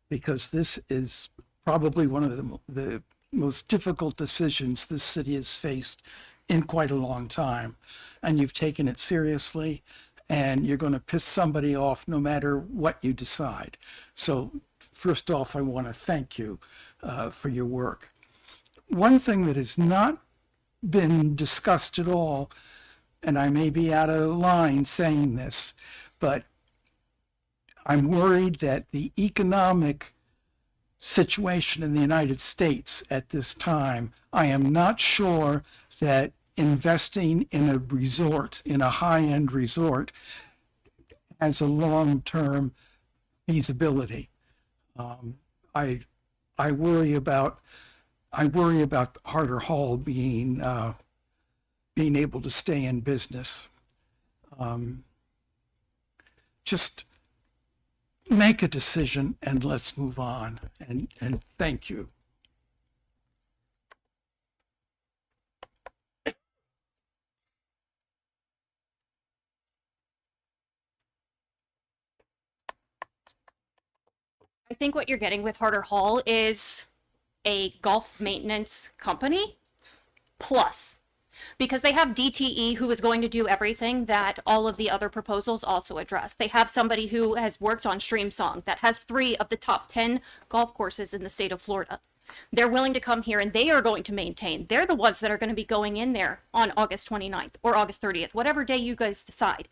Speaker 6: because this is probably one of the most difficult decisions this city has faced in quite a long time. And you've taken it seriously, and you're going to piss somebody off no matter what you decide. So first off, I want to thank you for your work. One thing that has not been discussed at all, and I may be out of line saying this, but I'm worried that the economic situation in the United States at this time, I am not sure that investing in a resort, in a high-end resort, has a long-term feasibility. I worry about Harder Hall being able to stay in business. Just make a decision and let's move on. And thank you.
Speaker 20: I think what you're getting with Harder Hall is a golf maintenance company plus, because they have DTE who is going to do everything that all of the other proposals also address. They have somebody who has worked on Stream Song that has 3 of the top 10 golf courses in the state of Florida. They're willing to come here and they are going to maintain. They're the ones that are going to be going in there on August 29th or August 30th, whatever day you guys decide.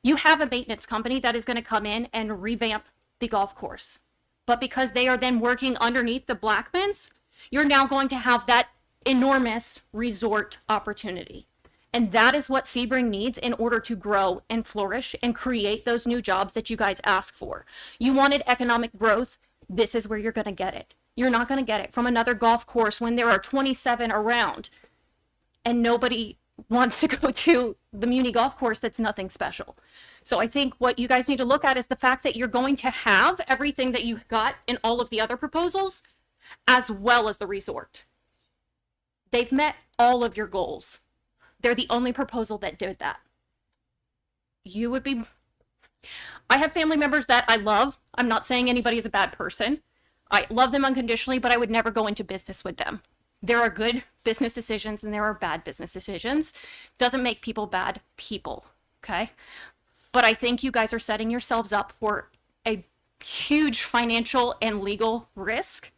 Speaker 20: You have a maintenance company that is going to come in and revamp the golf course. But because they are then working underneath the Blackmans, you're now going to have that enormous resort opportunity. And that is what Sebring needs in order to grow and flourish and create those new jobs that you guys ask for. You wanted economic growth. This is where you're going to get it. You're not going to get it from another golf course when there are 27 around and nobody wants to go to the Muni golf course. That's nothing special. So I think what you guys need to look at is the fact that you're going to have everything that you got in all of the other proposals, as well as the resort. They've met all of your goals. They're the only proposal that did that. You would be... I have family members that I love. I'm not saying anybody is a bad person. I love them unconditionally, but I would never go into business with them. There are good business decisions and there are bad business decisions. Doesn't make people bad people, okay? But I think you guys are setting yourselves up for a huge financial and legal risk.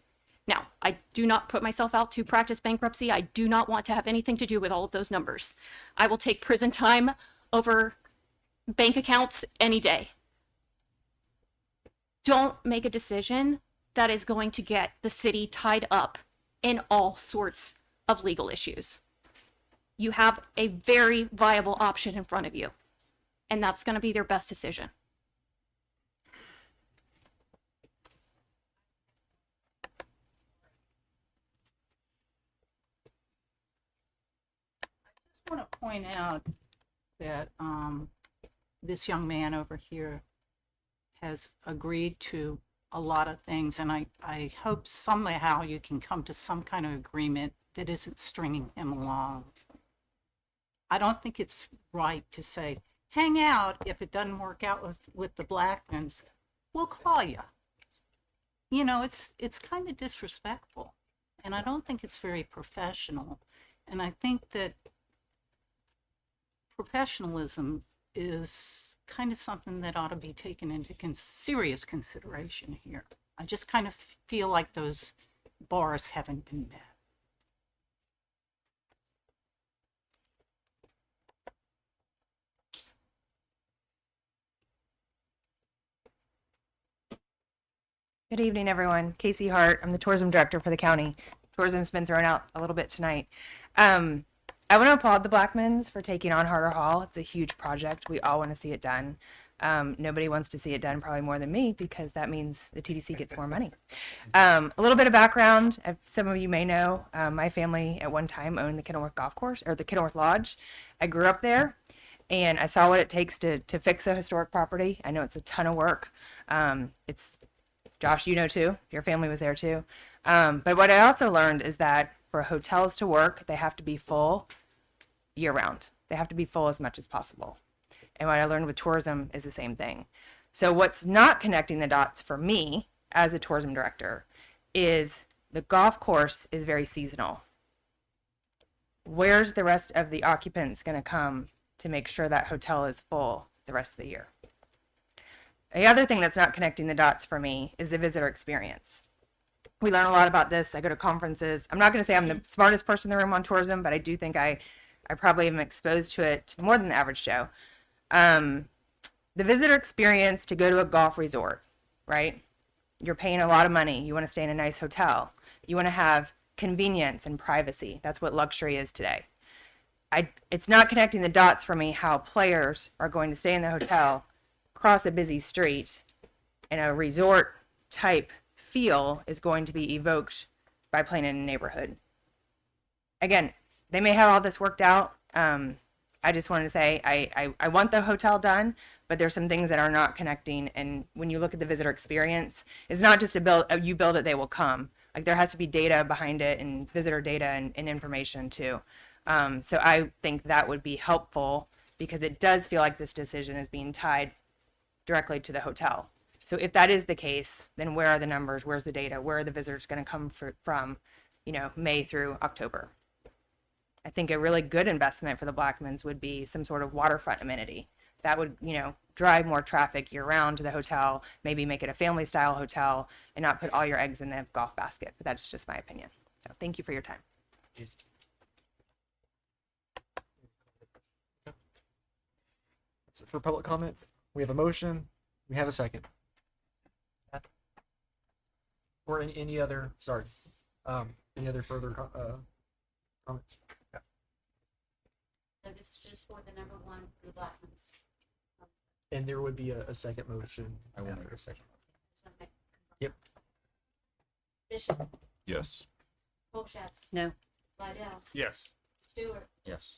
Speaker 20: Now, I do not put myself out to practice bankruptcy. I do not want to have anything to do with all of those numbers. I will take prison time over bank accounts any day. Don't make a decision that is going to get the city tied up in all sorts of legal issues. You have a very viable option in front of you, and that's going to be their best decision.
Speaker 22: I want to point out that this young man over here has agreed to a lot of things, and I hope somehow you can come to some kind of agreement that isn't stringing him along. I don't think it's right to say, hang out. If it doesn't work out with the Blackmans, we'll call you. You know, it's kind of disrespectful, and I don't think it's very professional. And I think that professionalism is kind of something that ought to be taken into serious consideration here. I just kind of feel like those bars haven't been met.
Speaker 7: Good evening, everyone. Casey Hart. I'm the tourism director for the county. Tourism's been thrown out a little bit tonight. I want to applaud the Blackmans for taking on Harder Hall. It's a huge project. We all want to see it done. Nobody wants to see it done probably more than me because that means the TDC gets more money. A little bit of background. Some of you may know, my family at one time owned the Kenilworth Golf Course, or the Kenilworth Lodge. I grew up there and I saw what it takes to fix a historic property. I know it's a ton of work. It's Josh, you know too. Your family was there too. But what I also learned is that for hotels to work, they have to be full year round. They have to be full as much as possible. And what I learned with tourism is the same thing. So what's not connecting the dots for me as a tourism director is the golf course is very seasonal. Where's the rest of the occupants going to come to make sure that hotel is full the rest of the year? The other thing that's not connecting the dots for me is the visitor experience. We learn a lot about this. I go to conferences. I'm not going to say I'm the smartest person in the room on tourism, but I do think I probably am exposed to it more than the average Joe. The visitor experience to go to a golf resort, right? You're paying a lot of money. You want to stay in a nice hotel. You want to have convenience and privacy. That's what luxury is today. It's not connecting the dots for me how players are going to stay in the hotel, cross a busy street, and a resort type feel is going to be evoked by playing in a neighborhood. Again, they may have all this worked out. I just wanted to say I want the hotel done, but there's some things that are not connecting. And when you look at the visitor experience, it's not just you build it, they will come. Like there has to be data behind it and visitor data and information too. So I think that would be helpful because it does feel like this decision is being tied directly to the hotel. So if that is the case, then where are the numbers? Where's the data? Where are the visitors going to come from, May through October? I think a really good investment for the Blackmans would be some sort of waterfront amenity that would, drive more traffic year round to the hotel, maybe make it a family style hotel and not put all your eggs in the golf basket. But that's just my opinion. So thank you for your time.
Speaker 11: Yes. That's it for public comment. We have a motion. We have a second. Or any other, sorry, any other further comments? Yeah.
Speaker 8: So this is just for the number one for the Blackmans.
Speaker 11: And there would be a second motion.
Speaker 12: I will make a second.
Speaker 11: Yep.
Speaker 8: Bishop,
Speaker 14: Yes.
Speaker 8: Colshatz,
Speaker 10: No.
Speaker 8: Liddell,
Speaker 1: Yes.
Speaker 8: Stewart,
Speaker 12: Yes.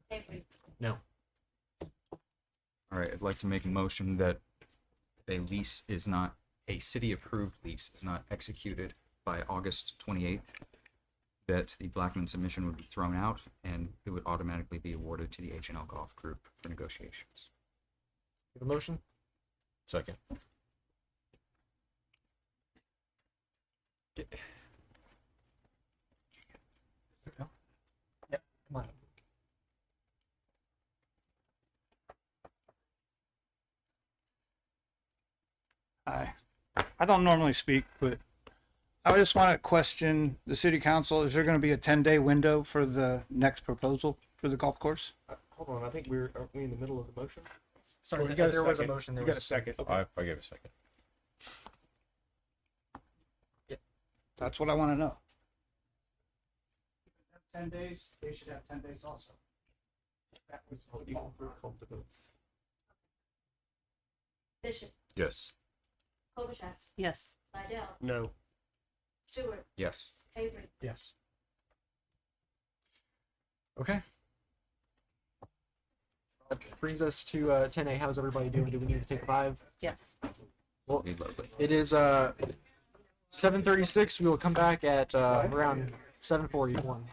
Speaker 8: Avery.
Speaker 11: No.
Speaker 12: All right, I'd like to make a motion that a lease is not, a city-approved lease is not executed by August 28th, that the Blackman submission would be thrown out and it would automatically be awarded to the H&L Golf Group for negotiations.
Speaker 11: You have a motion?
Speaker 14: Second.
Speaker 11: Yep, come on.
Speaker 2: I don't normally speak, but I just want to question the city council. Is there going to be a 10-day window for the next proposal for the golf course?
Speaker 16: Hold on, I think aren't we in the middle of the motion?
Speaker 11: Sorry,
Speaker 1: You got a
Speaker 11: there was a
Speaker 1: second.
Speaker 11: motion. There
Speaker 1: You
Speaker 11: was
Speaker 1: got a second.
Speaker 14: I gave a second.
Speaker 2: That's what I want to know. 10 days, they should have 10 days also. That was what you called the vote.
Speaker 8: Bishop,
Speaker 14: Yes.
Speaker 8: Colshatz,
Speaker 10: Yes.
Speaker 8: Liddell,
Speaker 13: No.
Speaker 8: Stewart,
Speaker 12: Yes.
Speaker 8: Avery.
Speaker 11: Yes. Okay. That brings us to 10A. How's everybody doing? Do we need to take a 5?
Speaker 10: Yes.
Speaker 11: Well,
Speaker 12: Be lovely.
Speaker 11: it is 7:36. We will come back at around 7:41.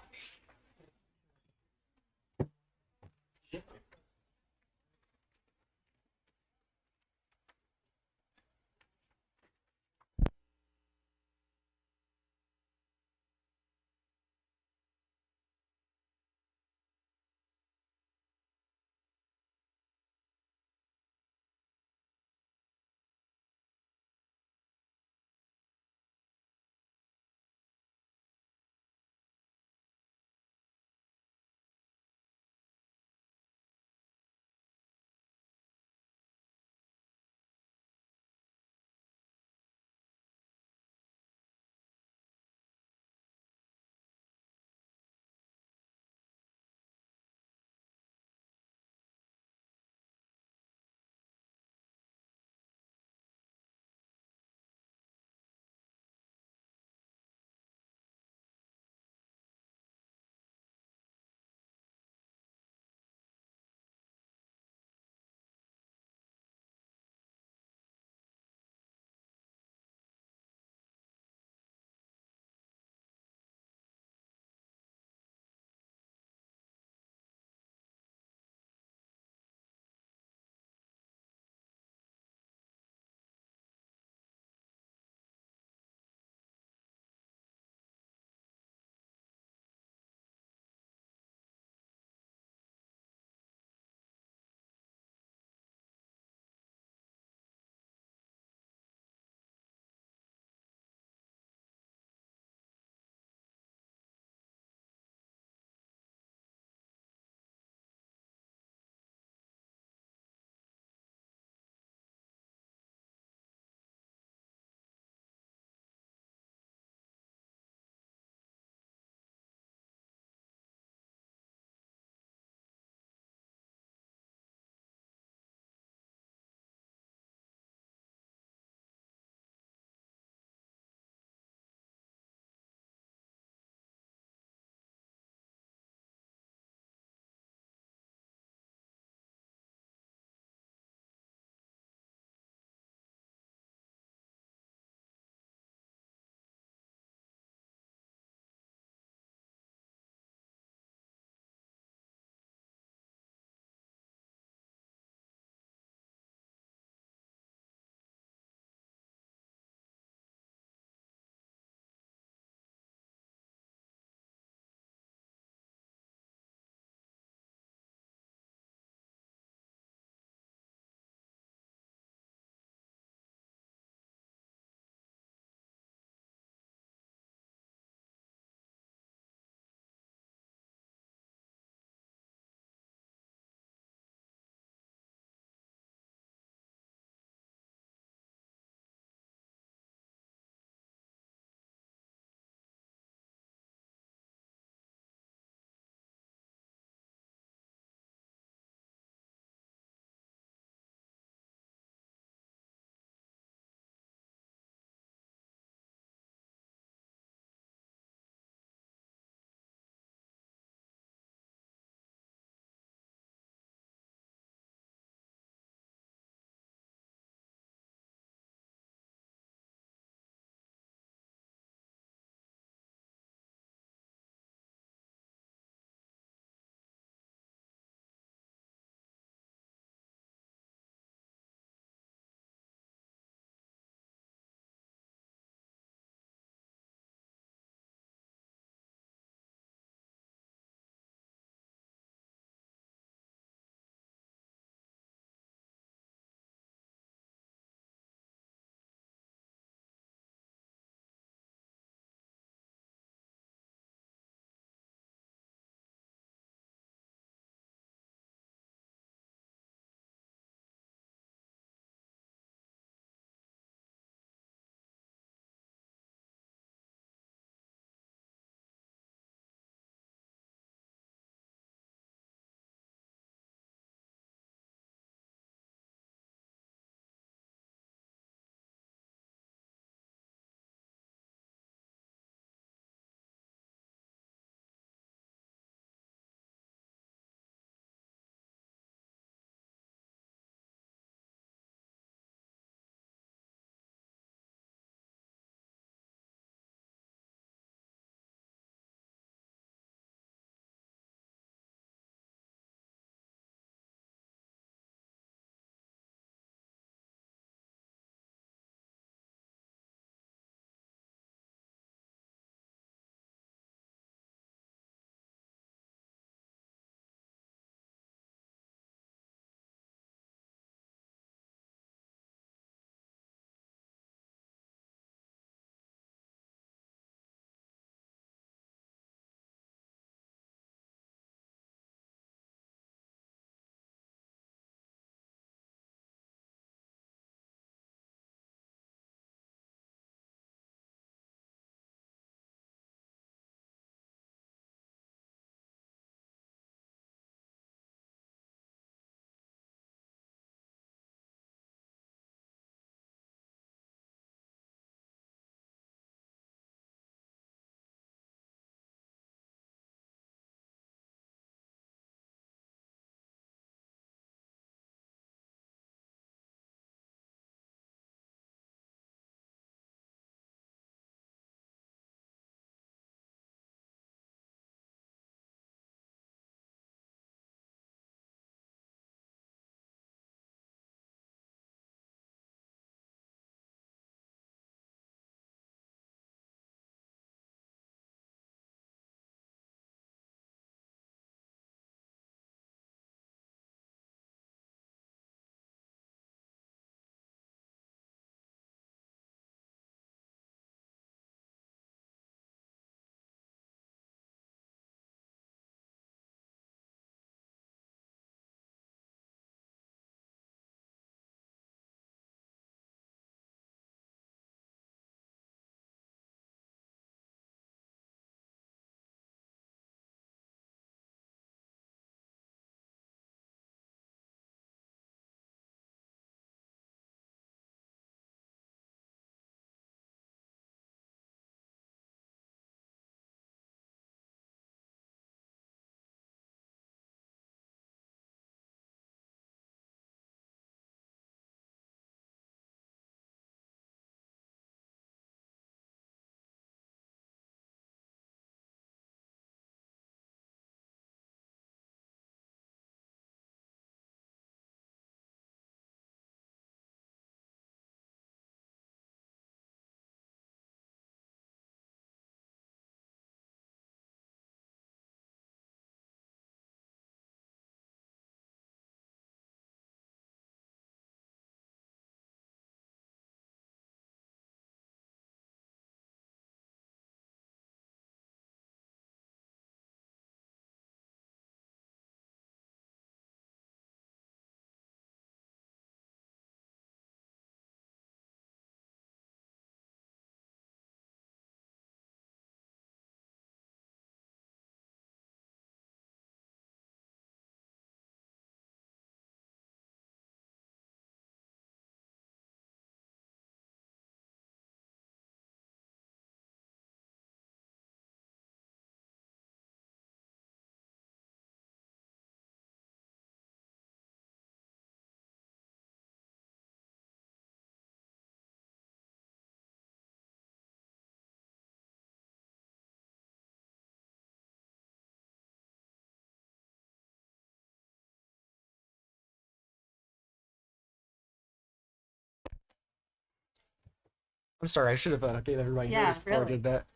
Speaker 11: I'm sorry, I should have gave everybody
Speaker 10: Yeah,
Speaker 11: notice before I
Speaker 10: really.
Speaker 11: did that.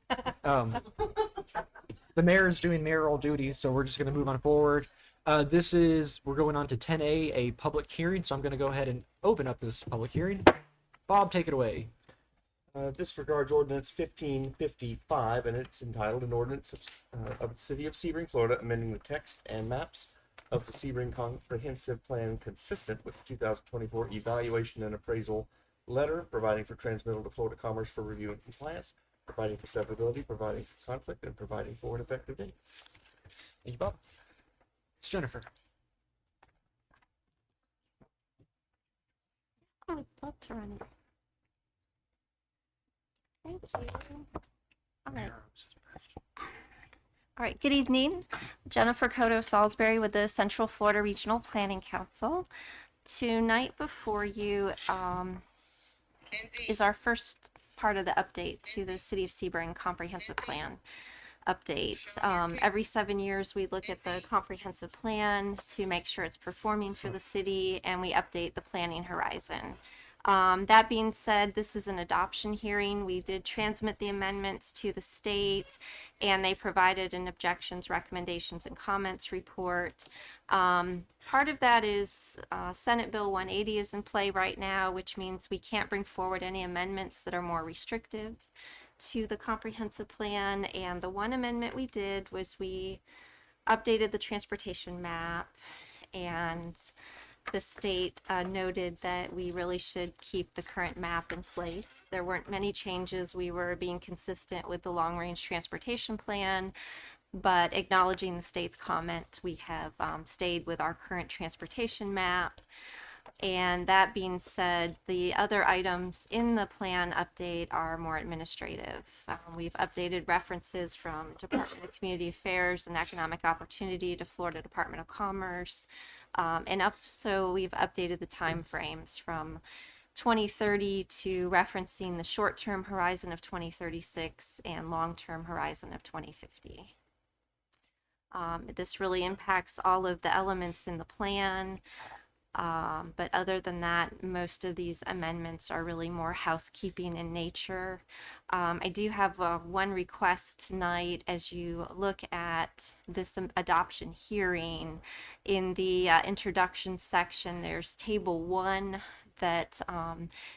Speaker 11: The mayor is doing mayoral duties, so we're just going to move on forward. We're going on to 10A, a public hearing, so I'm going to go ahead and open up this public hearing. Bob, take it away.
Speaker 16: This regards ordinance 1555, and it's entitled an ordinance of the city of Sebring, Florida, amending the text and maps of the Sebring Comprehensive Plan consistent with the 2024 evaluation and appraisal letter, providing for transmittal to Florida Commerce for review and compliance, providing for severability, providing for conflict, and providing for an effective date.
Speaker 11: Thank you, Bob. It's Jennifer.
Speaker 21: I would love to run it. Thank you. All right. All right, good evening. Jennifer Cotto Salisbury with the Central Florida Regional Planning Council. Tonight before you is our first part of the update to the City of Sebring Comprehensive Plan update. Every 7 years, we look at the comprehensive plan to make sure it's performing for the city, and we update the planning horizon. That being said, this is an adoption hearing. We did transmit the amendments to the state, and they provided an objections, recommendations, and comments report. Part of that is Senate Bill 180 is in play right now, which means we can't bring forward any amendments that are more restrictive to the comprehensive plan. And the one amendment we did was we updated the transportation map, and the state noted that we really should keep the current map in place. There weren't many changes. We were being consistent with the long-range transportation plan, but acknowledging the state's comment, we have stayed with our current transportation map. And that being said, the other items in the plan update are more administrative. We've updated references from Department of Community Affairs and Economic Opportunity to Florida Department of Commerce. So we've updated the timeframes from 2030 to referencing the short-term horizon of 2036 and long-term horizon of 2050. This really impacts all of the elements in the plan. But other than that, most of these amendments are really more housekeeping in nature. I do have one request tonight as you look at this adoption hearing. In the introduction section, there's table 1 that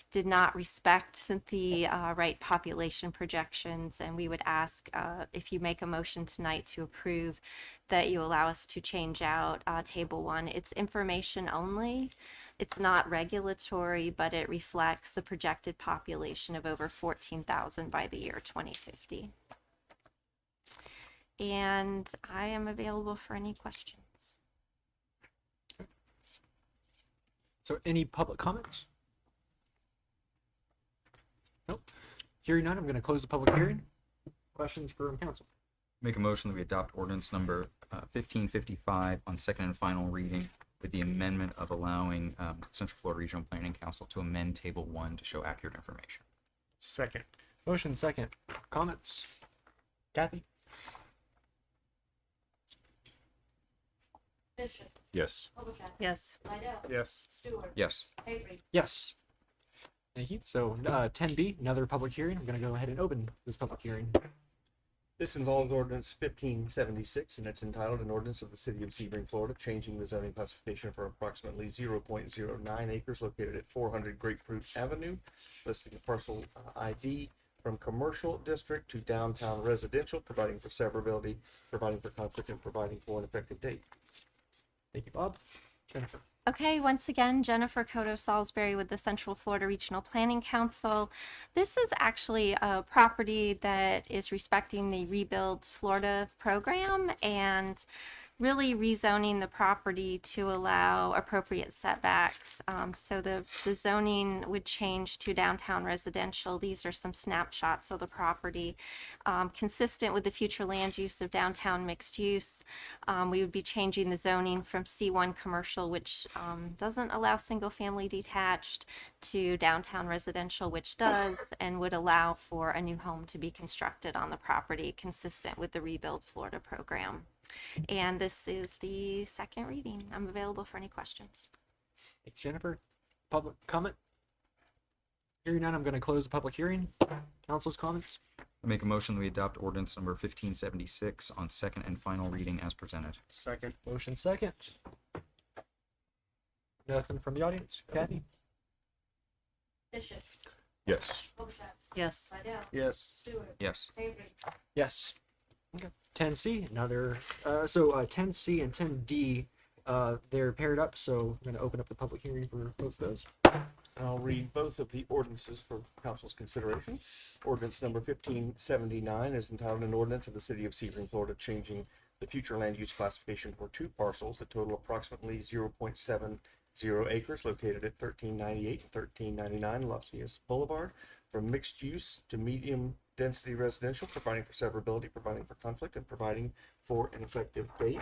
Speaker 21: did not respect the right population projections, and we would ask if you make a motion tonight to approve that you allow us to change out table 1. It's information only. It's not regulatory, but it reflects the projected population of over 14,000 by the year 2050. And I am available for any questions.
Speaker 11: So any public comments? Nope. Hearing none, I'm going to close the public hearing. Questions from council?
Speaker 12: Make a motion that we adopt ordinance number 1555 on second and final reading with the amendment of allowing Central Florida Regional Planning Council to amend table 1 to show accurate information.
Speaker 13: Second.
Speaker 11: Motion second. Comments? Kathy?
Speaker 8: Bishop.
Speaker 14: Yes.
Speaker 8: Overbaugh.
Speaker 10: Yes.
Speaker 8: Lidell.
Speaker 13: Yes.
Speaker 8: Stewart.
Speaker 12: Yes.
Speaker 8: Avery.
Speaker 11: Yes. Thank you. So 10B, another public hearing. I'm going to go ahead and open this public hearing.
Speaker 16: This involves ordinance 1576, and it's entitled an ordinance of the city of Sebring, Florida, changing the zoning classification for approximately 0.09 acres located at 400 Grapefruit Avenue, listing the parcel ID from commercial district to downtown residential, providing for severability, providing for conflict, and providing for an effective date.
Speaker 11: Thank you, Bob. Jennifer.
Speaker 21: Okay, once again, Jennifer Cotto Salisbury with the Central Florida Regional Planning Council. This is actually a property that is respecting the Rebuild Florida program and really rezoning the property to allow appropriate setbacks. So the zoning would change to downtown residential. These are some snapshots of the property. Consistent with the future land use of downtown mixed use, we would be changing the zoning from C1 commercial, which doesn't allow single family detached, to downtown residential, which does, and would allow for a new home to be constructed on the property consistent with the Rebuild Florida program. And this is the second reading. I'm available for any questions.
Speaker 11: Thanks, Jennifer. Public comment? Hearing none, I'm going to close the public hearing. Council's comments?
Speaker 12: I make a motion that we adopt ordinance number 1576 on second and final reading as presented.
Speaker 13: Second.
Speaker 11: Motion second. Nothing from the audience. Kathy?
Speaker 8: Bishop,
Speaker 14: Yes.
Speaker 8: Colchester,
Speaker 10: Yes.
Speaker 8: Lidell,
Speaker 13: Yes.
Speaker 8: Stewart,
Speaker 12: Yes.
Speaker 8: Avery.
Speaker 11: Yes. Okay. 10C, another, 10C and 10D, they're paired up, so I'm going to open up the public hearing for both of those.
Speaker 16: I'll read both of the ordinances for council's consideration. Ordinance number 1579 is entitled an ordinance of the city of Sebring, Florida, changing the future land use classification for two parcels that total approximately 0.70 acres located at 1398 and 1399 Las Villas Boulevard from mixed use to medium density residential, providing for severability, providing for conflict, and providing for an effective date.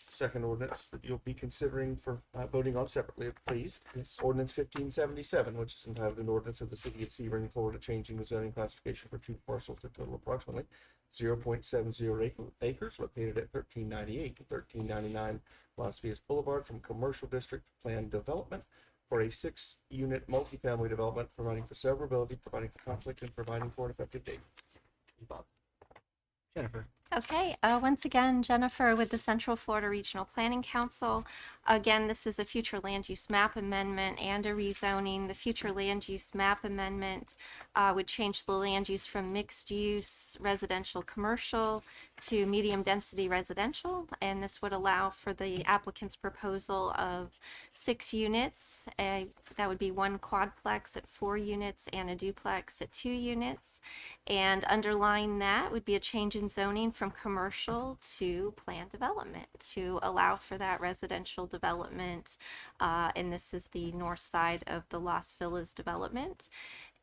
Speaker 16: Second ordinance that you'll be considering for voting on separately, please.
Speaker 11: Yes.
Speaker 16: Ordinance 1577, which is entitled an ordinance of the city of Sebring, Florida, changing the zoning classification for two parcels that total approximately 0.70 acres located at 1398 and 1399 Las Villas Boulevard from commercial district plan development for a 6-unit multifamily development, providing for severability, providing for conflict, and providing for an effective date. Bob.
Speaker 11: Jennifer?
Speaker 21: Okay, once again, Jennifer with the Central Florida Regional Planning Council. Again, this is a future land use map amendment and a rezoning. The future land use map amendment would change the land use from mixed use residential commercial to medium density residential, and this would allow for the applicant's proposal of 6 units. That would be 1 quadplex at 4 units and a duplex at 2 units. And underlying that would be a change in zoning from commercial to planned development to allow for that residential development. And this is the north side of the Las Villas development.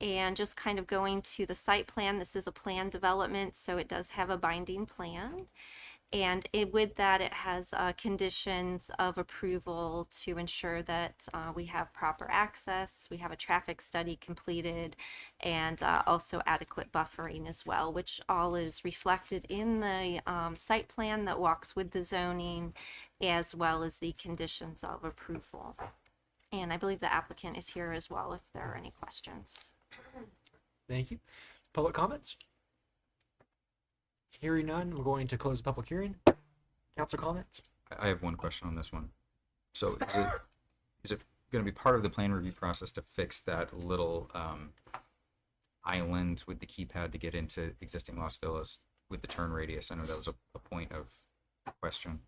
Speaker 21: And just kind of going to the site plan, this is a planned development, so it does have a binding plan. And with that, it has conditions of approval to ensure that we have proper access, we have a traffic study completed, and also adequate buffering as well, which all is reflected in the site plan that walks with the zoning, as well as the conditions of approval. And I believe the applicant is here as well if there are any questions.
Speaker 11: Thank you. Public comments? Hearing none, we're going to close the public hearing. Council comments?
Speaker 12: I have one question on this one. So is it going to be part of the plan review process to fix that little island with the keypad to get into existing Las Villas with the turn radius? I know that was a point of question.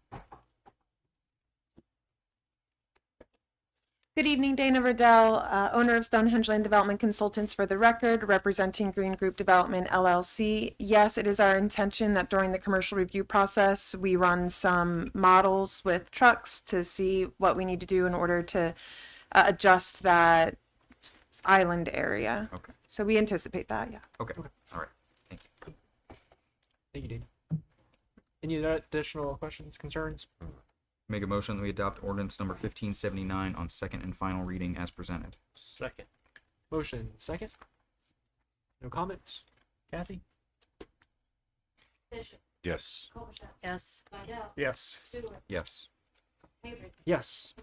Speaker 7: Good evening, Dana Riddell, owner of Stonehenge Land Development Consultants for the record, representing Green Group Development LLC. Yes, it is our intention that during the commercial review process, we run some models with trucks to see what we need to do in order to adjust that island area.
Speaker 12: Okay.
Speaker 7: So we anticipate that, yeah.
Speaker 12: Okay. All right. Thank you.
Speaker 11: Thank you, Dean. Any additional questions, concerns?
Speaker 12: Make a motion that we adopt ordinance number 1579 on second and final reading as presented.
Speaker 13: Second.
Speaker 11: Motion second. No comments? Kathy?
Speaker 8: Bishop,
Speaker 14: Yes.
Speaker 8: Colchester,
Speaker 10: Yes.
Speaker 8: Lidell,
Speaker 13: Yes.
Speaker 8: Stewart,
Speaker 12: Yes.
Speaker 8: Avery.
Speaker 11: Yes.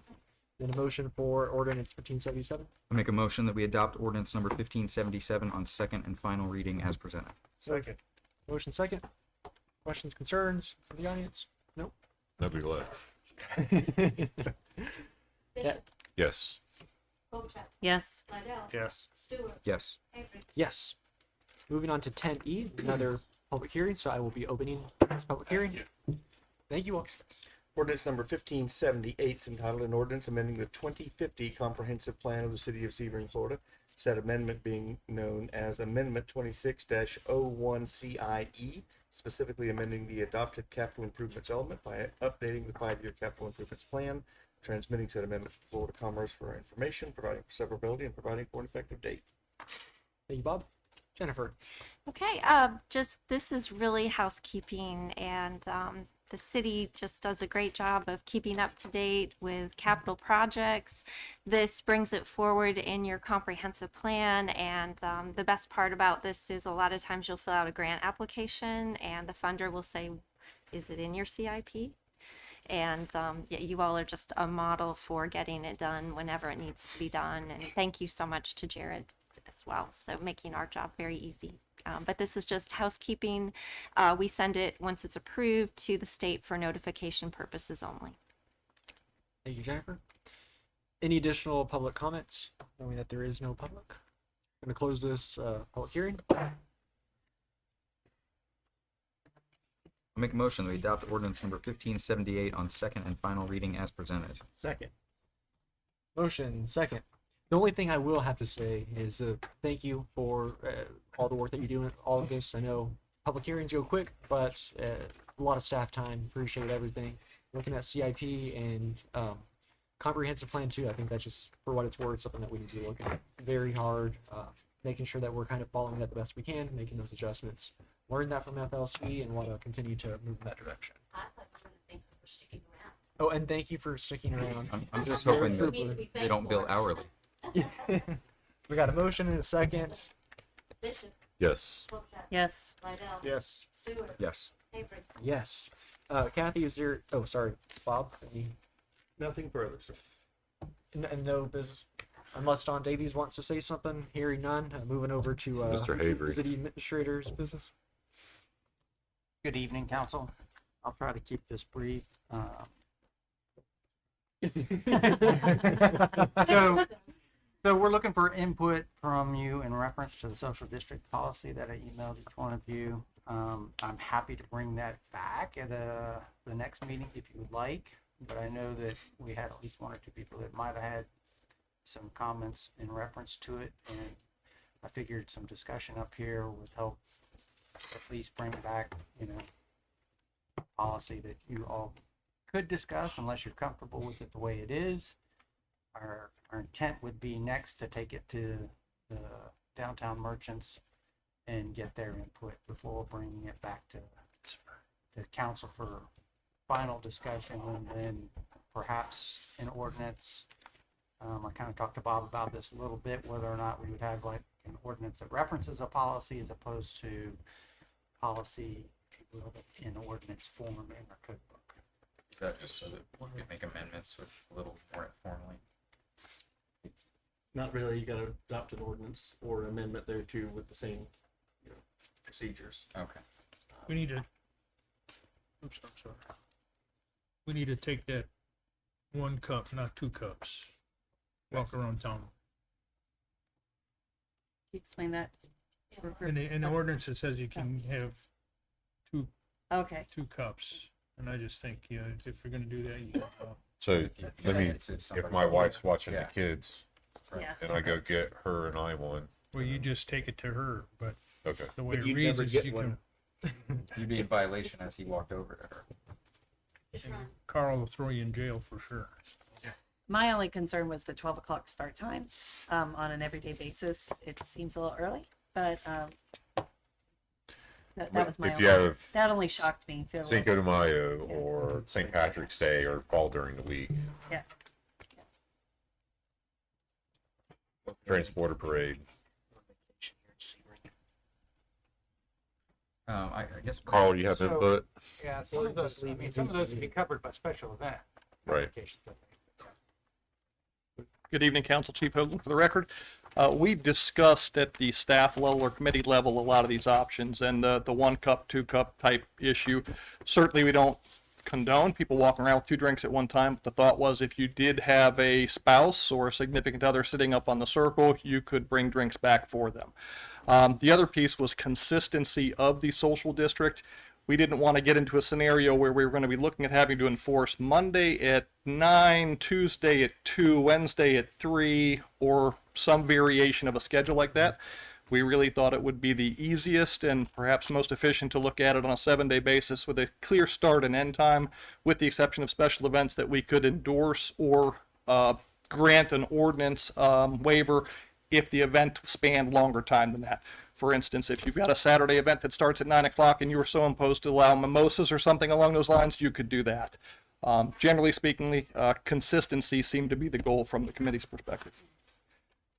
Speaker 11: Then a motion for ordinance 1577.
Speaker 12: I make a motion that we adopt ordinance number 1577 on second and final reading as presented.
Speaker 13: Second.
Speaker 11: Motion second. Questions, concerns from the audience? Nope.
Speaker 14: Nobody left.
Speaker 11: Yeah.
Speaker 14: Yes.
Speaker 8: Colchester,
Speaker 10: Yes.
Speaker 8: Lidell,
Speaker 13: Yes.
Speaker 8: Stewart,
Speaker 12: Yes.
Speaker 8: Avery.
Speaker 11: Yes. Moving on to 10E, another public hearing, so I will be opening this public hearing. Thank you all.
Speaker 16: Ordinance number 1578 is entitled an ordinance amending the 2050 comprehensive plan of the city of Sebring, Florida. Said amendment being known as Amendment 26-01 CIE, specifically amending the adopted capital improvements element by updating the 5-year capital improvements plan, transmitting said amendment to Florida Commerce for information, providing for severability, and providing for an effective date.
Speaker 11: Thank you, Bob. Jennifer?
Speaker 21: Okay, just this is really housekeeping, and the city just does a great job of keeping up to date with capital projects. This brings it forward in your comprehensive plan, and the best part about this is a lot of times you'll fill out a grant application and the funder will say, is it in your CIP? And yeah, you all are just a model for getting it done whenever it needs to be done, and thank you so much to Jared
Speaker 9: as well. So making our job very easy. But this is just housekeeping. We send it once it's approved to the state for notification purposes only.
Speaker 11: Thank you, Jennifer. Any additional public comments? Knowing that there is no public. I'm going to close this public hearing.
Speaker 12: I'll make a motion that we adopt ordinance number 1578 on second and final reading as presented.
Speaker 11: Second. Motion second. The only thing I will have to say is thank you for all the work that you do in all of this. I know public hearings go quick, but a lot of staff time. Appreciate everything. Looking at CIP and comprehensive plan too. I think that's just, for what it's worth, something that we need to be looking at very hard, making sure that we're kind of following that the best we can, making those adjustments. Learned that from FLC and want to continue to move in that direction.
Speaker 8: I thought you were going to thank you for sticking around.
Speaker 11: Oh, and thank you for sticking around.
Speaker 12: I'm just hoping that they don't bill hourly.
Speaker 11: We got a motion and a second.
Speaker 8: Bishop,
Speaker 14: Yes.
Speaker 8: Wilczek,
Speaker 10: Yes.
Speaker 8: Lidell,
Speaker 16: Yes.
Speaker 8: Stewart,
Speaker 12: Yes.
Speaker 8: Avery.
Speaker 11: Yes. Kathy, is there? Oh, sorry, Bob.
Speaker 16: Nothing further, sir.
Speaker 11: And no business, unless Don Davies wants to say something. Hearing none, moving over to
Speaker 14: Mr. Havery.
Speaker 11: City Administrator's business.
Speaker 2: Good evening, council. I'll try to keep this brief. So we're looking for input from you in reference to the social district policy that I emailed each one of you. I'm happy to bring that back at the next meeting if you would like, but I know that we had at least one or two people that might have had some comments in reference to it, and I figured some discussion up here would help at least bring back, policy that you all could discuss unless you're comfortable with it the way it is. Our intent would be next to take it to the downtown merchants and get their input before bringing it back to council for final discussion, and then perhaps an ordinance. I kind of talked to Bob about this a little bit, whether or not we would have like an ordinance that references a policy as opposed to policy, if you will, that's in ordinance form in our code book.
Speaker 12: Is that just so that we could make amendments with a little more formally?
Speaker 16: Not really. You got to adopt an ordinance or amendment there too with the same, procedures.
Speaker 12: Okay.
Speaker 1: We need to, sorry. We need to take that 1 cup, not 2 cups. Walk around town.
Speaker 10: Can you explain that?
Speaker 1: In the ordinance, it says you can have two
Speaker 10: Okay.
Speaker 1: 2 cups. And I just think, if you're gonna do that, you
Speaker 14: So let me, if my wife's watching the
Speaker 12: Yeah.
Speaker 14: kids
Speaker 10: Yeah.
Speaker 14: and I go get her and I one,
Speaker 1: well, you just take it to her, but
Speaker 14: okay.
Speaker 1: the way
Speaker 16: But
Speaker 1: it
Speaker 16: you'd
Speaker 1: reads
Speaker 16: never
Speaker 1: is
Speaker 16: get
Speaker 1: you
Speaker 16: one.
Speaker 1: can,
Speaker 12: You'd be in violation as he walked over to her.
Speaker 8: Just run.
Speaker 1: Carl will throw you in jail for sure.
Speaker 10: My only concern was the 12 o'clock start time on an everyday basis. It seems a little early, but that was my
Speaker 14: If
Speaker 10: only,
Speaker 14: you have
Speaker 10: that only shocked me.
Speaker 14: Cinco de Mayo or St. Patrick's Day or fall during the week,
Speaker 10: Yeah.
Speaker 14: transporter parade.
Speaker 12: I guess.
Speaker 14: Carl, you have
Speaker 2: So-
Speaker 14: input?
Speaker 2: Yeah, some of those would be covered by special event.
Speaker 14: Right.
Speaker 2: applications, I think.
Speaker 15: Good evening, Council Chief Hoagland for the record. We've discussed at the staff level or committee level a lot of these options, and the 1 cup, 2 cup type issue. Certainly, we don't condone people walking around with 2 drinks at one time. But the thought was if you did have a spouse or a significant other sitting up on the circle, you could bring drinks back for them. The other piece was consistency of the social district. We didn't want to get into a scenario where we were going to be looking at having to enforce Monday at 9, Tuesday at 2, Wednesday at 3, or some variation of a schedule like that. We really thought it would be the easiest and perhaps most efficient to look at it on a 7-day basis with a clear start and end time, with the exception of special events that we could endorse or grant an ordinance waiver if the event spanned longer time than that. For instance, if you've got a Saturday event that starts at 9 o'clock and you were so imposed to allow mimosas or something along those lines, you could do that. Generally speaking, consistency seemed to be the goal from the committee's perspective.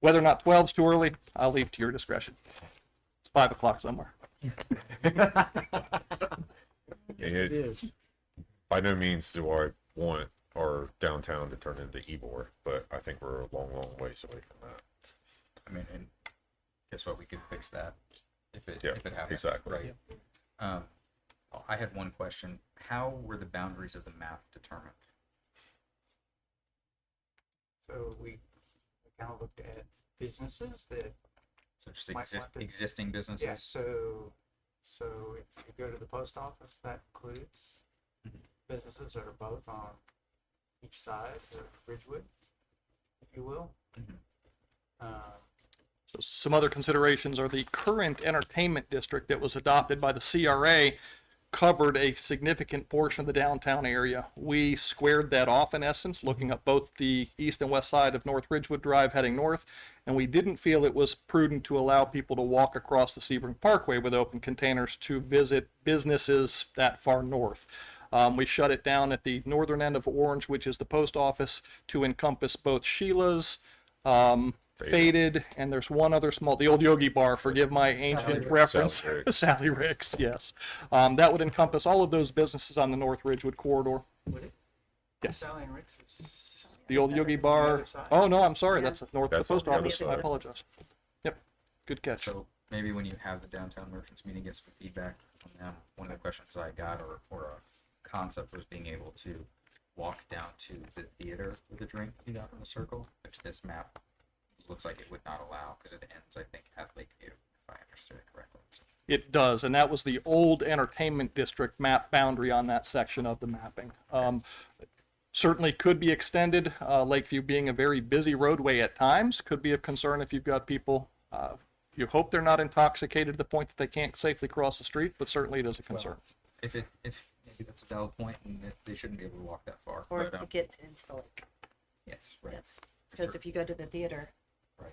Speaker 15: Whether or not 12's too early, I'll leave to your discretion. It's 5 o'clock somewhere.
Speaker 11: It is.
Speaker 14: By no means do I want our downtown to turn into Ybor, but I think we're a long, long ways away from that.
Speaker 12: I mean, and guess what, we could fix that if it happens.
Speaker 14: Exactly.
Speaker 12: Right. I had one question. How were the boundaries of the map determined?
Speaker 2: So we kind of looked at businesses that
Speaker 12: So just
Speaker 2: might want to-
Speaker 12: existing businesses?
Speaker 2: Yeah, so if you go to the post office, that includes businesses that are both on each side of Ridgewood, if you will.
Speaker 15: So some other considerations are the current entertainment district that was adopted by the CRA covered a significant portion of the downtown area. We squared that off in essence, looking at both the east and west side of North Ridgewood Drive heading north, and we didn't feel it was prudent to allow people to walk across the Sebring Parkway with open containers to visit businesses that far north. We shut it down at the northern end of Orange, which is the post office, to encompass both Sheila's, Faded, and there's one other small, the old Yogi Bar, forgive my ancient reference,
Speaker 14: Sally Rick's.
Speaker 15: Sally Rick's, yes. That would encompass all of those businesses on the North Ridgewood corridor.
Speaker 2: Would it?
Speaker 15: Yes.
Speaker 2: Sally and Rick's is
Speaker 15: The old Yogi
Speaker 2: the
Speaker 15: Bar,
Speaker 2: other side.
Speaker 15: oh no, I'm sorry, that's north of the
Speaker 14: That's on
Speaker 15: post
Speaker 14: the other
Speaker 15: office, I
Speaker 14: side.
Speaker 15: apologize. Yep, good catch.
Speaker 12: So maybe when you have the downtown merchants meeting, get some feedback from them. One of the questions I got or a concept was being able to walk down to the theater with a drink in the circle, which this map looks like it would not allow because it ends, I think, at Lakeview, if I understood it correctly.
Speaker 15: It does, and that was the old entertainment district map boundary on that section of the mapping. Certainly could be extended. Lakeview being a very busy roadway at times could be of concern if you've got people. You hope they're not intoxicated to the point that they can't safely cross the street, but certainly it is a concern.
Speaker 12: If maybe that's a valid point and that they shouldn't be able to walk that far.
Speaker 10: Or
Speaker 12: but,
Speaker 10: to get into the lake.
Speaker 12: Yes, right.
Speaker 10: Yes, because if you go to the theater,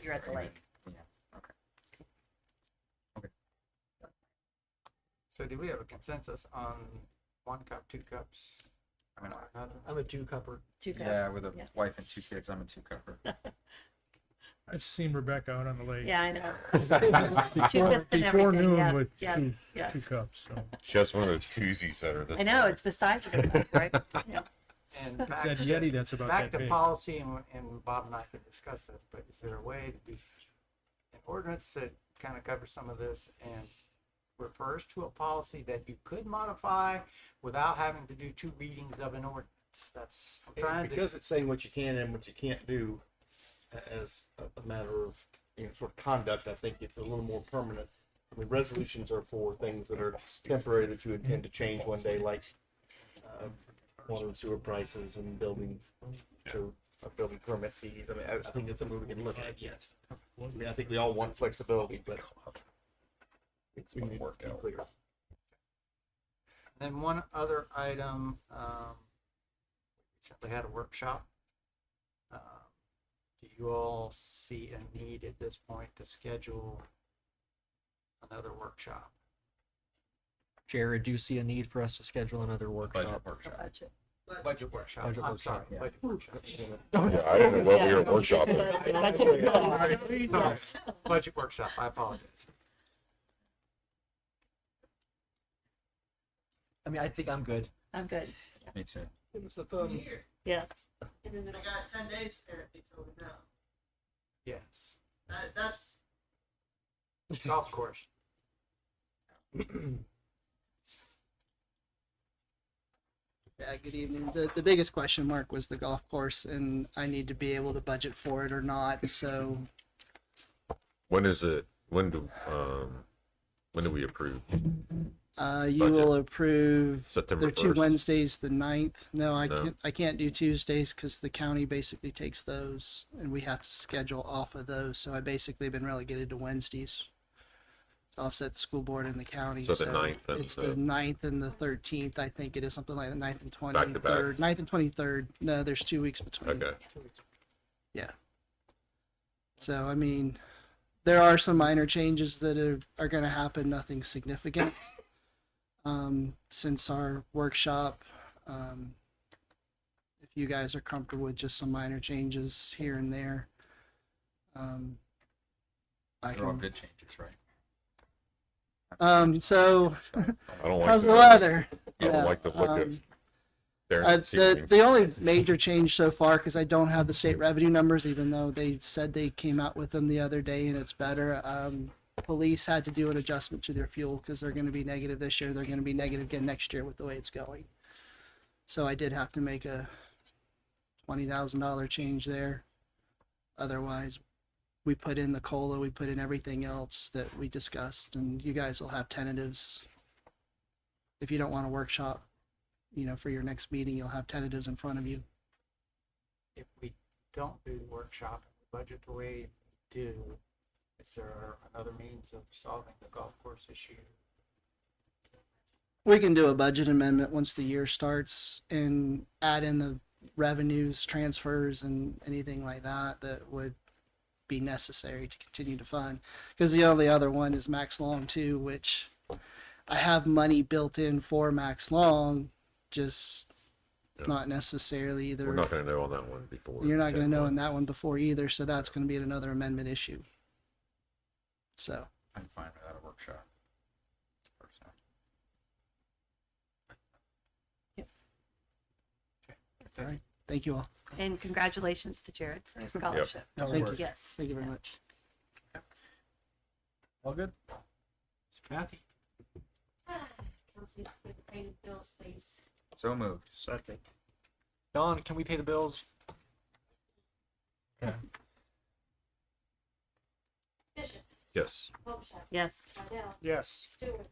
Speaker 10: you're at the
Speaker 12: right,
Speaker 10: lake.
Speaker 12: Yeah, okay. Okay.
Speaker 2: So do we have a consensus on 1 cup, 2 cups?
Speaker 12: I mean,
Speaker 11: I'm a 2-cupper.
Speaker 12: Yeah, with a wife and 2 kids, I'm a 2-cupper.
Speaker 1: I've seen Rebecca out on the lake.
Speaker 10: Yeah, I know.
Speaker 1: Before, before noon
Speaker 10: yeah,
Speaker 1: with
Speaker 10: yeah,
Speaker 1: two,
Speaker 10: yeah.
Speaker 1: 2 cups, so.
Speaker 14: She has one of those koozies that are this.
Speaker 10: I know, it's the size of it, right? Yeah.
Speaker 2: And
Speaker 1: It's
Speaker 2: back,
Speaker 1: that Yeti that's about
Speaker 2: back
Speaker 1: that
Speaker 2: to
Speaker 1: big.
Speaker 2: policy, and Bob and I can discuss this, but is there a way to do an ordinance that kind of covers some of this and refers to a policy that you could modify without having to do 2 readings of an ordinance? That's, I'm trying to.
Speaker 16: Because it's saying what you can and what you can't do as a matter of, sort of conduct, I think it's a little more permanent. I mean, resolutions are for things that are temporary that you intend to change one day, like water and sewer prices and building building permit fees. I mean, I think that's something we can look at, yes. I mean, I think we all want flexibility, but it's we need to be clear.
Speaker 2: Then one other item, recently had a workshop. Do you all see a need at this point to schedule another workshop?
Speaker 11: Jared, do you see a need for us to schedule another workshop?
Speaker 2: Budget workshop.
Speaker 11: Budget
Speaker 2: I'm
Speaker 11: workshop,
Speaker 2: sorry,
Speaker 11: yeah.
Speaker 2: budget workshop.
Speaker 14: Yeah, I didn't know what we were workshopping.
Speaker 2: Yes. Budget workshop, I apologize.
Speaker 11: I mean, I think I'm good.
Speaker 10: I'm good.
Speaker 12: Me too.
Speaker 16: Give us a thumb.
Speaker 10: Yes.
Speaker 8: And then I got 10 days apparently till now.
Speaker 2: Yes.
Speaker 8: That's
Speaker 2: Golf course.
Speaker 3: Yeah, good evening. The biggest question mark was the golf course, and I need to be able to budget for it or not. So
Speaker 14: When is it? When do we approve?
Speaker 3: you
Speaker 14: Budget.
Speaker 3: will approve.
Speaker 14: September
Speaker 3: They're 2
Speaker 14: 1st.
Speaker 3: Wednesdays, the 9th. No,
Speaker 14: No.
Speaker 3: I can't do Tuesdays because the county basically takes those, and we have to schedule off of those. So I basically been relegated to Wednesdays to offset the school board and the county.
Speaker 14: So the 9th and
Speaker 3: it's
Speaker 14: the-
Speaker 3: the 9th and the 13th. I think it is something like the 9th and
Speaker 14: Back to back.
Speaker 3: 23rd. 9th and 23rd. No, there's 2 weeks between.
Speaker 14: Okay.
Speaker 3: Yeah. So, I mean, there are some minor changes that are going to happen, nothing significant. Since our workshop, if you guys are comfortable with just some minor changes here and there, I
Speaker 12: They're all
Speaker 3: can.
Speaker 12: good changes, right?
Speaker 3: So,
Speaker 14: I don't like
Speaker 3: how's the
Speaker 14: the-
Speaker 3: weather?
Speaker 14: I don't like the look of there in
Speaker 3: The
Speaker 14: Sebring.
Speaker 3: the only major change so far, because I don't have the state revenue numbers, even though they said they came out with them the other day and it's better. Police had to do an adjustment to their fuel because they're going to be negative this year. They're going to be negative again next year with the way it's going. So I did have to make a $20,000 change there. Otherwise, we put in the COLA, we put in everything else that we discussed, and you guys will have tentatives. If you don't want a workshop, for your next meeting, you'll have tentatives in front of you.
Speaker 5: If we don't do the workshop and we budget the way we do, is there another means of solving the golf course issue?
Speaker 3: We can do a budget amendment once the year starts and add in the revenues, transfers, and anything like that that would be necessary to continue to fund. Because the only other one is Max Long too, which I have money built in for Max Long, just not necessarily either.
Speaker 14: We're not going to know on that one before.
Speaker 3: You're not going to know on that one before either, so that's going to be another amendment issue. So
Speaker 12: I'm fine without a workshop. Personally.
Speaker 3: all right. Thank you all.
Speaker 10: And congratulations to Jared for his scholarship.
Speaker 3: Thank you.
Speaker 10: Yes.
Speaker 3: Thank you very much.
Speaker 11: All good? Mr. Pathy?
Speaker 8: Council needs to pay the bills, please.
Speaker 12: So moved.
Speaker 11: Second. Don, can we pay the bills? Okay.
Speaker 8: Bishop,
Speaker 14: Yes.
Speaker 8: Hochschild,
Speaker 10: Yes.
Speaker 8: Waddell,
Speaker 11: Yes.
Speaker 8: Stewart.